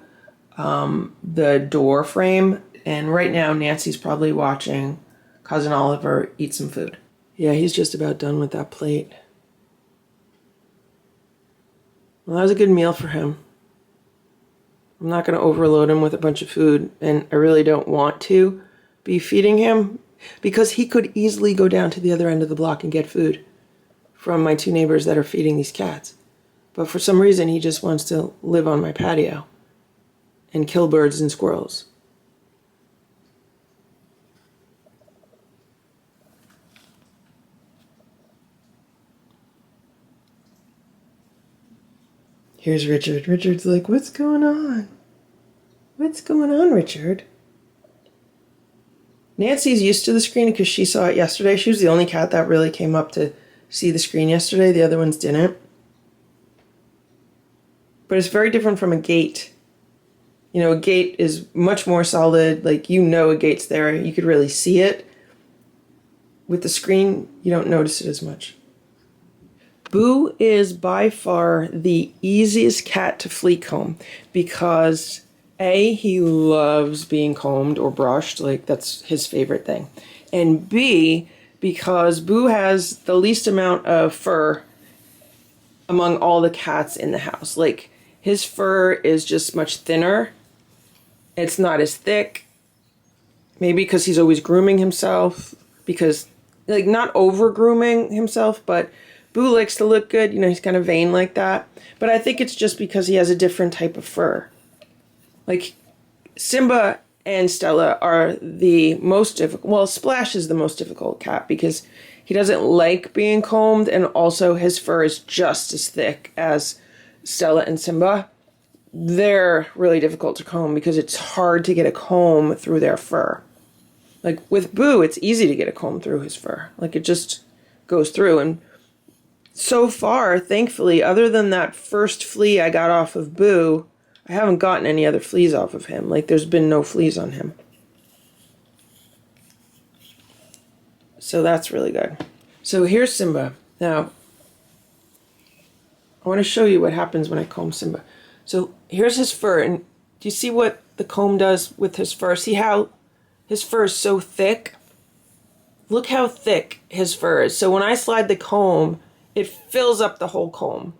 the door frame. And right now, Nancy's probably watching Cousin Oliver eat some food. Yeah, he's just about done with that plate. Well, that was a good meal for him. I'm not going to overload him with a bunch of food, and I really don't want to be feeding him, because he could easily go down to the other end of the block and get food from my two neighbors that are feeding these cats. But for some reason, he just wants to live on my patio and kill birds and squirrels. Here's Richard. Richard's like, what's going on? What's going on, Richard? Nancy's used to the screen because she saw it yesterday. She was the only cat that really came up to see the screen yesterday. The other ones didn't. But it's very different from a gate. A gate is much more solid. Like, a gate's there. You could really see it. With the screen, you don't notice it as much. Boo is by far the easiest cat to flea comb because A, he loves being combed or brushed, like that's his favorite thing. And B, because Boo has the least amount of fur among all the cats in the house. Like, his fur is just much thinner. It's not as thick. Maybe because he's always grooming himself, because, like, not over grooming himself, but Boo likes to look good. He's kind of vain like that. But I think it's just because he has a different type of fur. Like, Simba and Stella are the most difficult. Well, Splash is the most difficult cat because he doesn't like being combed, and also his fur is just as thick as Stella and Simba. They're really difficult to comb because it's hard to get a comb through their fur. Like, with Boo, it's easy to get a comb through his fur. Like, it just goes through. And so far, thankfully, other than that first flea I got off of Boo, I haven't gotten any other fleas off of him. Like, there's been no fleas on him. So that's really good. So here's Simba. Now, I want to show you what happens when I comb Simba. So here's his fur, and do you see what the comb does with his fur? See how his fur is so thick? Look how thick his fur is. So when I slide the comb, it fills up the whole comb.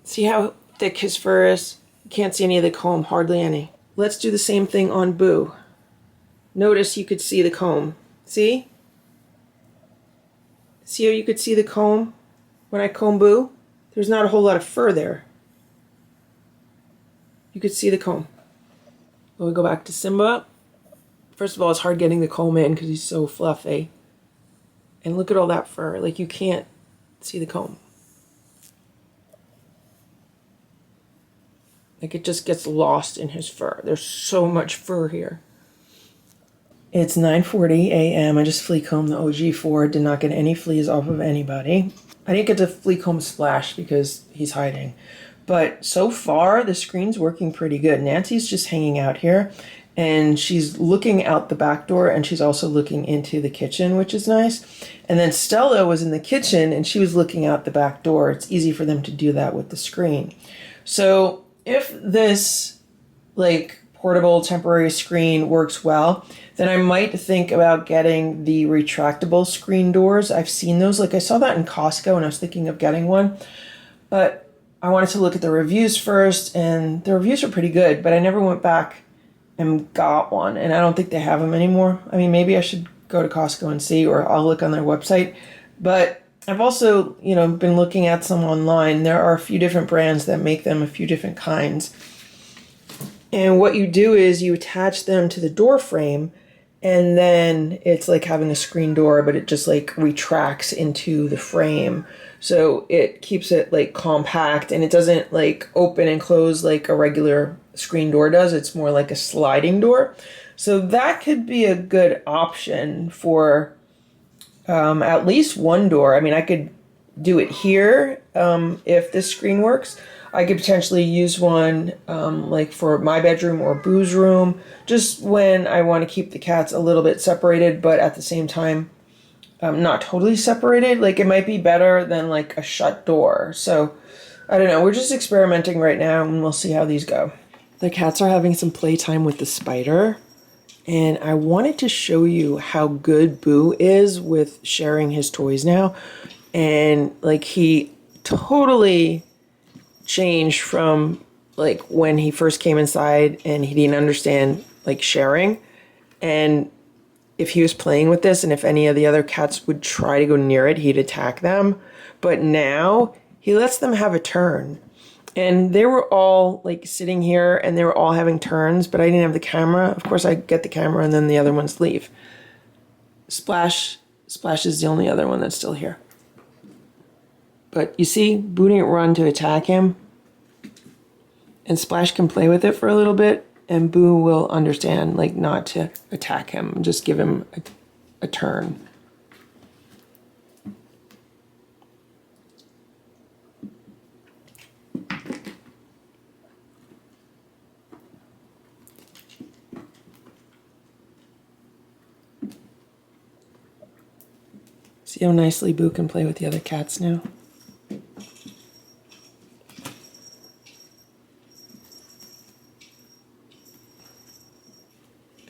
See how thick his fur is? You can't see any of the comb, hardly any. Let's do the same thing on Boo. Notice you could see the comb. See? See how you could see the comb when I comb Boo? there's not a whole lot of fur there. You could see the comb. We'll go back to Simba. First of all, it's hard getting the comb in because he's so fluffy. And look at all that fur. Like, you can't see the comb. Like, it just gets lost in his fur. There's so much fur here. It's 9:40 a.m. I just flea combed the OG4. Did not get any fleas off of anybody. I didn't get to flea comb Splash because he's hiding. But so far, the screen's working pretty good. Nancy's just hanging out here. And she's looking out the back door, and she's also looking into the kitchen, which is nice. And then Stella was in the kitchen, and she was looking out the back door. It's easy for them to do that with the screen. So if this, like, portable temporary screen works well, then I might think about getting the retractable screen doors. I've seen those. Like, I saw that in Costco, and I was thinking of getting one. But I wanted to look at the reviews first, and the reviews were pretty good, but I never went back and got one, and I don't think they have them anymore. I mean, maybe I should go to Costco and see, or I'll look on their website. But I've also, been looking at some online. There are a few different brands that make them, a few different kinds. And what you do is you attach them to the door frame, and then it's like having a screen door, but it just like retracts into the frame. So it keeps it like compact, and it doesn't like open and close like a regular screen door does. It's more like a sliding door. So that could be a good option for at least one door. I mean, I could do it here if this screen works. I could potentially use one like for my bedroom or Boo's room, just when I want to keep the cats a little bit separated, but at the same time, not totally separated. Like, it might be better than like a shut door. So I don't know. We're just experimenting right now, and we'll see how these go. The cats are having some playtime with the spider, and I wanted to show you how good Boo is with sharing his toys now. And like, he totally changed from like when he first came inside and he didn't understand like sharing. And if he was playing with this and if any of the other cats would try to go near it, he'd attack them. But now he lets them have a turn. And they were all like sitting here and they were all having turns, but I didn't have the camera. Of course, I get the camera and then the other ones leave. Splash is the only other one that's still here. But you see, Boo didn't run to attack him. And Splash can play with it for a little bit, and Boo will understand, like, not to attack him. Just give him a turn. See how nicely Boo can play with the other cats now?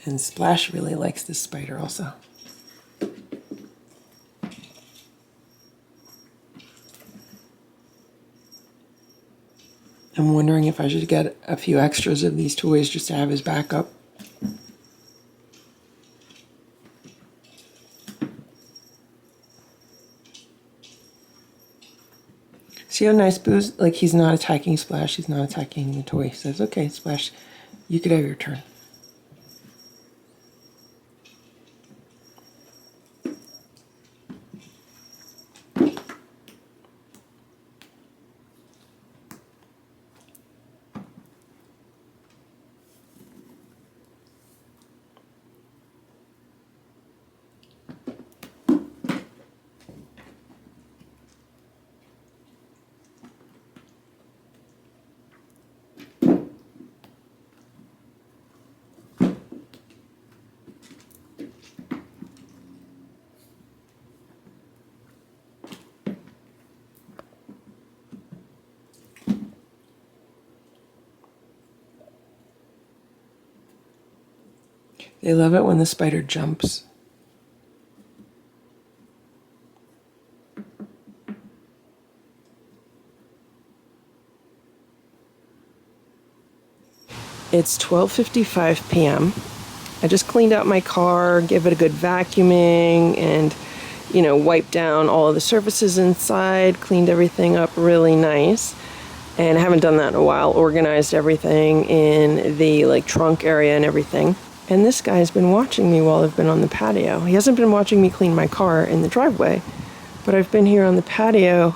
And Splash really likes this spider also. I'm wondering if I should get a few extras of these toys just to have his backup. See how nice Boo's? Like, he's not attacking Splash, he's not attacking the toy. He says, okay, Splash, you could have your turn. They love it when the spider jumps. It's 12:55 p.m. I just cleaned out my car, gave it a good vacuuming, and you know, wiped down all of the surfaces inside, cleaned everything up really nice. And I haven't done that in a while. Organized everything in the like trunk area and everything. And this guy's been watching me while I've been on the patio. He hasn't been watching me clean my car in the driveway, but I've been here on the patio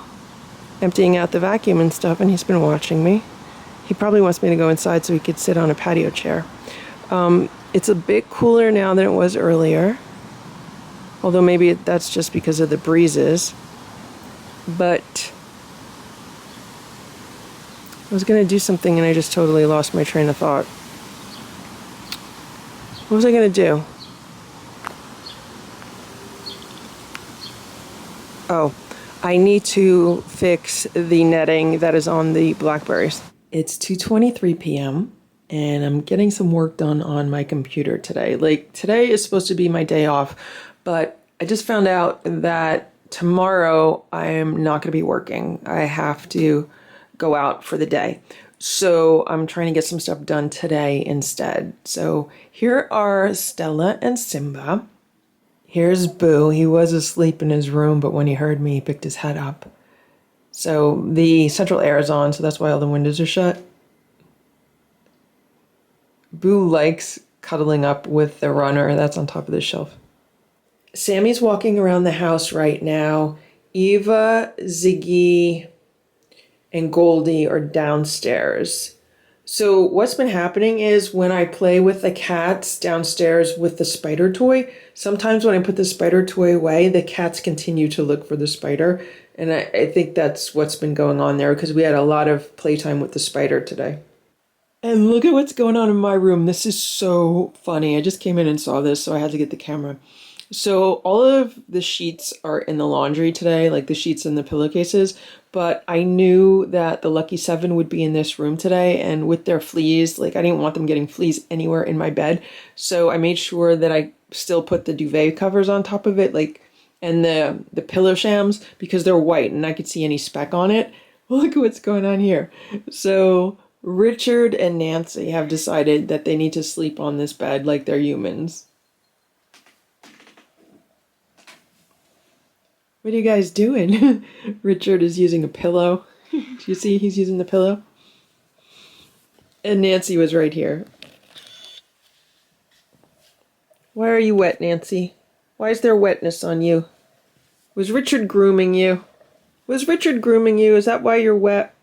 emptying out the vacuum and stuff, and he's been watching me. He probably wants me to go inside so he could sit on a patio chair. It's a bit cooler now than it was earlier, although maybe that's just because of the breezes. But I was going to do something and I just totally lost my train of thought. What was I going to do? Oh, I need to fix the netting that is on the blackberries. It's 2:23 p.m. and I'm getting some work done on my computer today. Like, today is supposed to be my day off, but I just found out that tomorrow I am not going to be working. I have to go out for the day. So I'm trying to get some stuff done today instead. So here are Stella and Simba. Here's Boo. He was asleep in his room, but when he heard me, he picked his head up. So the central air is on, so that's why all the windows are shut. Boo likes cuddling up with the runner that's on top of the shelf. Sammy's walking around the house right now. Eva, Ziggy, and Goldie are downstairs. So what's been happening is when I play with the cats downstairs with the spider toy, sometimes when I put the spider toy away, the cats continue to look for the spider. And I think that's what's been going on there because we had a lot of playtime with the spider today. And look at what's going on in my room. This is so funny. I just came in and saw this, so I had to get the camera. So all of the sheets are in the laundry today, like the sheets and the pillowcases, but I knew that the Lucky 7 would be in this room today, and with their fleas, like I didn't want them getting fleas anywhere in my bed, so I made sure that I still put the duvet covers on top of it, like, and the pillow shams, because they're white and I could see any speck on it. Look at what's going on here. So Richard and Nancy have decided that they need to sleep on this bed like they're humans. What are you guys doing? Richard is using a pillow. Do you see he's using the pillow? And Nancy was right here. Why are you wet, Nancy? Why is there wetness on you? Was Richard grooming you? Was Richard grooming you? Is that why you're wet?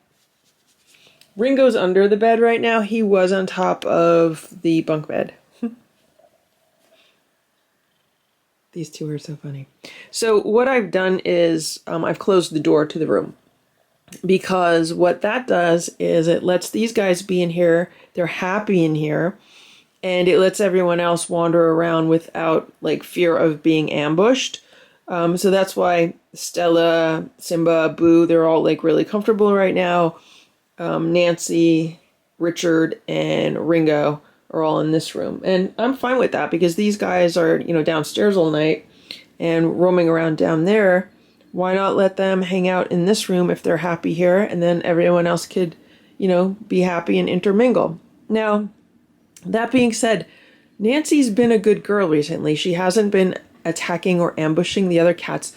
Ringo's under the bed right now. He was on top of the bunk bed. These two are so funny. So what I've done is I've closed the door to the room because what that does is it lets these guys be in here. They're happy in here, and it lets everyone else wander around without like fear of being ambushed. So that's why Stella, Simba, Boo, they're all like really comfortable right now. Nancy, Richard, and Ringo are all in this room. And I'm fine with that because these guys are, you know, downstairs all night and roaming around down there. Why not let them hang out in this room if they're happy here, and then everyone else could, you know, be happy and intermingle. Now, that being said, Nancy's been a good girl recently. She hasn't been attacking or ambushing the other cats.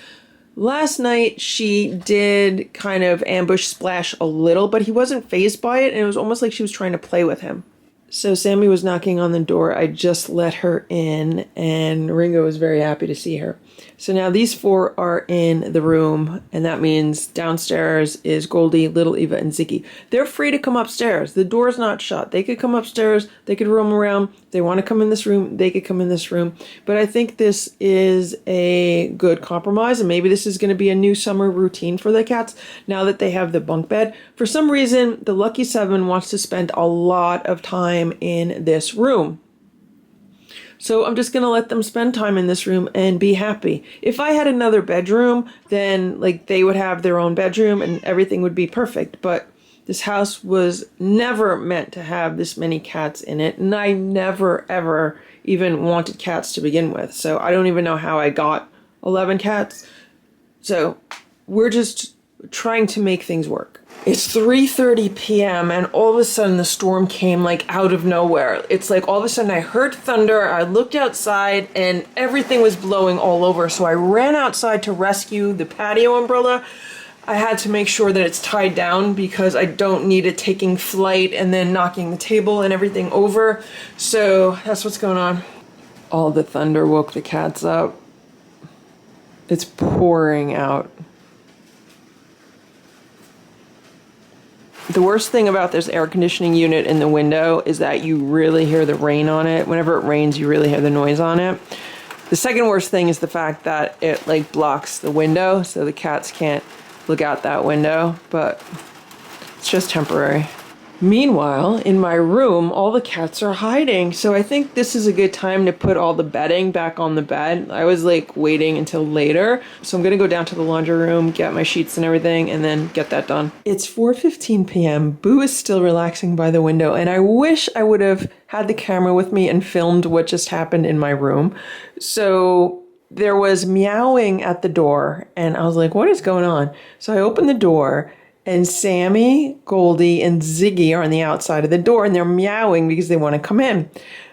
Last night, she did kind of ambush Splash a little, but he wasn't fazed by it, and it was almost like she was trying to play with him. So Sammy was knocking on the door. I just let her in, and Ringo was very happy to see her. So now these four are in the room, and that means downstairs is Goldie, Little Eva, and Ziggy. They're free to come upstairs. The door's not shut. They could come upstairs. They could roam around. If they want to come in this room, they could come in this room. But I think this is a good compromise, and maybe this is going to be a new summer routine for the cats now that they have the bunk bed. For some reason, the Lucky 7 wants to spend a lot of time in this room. So I'm just going to let them spend time in this room and be happy. If I had another bedroom, then like they would have their own bedroom and everything would be perfect. But this house was never meant to have this many cats in it. And I never, ever even wanted cats to begin with. So I don't even know how I got 11 cats. So we're just trying to make things work. It's 3:30 p.m. and all of a sudden the storm came like out of nowhere. It's like all of a sudden I heard thunder, I looked outside and everything was blowing all over. So I ran outside to rescue the patio umbrella. I had to make sure that it's tied down because I don't need it taking flight and then knocking the table and everything over. So that's what's going on. All the thunder woke the cats up. It's pouring out. The worst thing about this air conditioning unit in the window is that you really hear the rain on it. Whenever it rains, you really hear the noise on it. The second worst thing is the fact that it like blocks the window, so the cats can't look out that window, but it's just temporary. Meanwhile, in my room, all the cats are hiding, so I think this is a good time to put all the bedding back on the bed. I was like waiting until later, so I'm gonna go down to the laundry room, get my sheets and everything, and then get that done. It's 4:15 p.m. Boo is still relaxing by the window, and I wish I would have had the camera with me and filmed what just happened in my room. So there was meowing at the door, and I was like, what is going on? So I opened the door, and Sammy, Goldie, and Ziggy are on the outside of the door, and they're meowing because they want to come in.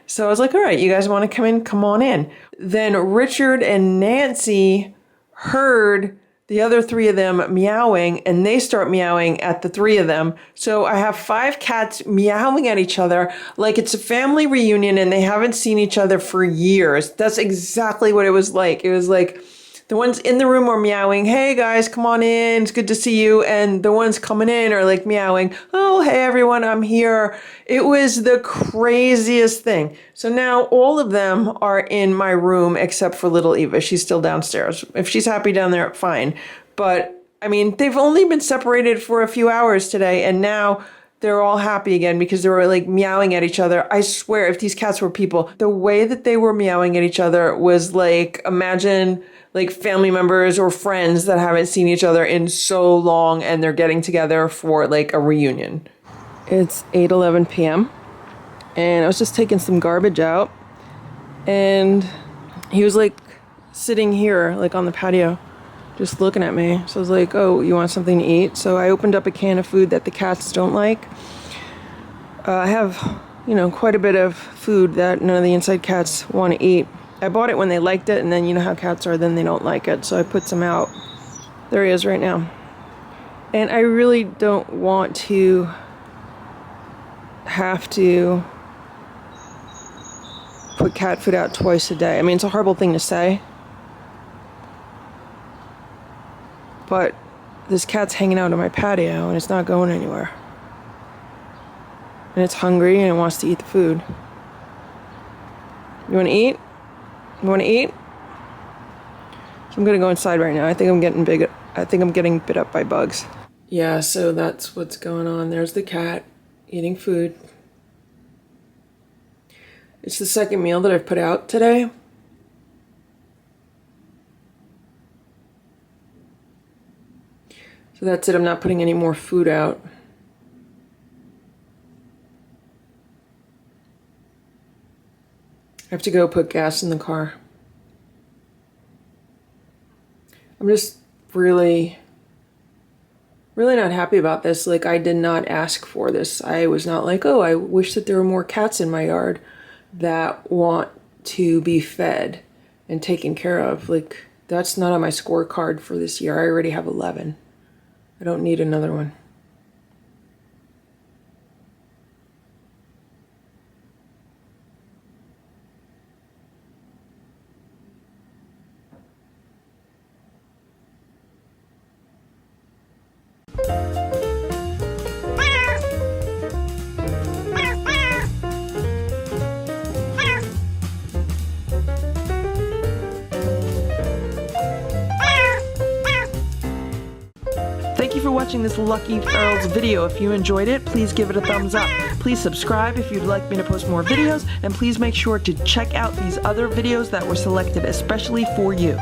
So I was like, all right, you guys want to come in? Come on in. Then Richard and Nancy heard the other three of them meowing, and they start meowing at the three of them. So I have 5 cats meowing at each other like it's a family reunion and they haven't seen each other for years. That's exactly what it was like. It was like the ones in the room are meowing, hey guys, come on in, it's good to see you. And the ones coming in are like meowing, oh, hey everyone, I'm here. It was the craziest thing. So now all of them are in my room except for little Eva. She's still downstairs. If she's happy down there, fine. But I mean, they've only been separated for a few hours today, and now they're all happy again because they were like meowing at each other. I swear, if these cats were people, the way that they were meowing at each other was like, imagine like family members or friends that haven't seen each other in so long and they're getting together for like a reunion. It's 8:11 p.m. and I was just taking some garbage out, and he was like sitting here like on the patio just looking at me. So I was like, oh, you want something to eat? So I opened up a can of food that the cats don't like. I have, you know, quite a bit of food that none of the inside cats want to eat. I bought it when they liked it, and then you know how cats are, then they don't like it. So I put some out. There he is right now. And I really don't want to have to put cat food out twice a day. I mean, it's a horrible thing to say, but this cat's hanging out on my patio and it's not going anywhere. And it's hungry and it wants to eat the food. You want to eat? You want to eat? So I'm gonna go inside right now. I think I'm getting bit up by bugs. Yeah, so that's what's going on. There's the cat eating food. It's the second meal that I've put out today. So that's it. I'm not putting any more food out. I have to go put gas in the car. I'm just really not happy about this. Like, I did not ask for this. I was not like, oh, I wish that there were more cats in my yard that want to be fed and taken care of. Like, that's not on my scorecard for this year. I already have 11. I don't need another one. Thank you for watching this Lucky Ferals video. If you enjoyed it, please give it a thumbs up. Please subscribe if you'd like me to post more videos, and please make sure to check out these other videos that were selected especially for you.